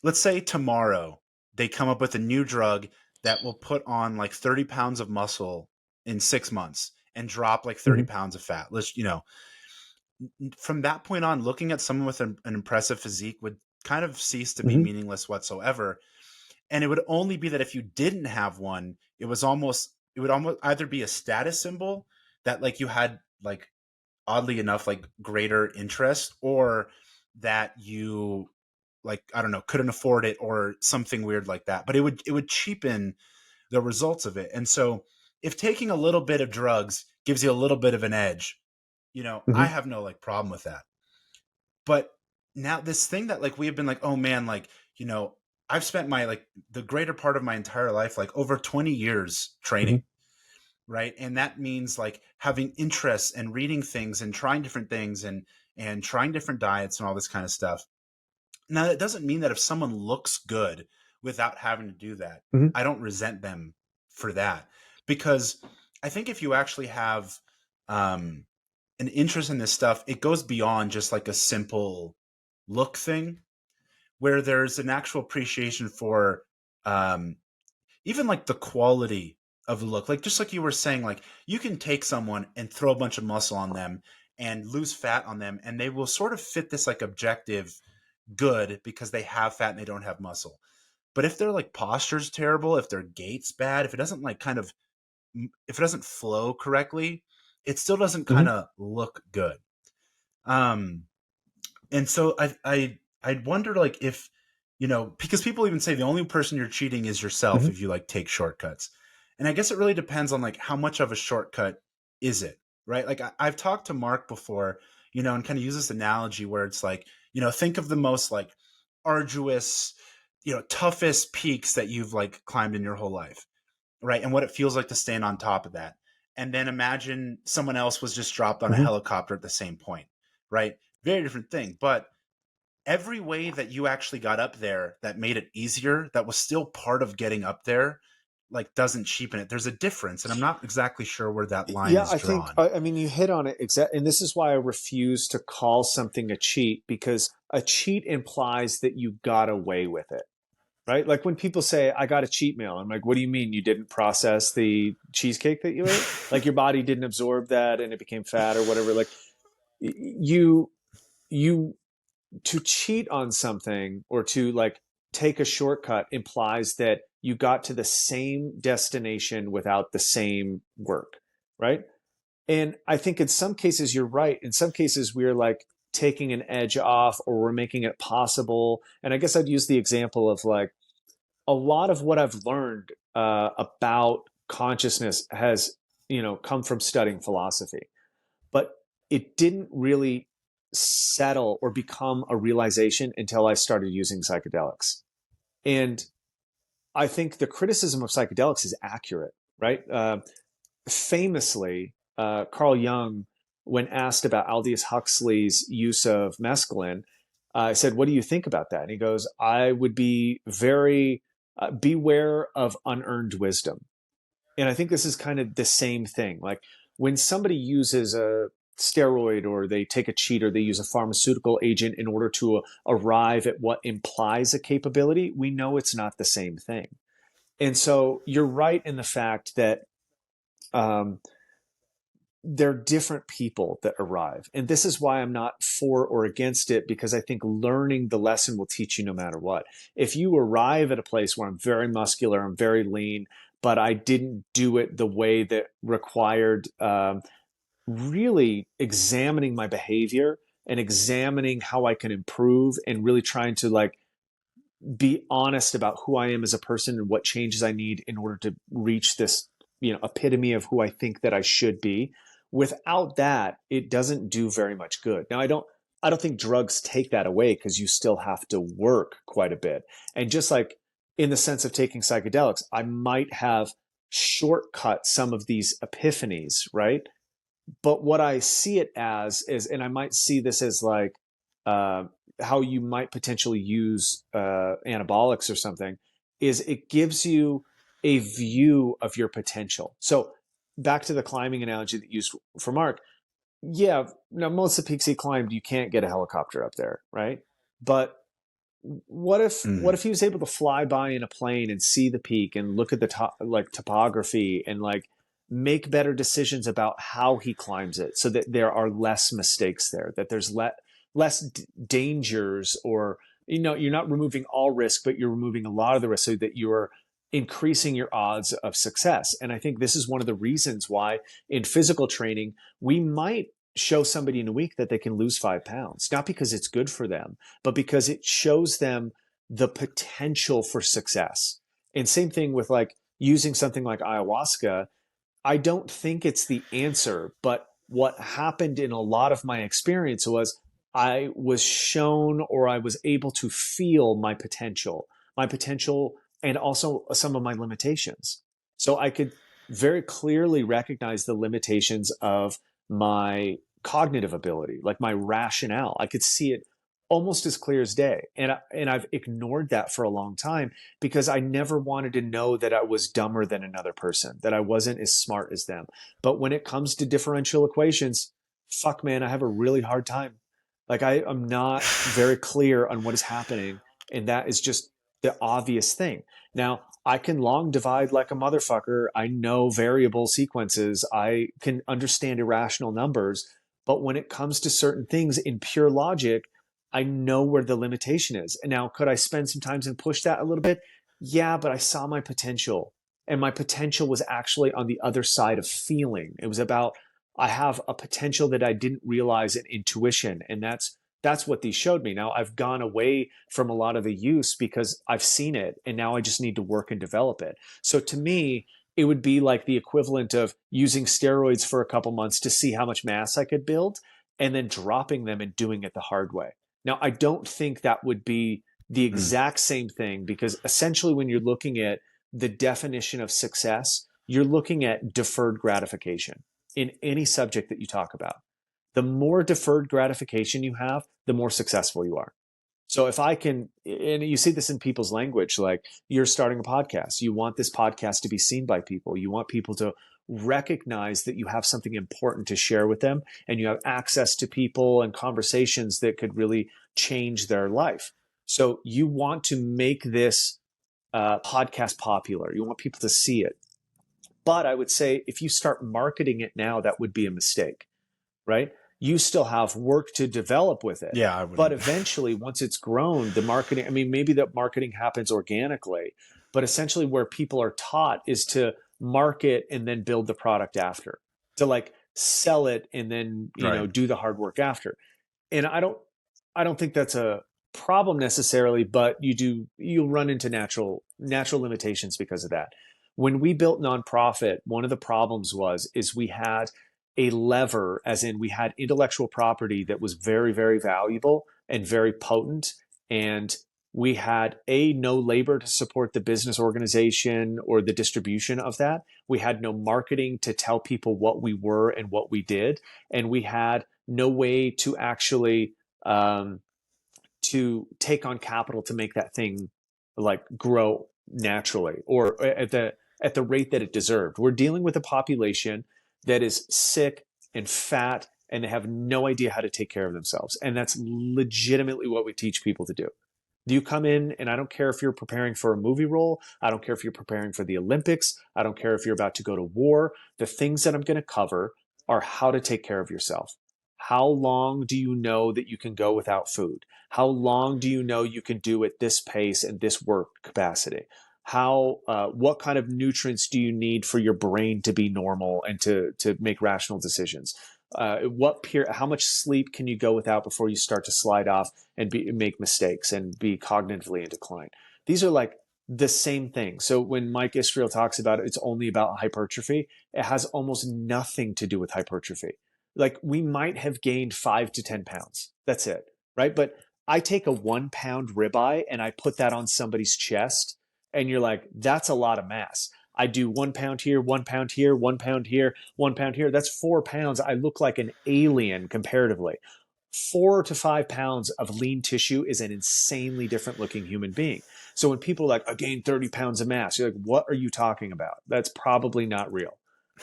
let's say tomorrow they come up with a new drug that will put on like 30 pounds of muscle in 6 months and drop like 30 Mm-hmm. pounds of fat. From that point on, looking at someone with an impressive physique would kind of cease to be Mm-hmm. meaningless whatsoever. And it would only be that if you didn't have one, it would almost either be a status symbol that like you had like oddly enough like greater interest, or that you like I don't know couldn't afford it or something weird like that, but it would cheapen the results of it. And so if taking a little bit of drugs gives you a little bit of an edge, I Mm-hmm. have no like problem with that. But now this thing that like we have been like, oh man, like I've spent my like the greater part of my entire life, like over 20 years Mm-hmm. training, right? And that means like having interests and reading things and trying different things and trying different diets and all this kind of stuff. Now that doesn't mean that if someone looks good without having to do that, Mm-hmm. I don't resent them for that, because I think if you actually have um, an interest in this stuff, it goes beyond just like a simple look thing, where there's an actual appreciation for um, even like the quality of the look. Like just like you were saying, like you can take someone and throw a bunch of muscle on them and lose fat on them, and they will sort of fit this like objective good because they have fat and they don't have muscle. But if their like posture's terrible, if their gait's bad, if it doesn't like kind of if it doesn't flow correctly, it still doesn't kind Mm-hmm. of look good. Um and so I wonder like if because people even say the only person you're cheating is yourself Mm-hmm. if you like take shortcuts. And I guess it really depends on like how much of a shortcut is it, right? Like I've talked to Mark before, and kind of use this analogy where it's like, think of the most like arduous, toughest peaks that you've like climbed in your whole life, right? And what it feels like to stand on top of that. And then imagine someone else was just dropped on a Mm-hmm. helicopter at the same point, right? Very different thing. But every way that you actually got up there that made it easier, that was still part of getting up there, like doesn't cheapen it. There's a difference. And I'm not exactly sure where that line Yeah, is I think, drawn. I mean, you hit on it exactly. And this is why I refuse to call something a cheat, because a cheat implies that you got away with it, right? Like when people say, I got a cheat meal, I'm like, what do you mean you didn't process the cheesecake that you ate? Like your body didn't absorb that and it became fat or whatever. Like you, you to cheat on something or to like take a shortcut implies that you got to the same destination without the same work, right? And I think in some cases you're right. In some cases we're like taking an edge off or we're making it possible. And I guess I'd use the example of like a lot of what I've learned about consciousness has, come from studying philosophy, but it didn't really settle or become a realization until I started using psychedelics. And I think the criticism of psychedelics is accurate, right? Famously, Carl Jung, when asked about Aldous Huxley's use of mescaline, I said, "What do you think about that?" And he goes, "I would be very beware of unearned wisdom." And I think this is kind of the same thing. Like when somebody uses a steroid or they take a cheat or they use a pharmaceutical agent in order to arrive at what implies a capability, we know it's not the same thing. And so you're right in the fact that um, they're different people that arrive. And this is why I'm not for or against it, because I think learning the lesson will teach you no matter what. If you arrive at a place where I'm very muscular, I'm very lean, but I didn't do it the way that required really examining my behavior and examining how I can improve and really trying to like be honest about who I am as a person and what changes I need in order to reach this, epitome of who I think that I should be. Without that, it doesn't do very much good. Now, I don't think drugs take that away because you still have to work quite a bit. And just like in the sense of taking psychedelics, I might have shortcut some of these epiphanies, right? But what I see it as is, and I might see this as like uh, how you might potentially use anabolics or something, is it gives you a view of your potential. So back to the climbing analogy that you used for Mark. Yeah, now most of the peaks he climbed, you can't get a helicopter up there, right? But what if he was able to fly by in a plane and see the peak and look at the like topography and like make better decisions about how he climbs it so that there are less mistakes there, that there's less dangers, or you're not removing all risk but you're removing a lot of the risk so that you're increasing your odds of success. And I think this is one of the reasons why in physical training we might show somebody in a week that they can lose 5 pounds, not because it's good for them, but because it shows them the potential for success. And same thing with like using something like ayahuasca. I don't think it's the answer, but what happened in a lot of my experience was I was shown or I was able to feel my potential, and also some of my limitations. So I could very clearly recognize the limitations of my cognitive ability, like my rationale. I could see it almost as clear as day. And I've ignored that for a long time because I never wanted to know that I was dumber than another person, that I wasn't as smart as them. But when it comes to differential equations, fuck man, I have a really hard time. Like I am not very clear on what is happening. And that is just the obvious thing. Now, I can long divide like a motherfucker. I know variable sequences. I can understand irrational numbers. But when it comes to certain things in pure logic, I know where the limitation is. And now, could I spend some time and push that a little bit? Yeah, but I saw my potential. And my potential was actually on the other side of feeling. It was about, I have a potential that I didn't realize in intuition. And that's what these showed me. Now I've gone away from a lot of the use because I've seen it and now I just need to work and develop it. So to me, it would be like the equivalent of using steroids for a couple months to see how much mass I could build and then dropping them and doing it the hard way. Now, I don't think that would be the exact same thing because essentially when you're looking at the definition of success, you're looking at deferred gratification in any subject that you talk about. The more deferred gratification you have, the more successful you are. So if I can, and you see this in people's language, like you're starting a podcast, you want this podcast to be seen by people. You want people to recognize that you have something important to share with them and you have access to people and conversations that could really change their life. So you want to make this podcast popular. You want people to see it. But I would say if you start marketing it now, that would be a mistake, right? You still have work to develop with it. Yeah, I But wouldn't. eventually, once it's grown, the marketing, I mean, maybe the marketing happens organically, but essentially where people are taught is to market and then build the product after, to like sell it and then, Right. do the hard work after. And I don't think that's a problem necessarily, but you'll run into natural limitations because of that. When we built NonProphet, one of the problems is we had a lever, as in we had intellectual property that was very, very valuable and very potent. And we had no labor to support the business organization or the distribution of that. We had no marketing to tell people what we were and what we did. And we had no way to actually um, to take on capital to make that thing like grow naturally or at the rate that it deserved. We're dealing with a population that is sick and fat and they have no idea how to take care of themselves. And that's legitimately what we teach people to do. You come in, and I don't care if you're preparing for a movie role. I don't care if you're preparing for the Olympics. I don't care if you're about to go to war. The things that I'm going to cover are how to take care of yourself. How long do you know that you can go without food? How long do you know you can do at this pace and this work capacity? What kind of nutrients do you need for your brain to be normal and to make rational decisions? How much sleep can you go without before you start to slide off and make mistakes and be cognitively in decline? These are like the same thing. So when Mike Israel talks about it, it's only about hypertrophy. It has almost nothing to do with hypertrophy. Like we might have gained 5 to 10 pounds. That's it, right? But I take a 1 pound ribeye and I put that on somebody's chest, and you're like, that's a lot of mass. I do 1 pound here, 1 pound here, 1 pound here, 1 pound here. That's 4 pounds. I look like an alien comparatively. 4 to 5 pounds of lean tissue is an insanely different looking human being. So when people are like, I gained 30 pounds of mass, you're like, what are you talking about? That's probably not real,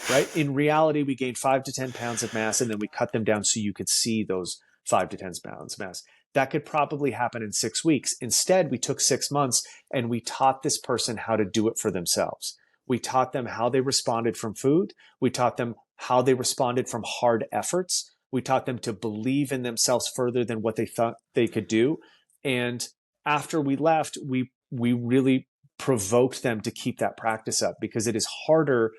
right? In reality, we gained 5 to 10 pounds of mass and then we cut them down so you could see those 5 to 10 pounds of mass. That could probably happen in 6 weeks. Instead, we took 6 months and we taught this person how to do it for themselves. We taught them how they responded from food. We taught them how they responded from hard efforts. We taught them to believe in themselves further than what they thought they could do. And after we left, we really provoked them to keep that practice up because it is harder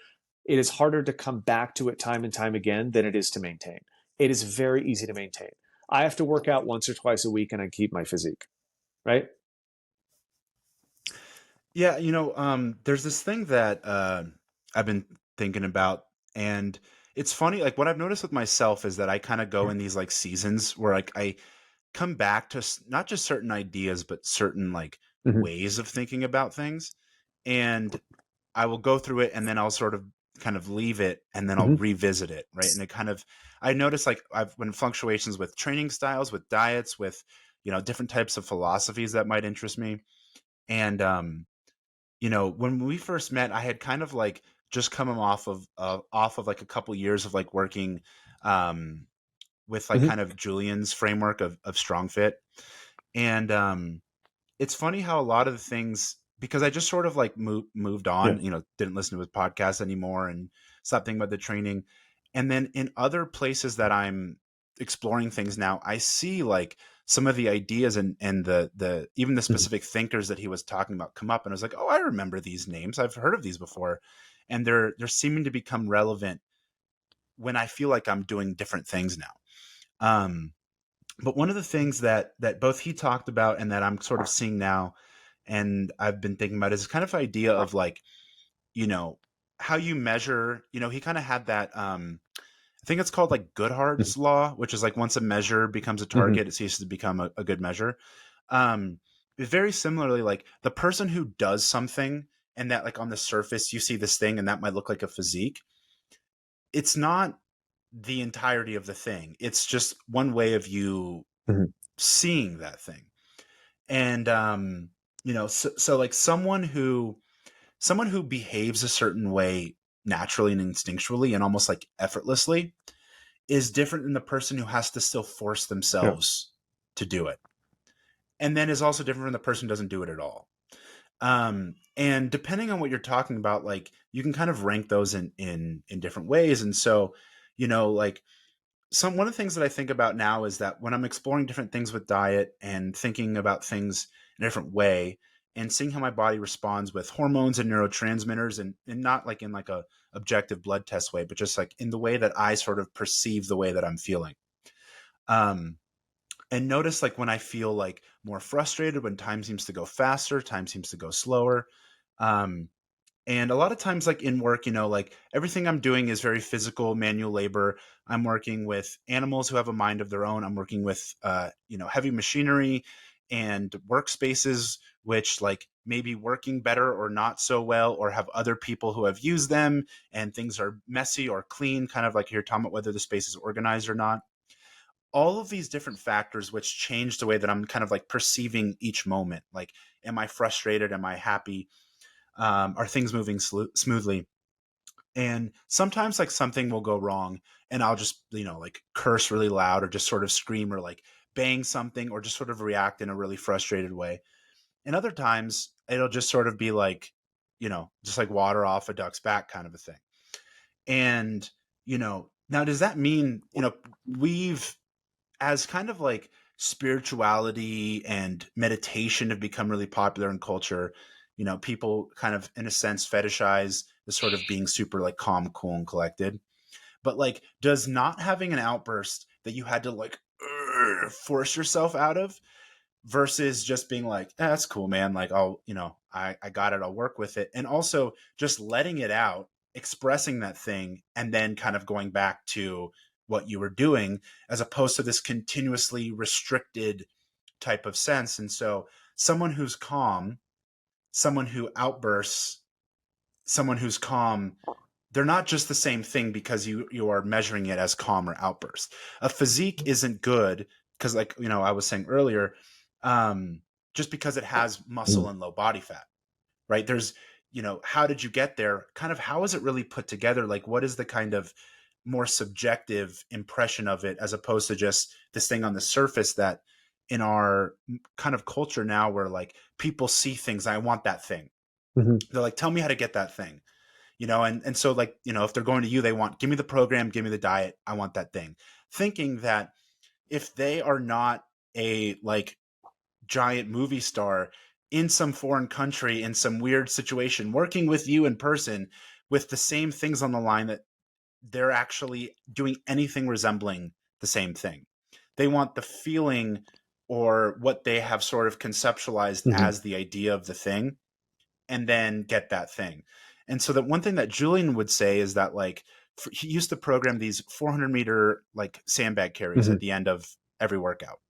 to come back to it time and time again than it is to maintain. It is very easy to maintain. I have to work out once or twice a week and I keep my physique, right? Yeah, there's this thing that I've been thinking about, and it's funny. Like what I've noticed with myself is that I kind of go in these like seasons where like I come back to not just certain ideas, but certain like Mm-hmm. ways of thinking about things, and I will go through it, and then I'll sort of kind of leave it, and then I'll Mm-hmm. revisit it, right? And it kind of I notice like I've been fluctuations with training styles, with diets, with different types of philosophies that might interest me, and when we first met, I had kind of like just come off of like a couple years of like working um, with like Mm-hmm. kind of Julian's framework of strong fit. And it's funny how a lot of the things, because I just sort of like moved Yeah. on, didn't listen to his podcast anymore and stopped thinking about the training. And then in other places that I'm exploring things now, I see like some of the ideas and the even the Mm-hmm. specific thinkers that he was talking about come up, and I was like, oh, I remember these names. I've heard of these before, and they're seeming to become relevant when I feel like I'm doing different things now. But one of the things that both he talked about and that I'm sort of seeing now, and I've been thinking about, is this kind of idea of like, you know, how you measure. He kind of had that. I think it's called like Goodhart's law, which is like once a measure becomes a Mm-hmm. target, it ceases to become a good measure. Um, Very similarly, like the person who does something and that like on the surface you see this thing and that might look like a physique. It's not the entirety of the thing. It's just one way of you Mm-hmm. seeing that thing. And so like someone who behaves a certain way naturally and instinctually and almost like effortlessly is different than the person who has to still force Yeah. themselves to do it, and then is also different from the person who doesn't do it at all. And depending on what you're talking about, like you can kind of rank those in different ways. And so like one of the things that I think about now is that when I'm exploring different things with diet and thinking about things in a different way and seeing how my body responds with hormones and neurotransmitters, and not like in like a objective blood test way, but just like in the way that I sort of perceive the way that I'm feeling. Um, and notice like when I feel like more frustrated, when time seems to go faster, time seems to go slower. Um, and a lot of times, like in work, like everything I'm doing is very physical, manual labor. I'm working with animals who have a mind of their own. I'm working with, heavy machinery and workspaces, which like maybe working better or not so well, or have other people who have used them and things are messy or clean, kind of like you're talking about whether the space is organized or not. All of these different factors, which change the way that I'm kind of like perceiving each moment. Like, am I frustrated? Am I happy? Are things moving smoothly? And sometimes like something will go wrong and I'll just, like curse really loud or just sort of scream or like bang something or just sort of react in a really frustrated way. And other times it'll just sort of be like, just like water off a duck's back kind of a thing. And, now does that mean, we've, as kind of like spirituality and meditation have become really popular in culture, people kind of in a sense fetishize the sort of being super like calm, cool, and collected. But like, does not having an outburst that you had to like force yourself out of versus just being like, that's cool, man. Like, I got it. I'll work with it. And also just letting it out, expressing that thing, and then kind of going back to what you were doing as opposed to this continuously restricted type of sense. And so someone who's calm, someone who outbursts, someone who's calm, they're not just the same thing because you are measuring it as calm or outburst. A physique isn't good because, like I was saying earlier, just because it has muscle and low body fat, right? There's how did you get there? Kind of how is it really put together? Like what is the kind of more subjective impression of it as opposed to just this thing on the surface that in our kind of culture now where like people see things, I want that thing. Mm-hmm. They're like, tell me how to get that thing. And so like, if they're going to you, they want, give me the program, give me the diet. I want that thing. Thinking that if they are not a like giant movie star in some foreign country, in some weird situation, working with you in person with the same things on the line, that they're actually doing anything resembling the same thing. They want the feeling or what they have sort of conceptualized Mm-hmm. as the idea of the thing and then get that thing. And so that one thing that Julian would say is that like he used to program these 400-meter like sandbag carries Mm-hmm. at the end of every workout,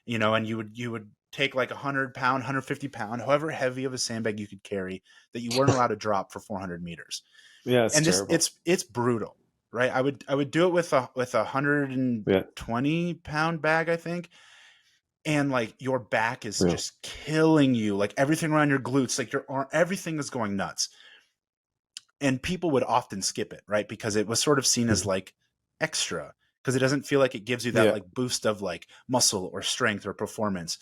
and you would take like 100 pound, 150 pound, however heavy of a sandbag you could carry that you weren't allowed to drop for 400 meters. Yeah, it's And this terrible. it's brutal, right? I would do it with a Yeah. 120-pound bag, I think. And like your back is Yeah. just killing you, like everything around your glutes, like your arm, everything is going nuts. And people would often skip it, right? Because it was sort of seen as Mm-hmm. like extra, because it doesn't feel like it gives you that Yeah. like boost of like muscle or strength or performance.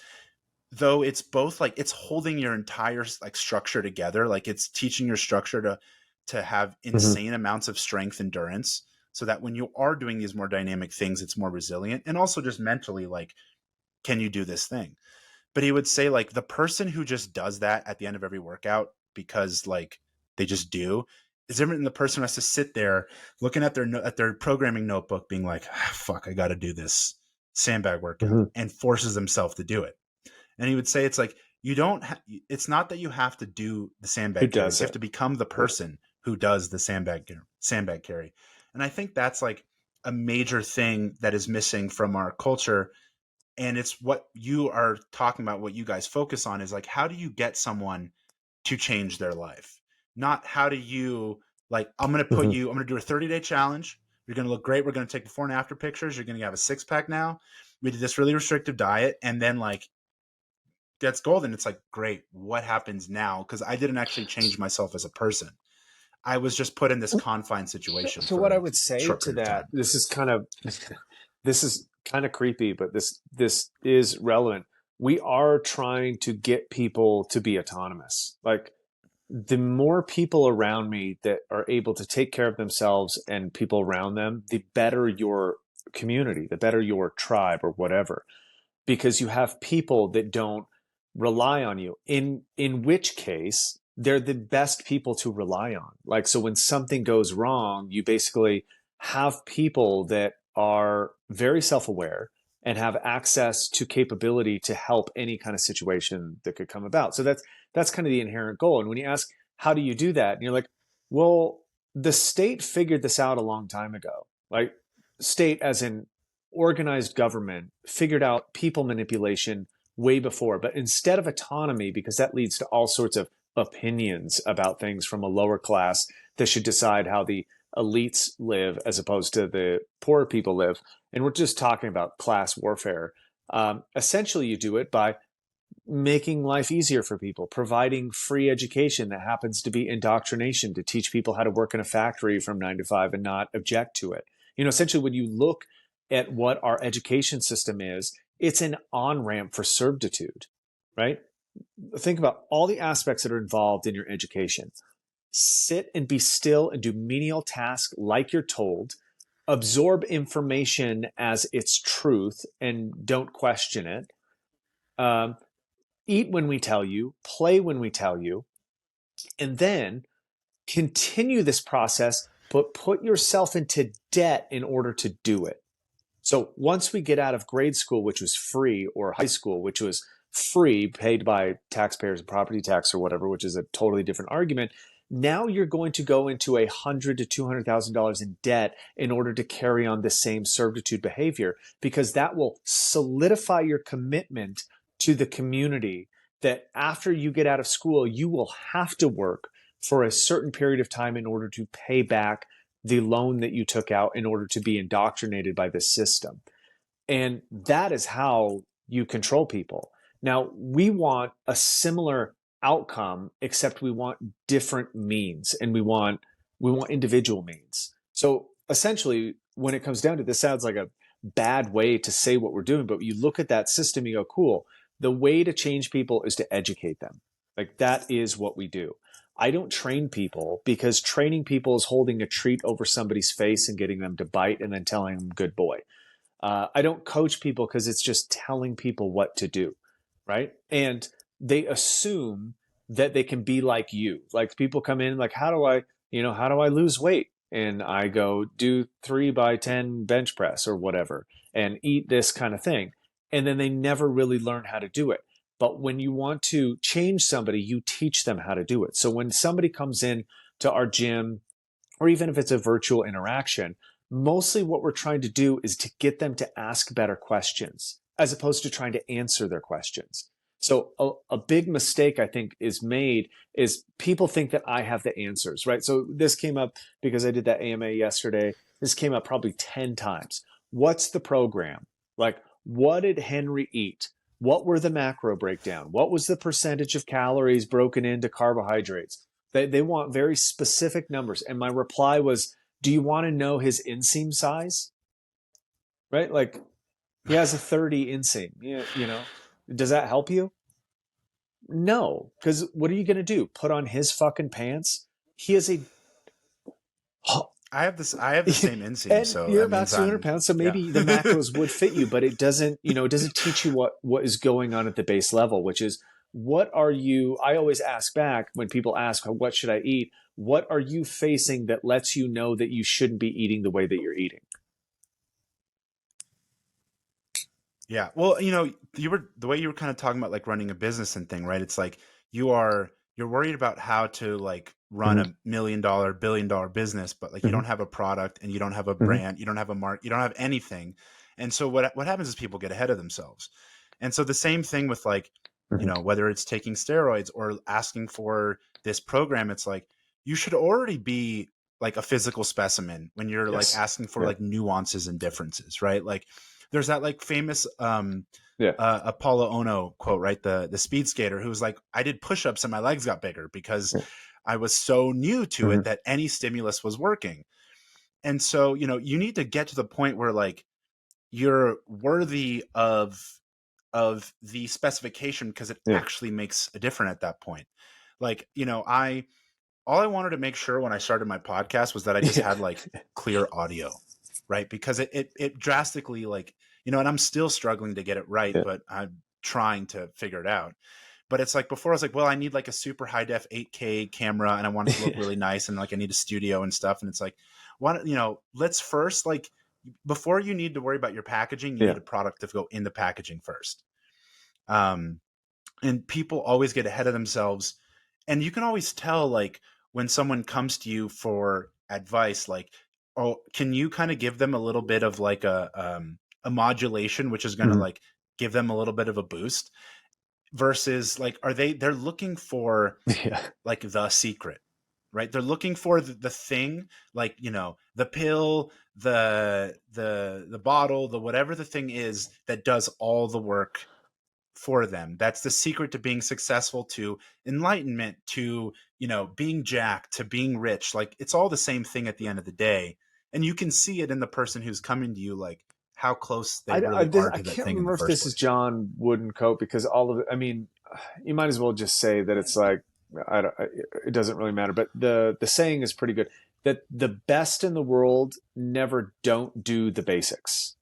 Though it's both like it's holding your entire like structure together, like it's teaching your structure to have Mm-hmm. insane amounts of strength endurance so that when you are doing these more dynamic things it's more resilient, and also just mentally like, can you do this thing? But he would say like the person who just does that at the end of every workout because like they just do is different than the person who has to sit there looking at their programming notebook being like, ah, fuck, I got to do this sandbag workout, Mm-hmm. and forces himself to do it. And he would say it's like you don't it's not that you have to do the Who sandbag carries, does you have it? to become the Yeah. person who does the sandbag carry. And I think that's like a major thing that is missing from our culture. And it's what you are talking about, what you guys focus on is like, how do you get someone to change their life? Not how do you like, Mm-hmm. I'm going to do a 30-day challenge. You're going to look great. We're going to take before and after pictures. You're going to have a six pack now. We did this really restrictive diet. And then like, that's golden. It's like, great. What happens now? Because I didn't actually change myself as a person. I was just put in this confined situation So for what I a would say short to period of that, time. this is kind of creepy, but this is relevant. We are trying to get people to be autonomous. Like the more people around me that are able to take care of themselves and people around them, the better your community, the better your tribe or whatever, because you have people that don't rely on you, in which case they're the best people to rely on. Like, so when something goes wrong, you basically have people that are very self-aware and have access to capability to help any kind of situation that could come about. So that's kind of the inherent goal. And when you ask, how do you do that? And you're like, well, the state figured this out a long time ago. Like, state as in organized government figured out people manipulation way before. But instead of autonomy, because that leads to all sorts of opinions about things from a lower class that should decide how the elites live as opposed to the poor people live. And we're just talking about class warfare. Essentially, you do it by making life easier for people, providing free education that happens to be indoctrination to teach people how to work in a factory from 9 to 5 and not object to it. You know, essentially, when you look at what our education system is, it's an on-ramp for servitude, right? Think about all the aspects that are involved in your education. Sit and be still and do menial tasks like you're told. Absorb information as its truth and don't question it. Eat when we tell you, play when we tell you, and then continue this process, but put yourself into debt in order to do it. So once we get out of grade school, which was free, or high school, which was free, paid by taxpayers and property tax or whatever, which is a totally different argument. Now you're going to go into $100,000 to $200,000 in debt in order to carry on the same servitude behavior, because that will solidify your commitment to the community that after you get out of school, you will have to work for a certain period of time in order to pay back the loan that you took out in order to be indoctrinated by the system. And that is how you control people. Now, we want a similar outcome, except we want different means, and we want individual means. So essentially, when it comes down to this, sounds like a bad way to say what we're doing, but you look at that system, you go, cool. The way to change people is to educate them. Like, that is what we do. I don't train people, because training people is holding a treat over somebody's face and getting them to bite and then telling them good boy. I don't coach people because it's just telling people what to do, right? And they assume that they can be like you. Like, people come in like, how do I lose weight? And I go, do 3x10 bench press or whatever and eat this kind of thing. And then they never really learn how to do it. But when you want to change somebody, you teach them how to do it. So when somebody comes in to our gym, or even if it's a virtual interaction, mostly what we're trying to do is to get them to ask better questions as opposed to trying to answer their questions. So a big mistake I think is made is people think that I have the answers, right? So this came up because I did that AMA yesterday. This came up probably 10 times. What's the program? Like, what did Henry eat? What were the macro breakdown? What was the percentage of calories broken into carbohydrates? They want very specific numbers. And my reply was, do you want to know his inseam size? Right? Like, he has a 30 inseam. You know, does that help you? No, because what are you going to do? Put on his fucking pants? He is a I have the same inseam, and so you're that about means 200 pounds, so maybe the macros would fit you, but it doesn't teach you what is going on at the base level, which is, what are you, I always ask back when people ask, what should I eat? What are you facing that lets you know that you shouldn't be eating the way that you're eating? Yeah. Well, the way you were kind of talking about like running a business and thing, right? It's like you're worried about how to like run Mm-hmm. $1 million, $1 billion business, but like you Mm-hmm. don't have a product and you don't have a Mm-hmm. brand, you don't have a mark, you don't have anything. And so what happens is people get ahead of themselves. And so the same thing with like, Mm-hmm. whether it's taking steroids or asking for this program, it's like you should already be like a physical specimen when you're like Yes. asking for Yeah. like nuances and differences, right? Like there's that like famous Yeah. Apollo Ono quote, right? The speed skater who was like, I did push-ups and my legs got bigger because I was so new to Mm-hmm. it that any stimulus was working. And so, you need to get to the point where like you're worthy of the specification because it Yeah. actually makes a difference at that point. Like, all I wanted to make sure when I started my podcast was that I just Yeah. had like clear audio. right? Because it drastically, like, you know, and I'm still struggling to get it right, Yeah. but I'm trying to figure it out. But it's like before I was like, well, I need like a super high def 8K camera and I want it to look really nice and like I need a studio and stuff. And it's like, why, you know, let's first, like, before you need to worry about your packaging, you Yeah. need a product to go in the packaging first. Um, and people always get ahead of themselves, and you can always tell, like, when someone comes to you for advice, like, oh, can you kind of give them a little bit of like a modulation which is going to Mhm. like give them a little bit of a boost, versus like, they're looking for Yeah. like the secret, right? They're looking for the thing, like, you know, the pill, the bottle, the whatever the thing is that does all the work for them. That's the secret to being successful, to enlightenment, to, you know, being jacked, to being rich. Like, it's all the same thing at the end of the day. And you can see it in the person who's coming to you, like how close they really are I to that can't thing in the remember if first this is place. John Woodencoat, because all of it, I mean, you might as well just say that it's like, it doesn't really matter. But the saying is pretty good, that the best in the world never don't do the basics,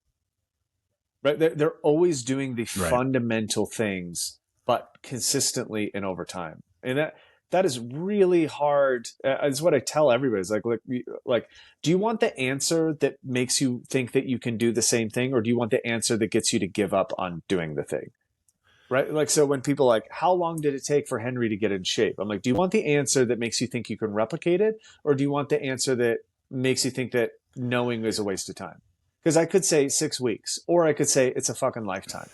right? They're always doing the Right. fundamental things, but consistently and over time. And that is really hard. Is what I tell everybody. Is like, do you want the answer that makes you think that you can do the same thing, or do you want the answer that gets you to give up on doing the thing? Right? Like, so when people are like, how long did it take for Henry to get in shape? I'm like, do you want the answer that makes you think you can replicate it, or do you want the answer that makes you think that knowing is a waste of time? Because I could say 6 weeks, or I could say it's a fucking lifetime.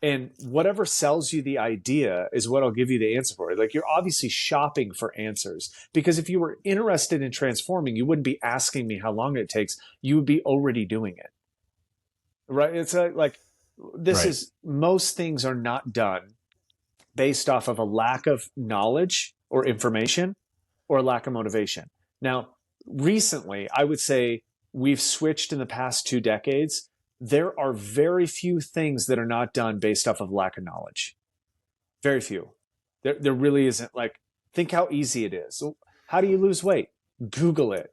And whatever sells you the idea is what I'll give you the answer for. Like, you're obviously shopping for answers, because if you were interested in transforming, you wouldn't be asking me how long it takes. You would be already doing it. Right? It's like this Right. is, most things are not done based off of a lack of knowledge or information or a lack of motivation. Now, recently, I would say we've switched in the past 2 decades. There are very few things that are not done based off of lack of knowledge. Very few. There really isn't. Like, think how easy it is. How do you lose weight? Google it,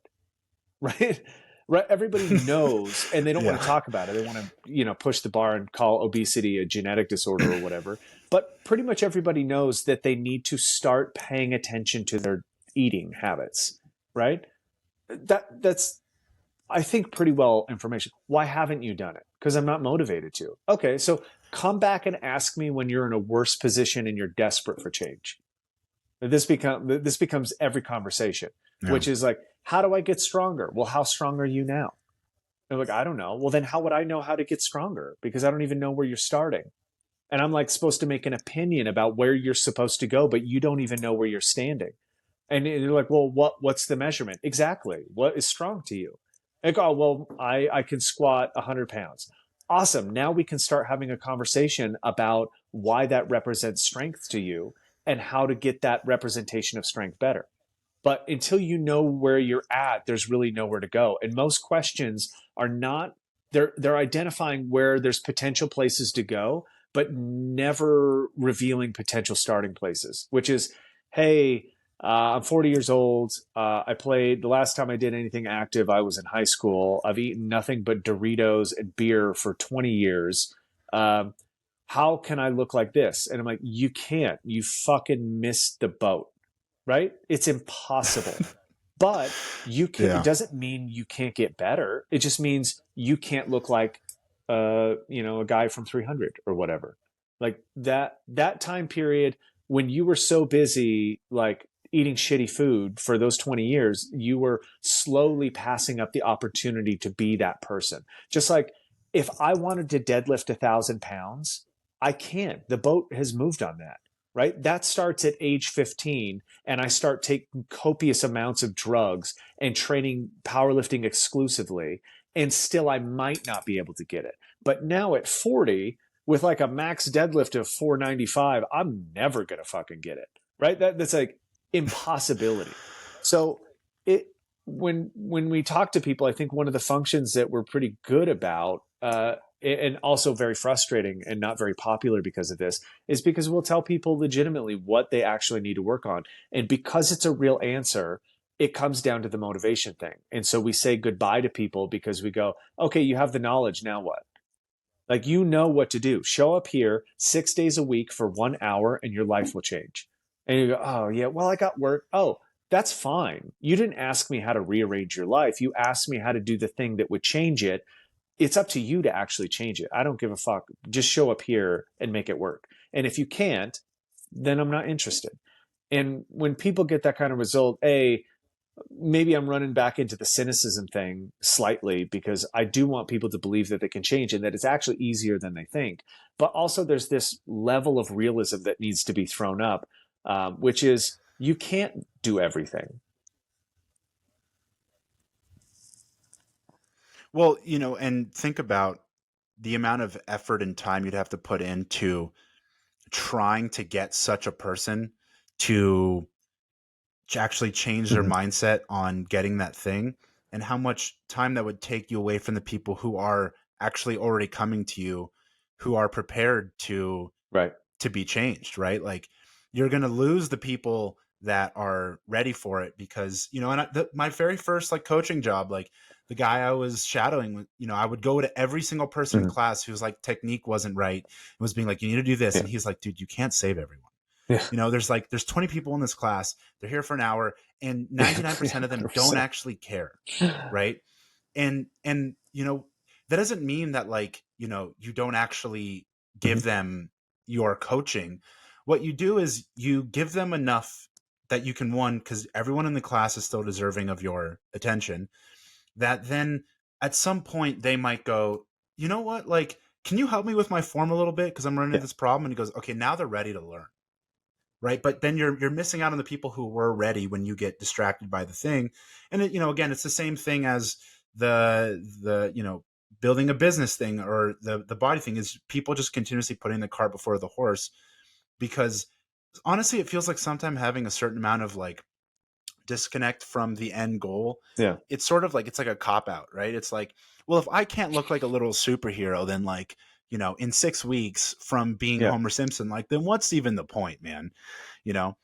right? Right. Everybody knows, and they don't want Yeah. to talk about it. They want to, push the bar and call obesity a genetic disorder or whatever. But pretty much everybody knows that they need to start paying attention to their eating habits, right? That's, I think, pretty well information. Why haven't you done it? Because I'm not motivated to. Okay, so come back and ask me when you're in a worse position and you're desperate for change. This becomes every conversation, Yeah. which is like, how do I get stronger? Well, how strong are you now? They're like, I don't know. Well, then how would I know how to get stronger? Because I don't even know where you're starting. And I'm like supposed to make an opinion about where you're supposed to go, but you don't even know where you're standing. And you're like, well, what's the measurement? Exactly. What is strong to you? Like, oh, well, I can squat 100 pounds. Awesome. Now we can start having a conversation about why that represents strength to you and how to get that representation of strength better. But until you know where you're at, there's really nowhere to go. And most questions are not, they're identifying where there's potential places to go, but never revealing potential starting places, which is, hey, I'm 40 years old. I played, the last time I did anything active, I was in high school. I've eaten nothing but Doritos and beer for 20 years. Um, how can I look like this? And I'm like, you can't. You fucking missed the boat, right? It's impossible. But you can. It Yeah. doesn't mean you can't get better. It just means you can't look like, a guy from 300 or whatever. Like that time period when you were so busy, like eating shitty food for those 20 years, you were slowly passing up the opportunity to be that person. Just like, if I wanted to deadlift 1,000 pounds, I can't. The boat has moved on that, right? That starts at age 15, and I start taking copious amounts of drugs and training powerlifting exclusively, and still I might not be able to get it. But now at 40, with like a max deadlift of 495, I'm never gonna fucking get it, right? That's like impossibility. So it when we talk to people, I think one of the functions that we're pretty good about, and also very frustrating and not very popular because of this, is because we'll tell people legitimately what they actually need to work on. And because it's a real answer, it comes down to the motivation thing. And so we say goodbye to people because we go, okay, you have the knowledge. Now what? Like, you know what to do. Show up here 6 days a week for 1 hour and your life will change. And you go, oh, yeah, well, I got work. Oh, that's fine. You didn't ask me how to rearrange your life. You asked me how to do the thing that would change it. It's up to you to actually change it. I don't give a fuck. Just show up here and make it work. And if you can't, then I'm not interested. And when people get that kind of result, maybe I'm running back into the cynicism thing slightly because I do want people to believe that they can change and that it's actually easier than they think. But also, there's this level of realism that needs to be thrown up, which is you can't do everything. Well, and think about the amount of effort and time you'd have to put into trying to get such a person to actually change their Mm-hmm. mindset on getting that thing, and how much time that would take you away from the people who are actually already coming to you, who are prepared Right. to be changed, right? Like, you're going to lose the people that are ready for it because, and my very first like coaching job, like the guy I was shadowing, I would go to every single person in Mm-hmm. class whose like technique wasn't right and was being like, you need to do this. Yeah. And he's like, dude, you can't save everyone. Yeah. There's 20 people in this class. They're here for an hour and Yeah. 99% of them don't 100%. actually care. Right. And that doesn't mean that like, you don't actually Mm-hmm. give them your coaching. What you do is you give them enough that you can, one, because everyone in the class is still deserving of your attention, that then at some point they might go, you know what, like, can you help me with my form a little bit because I'm running Yeah. into this problem? And he goes, okay, now they're ready to learn. Right. But then you're missing out on the people who were ready when you get distracted by the thing. And again, it's the same thing as the building a business thing or the body thing, is people just continuously putting the cart before the horse. Because honestly, it feels like sometimes having a certain amount of like disconnect from the end goal, Yeah. it's sort of like, it's like a cop out, right? It's like, well, if I can't look like a little superhero, then like, in 6 weeks from being Yeah. Homer Simpson, like, then what's even the point, man? you know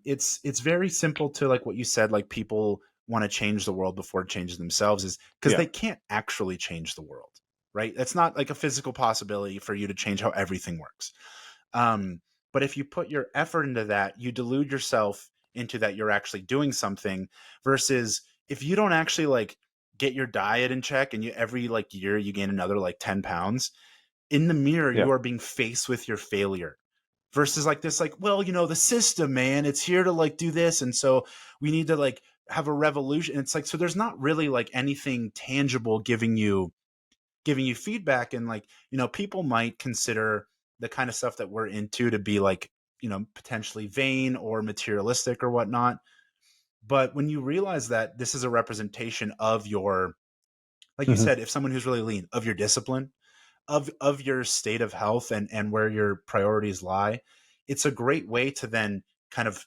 it's very simple to, like what you said, like, people want to change the world before it changes themselves, is because Yeah. they can't actually change the world, right? That's not like a physical possibility for you to change how everything works. But if you put your effort into that, you delude yourself into that you're actually doing something, versus if you don't actually like get your diet in check and you every like year you gain another like 10 pounds, in the mirror Yeah. you are being faced with your failure, versus like this, like, well, the system, man, it's here to like do this, and so we need to like have a revolution. It's like, so there's not really like anything tangible giving you feedback. And like, people might consider the kind of stuff that we're into to be like, potentially vain or materialistic or whatnot. But when you realize that this is a representation of your, like you Mm-hmm. said, if someone who's really lean, of your discipline, of your state of health, and where your priorities lie, it's a great way to then kind of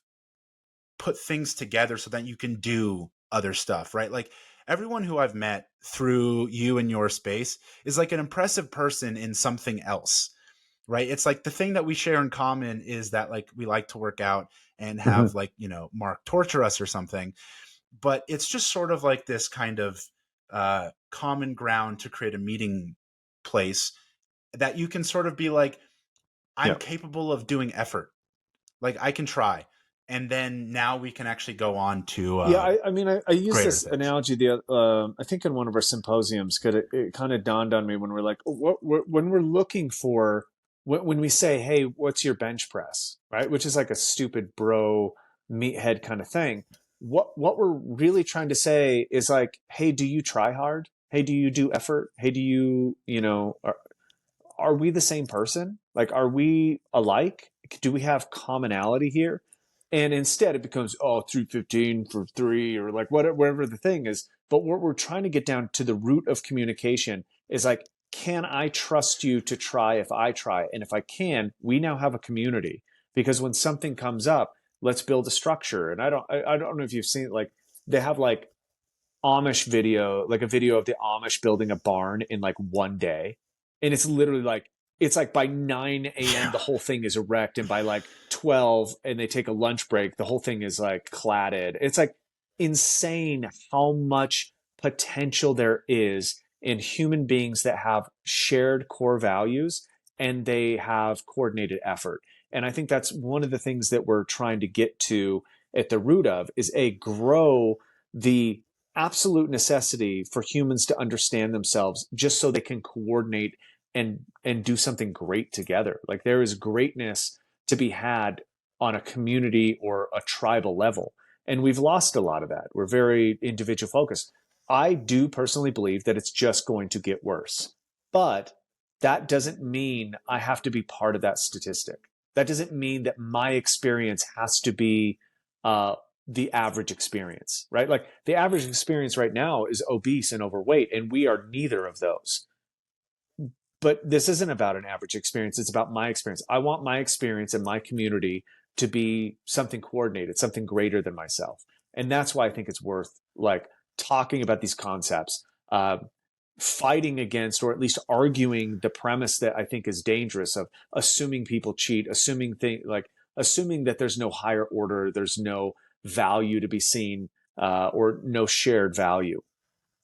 put things together so that you can do other stuff, right? Like, everyone who I've met through you and your space is like an impressive person in something else, right? It's like the thing that we share in common is that like we like to work out and Mm-hmm. have like, Mark torture us or something. But it's just sort of like this kind of common ground to create a meeting place that you can sort of be like, I'm Yeah. capable of doing effort. Like, I can try. And then now we can actually go on to Yeah, I mean, I use greater this things. analogy I think in one of our symposiums, because it kind of dawned on me when we're like, when we're looking for, when we say, hey, what's your bench press, right? Which is like a stupid bro meathead kind of thing. What we're really trying to say is like, hey, do you try hard? Hey, do you do effort? Hey, do you, are we the same person? Like, are we alike? Do we have commonality here? And instead it becomes, 315 for three, or like whatever the thing is. But what we're trying to get down to the root of communication is like, can I trust you to try if I try? And if I can, we now have a community, because when something comes up, let's build a structure. And I don't know if you've seen, like, they have like Amish video, like a video of the Amish building a barn in like one day. And it's literally like, it's like by 9 a.m., Yeah. the whole thing is erect. And by like 12, and they take a lunch break, the whole thing is like cladded. It's like, insane how much potential there is in human beings that have shared core values and they have coordinated effort. And I think that's one of the things that we're trying to get to at the root of is grow the absolute necessity for humans to understand themselves just so they can coordinate and do something great together. Like there is greatness to be had on a community or a tribal level. And we've lost a lot of that. We're very individual focused. I do personally believe that it's just going to get worse. But that doesn't mean I have to be part of that statistic. That doesn't mean that my experience has to be uh, the average experience, right? Like the average experience right now is obese and overweight, and we are neither of those. But this isn't about an average experience. It's about my experience. I want my experience and my community to be something coordinated, something greater than myself. And that's why I think it's worth like talking about these concepts, fighting against, or at least arguing the premise that I think is dangerous of assuming people cheat, assuming that there's no higher order, there's no value to be seen, or no shared value.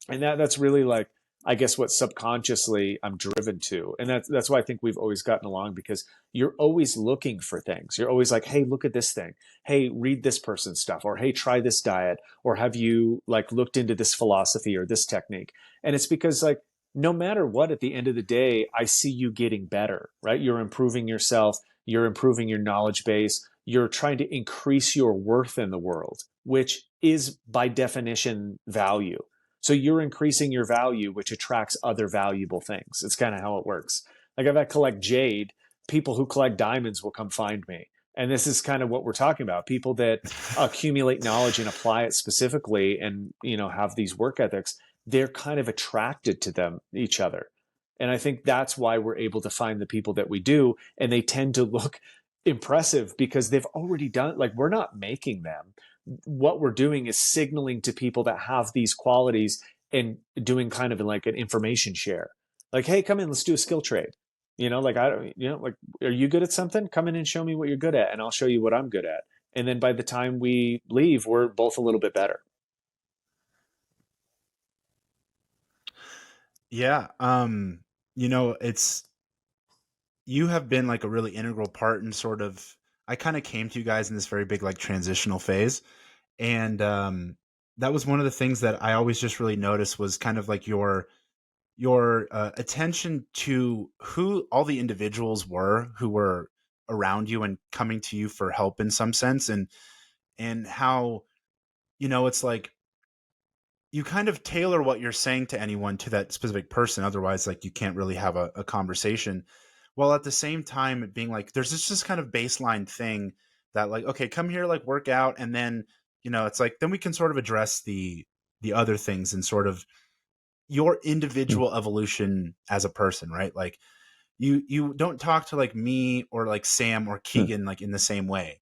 And that's really like, I guess, what subconsciously I'm driven to. And that's why I think we've always gotten along, because you're always looking for things. You're always like, hey, look at this thing. Hey, read this person's stuff, or hey, try this diet, or have you like looked into this philosophy or this technique? And it's because like no matter what, at the end of the day, I see you getting better, right? You're improving yourself, you're improving your knowledge base, you're trying to increase your worth in the world, which is by definition value. So you're increasing your value, which attracts other valuable things. It's kind of how it works. Like if I collect jade, people who collect diamonds will come find me. And this is kind of what we're talking about. People that accumulate knowledge and apply it specifically and, have these work ethics, they're kind of attracted to each other. And I think that's why we're able to find the people that we do. And they tend to look impressive because they've already done, like, we're not making them. What we're doing is signaling to people that have these qualities and doing kind of like an information share. Like, hey, come in, let's do a skill trade. Like I don't, like, are you good at something? Come in and show me what you're good at, and I'll show you what I'm good at. And then by the time we leave, we're both a little bit better. Yeah. It's you have been like a really integral part in sort of I kind of came to you guys in this very big like transitional phase. And that was one of the things that I always just really noticed was kind of like your attention to who all the individuals were who were around you and coming to you for help in some sense, and how it's like you kind of tailor what you're saying to anyone to that specific person. Otherwise, like you can't really have a conversation. While at the same time, it being like there's this just kind of baseline thing that like, okay, come here, like work out, and then it's like then we can sort of address the other things and sort of your individual evolution as a person, right? Like you don't talk to like me or like Sam or Keegan like in the same way,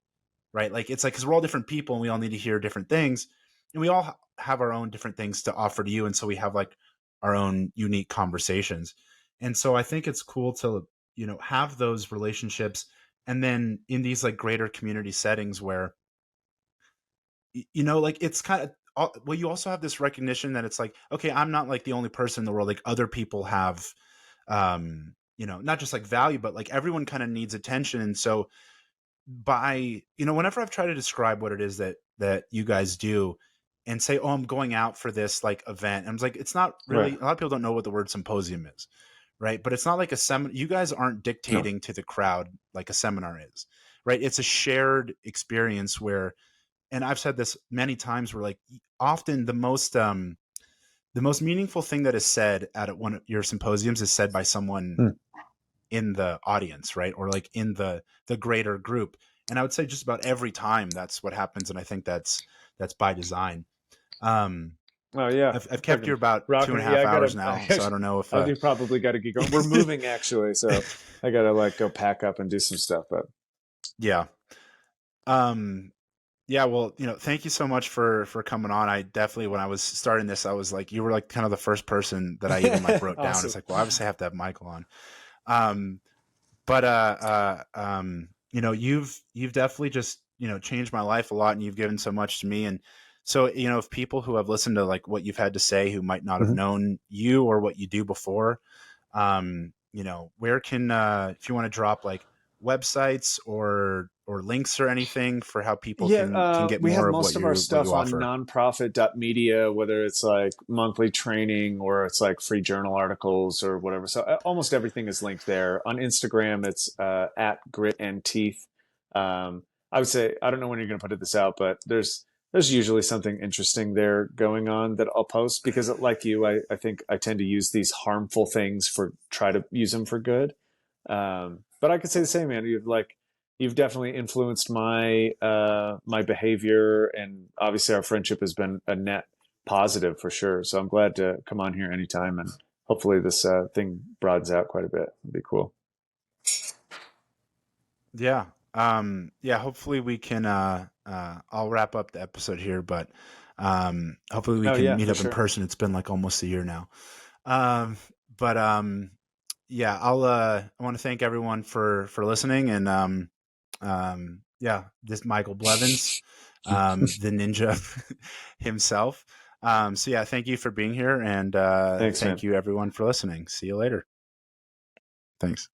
right? Like it's like because we're all different people and we all need to hear different things, and we all have our own different things to offer to you, and so we have like our own unique conversations. And so I think it's cool to have those relationships, and then in these like greater community settings where like it's kind of well, you also have this recognition that it's like, okay, I'm not like the only person in the world. Like other people have not just like value, but like everyone kind of needs attention. And so by whenever I've tried to describe what it is that you guys do and say, oh, I'm going out for this like event, and I was like, it's not really, Right. a lot of people don't know what the word symposium is, right? But it's not like a seminar. You guys aren't No. dictating to the crowd like a seminar is, right? It's a shared experience where, and I've said this many times, where like often the most meaningful thing that is said at one of your symposiums is said by someone Mm. in the audience, right? Or like in the greater group. And I would say just about every time that's what happens. And I think that's by design. Um, Oh yeah. I've kept you Fucking about two rocking and a it. Yeah, half hours now. So I don't know if, I do probably got to get going. We're moving actually, so I got to like go pack up and do some stuff. But yeah. Um, yeah, well, thank you so much for coming on. I definitely, when I was starting this, I was like, you were like kind of the first person that I even like wrote down. It's awesome. like, well, obviously I have to have Michael on. Um, but you've definitely just changed my life a lot, and you've given so much to me. And So, if people who have listened to like what you've had to say, who might not have Mhm. known you or what you do before, where can, if you want to drop like websites or links or anything for how people Yeah, can get we have more of most of our what you stuff on offer. nonprofit.media, whether it's like monthly training or it's like free journal articles or whatever. So almost everything is linked there. On Instagram, it's at Grit and Teeth. I would say I don't know when you're going to put this out, but there's usually something interesting there going on that I'll post because, like you, I think I tend to use these harmful things for try to use them for good. But I could say the same, man. You've definitely influenced my behavior, and obviously our friendship has been a net positive for sure. So I'm glad to come on here anytime, and hopefully this thing broadens out quite a bit. It'd be cool. Yeah. Yeah, hopefully we can I'll wrap up the episode here, but hopefully we Oh can yeah, meet for up in sure. person. It's been like almost a year now. But yeah, I want to thank everyone for listening, and yeah, this Michael Blevins, the ninja himself. So yeah, thank you for being here, and Thanks, thank man. you everyone for listening. See you later. Thanks.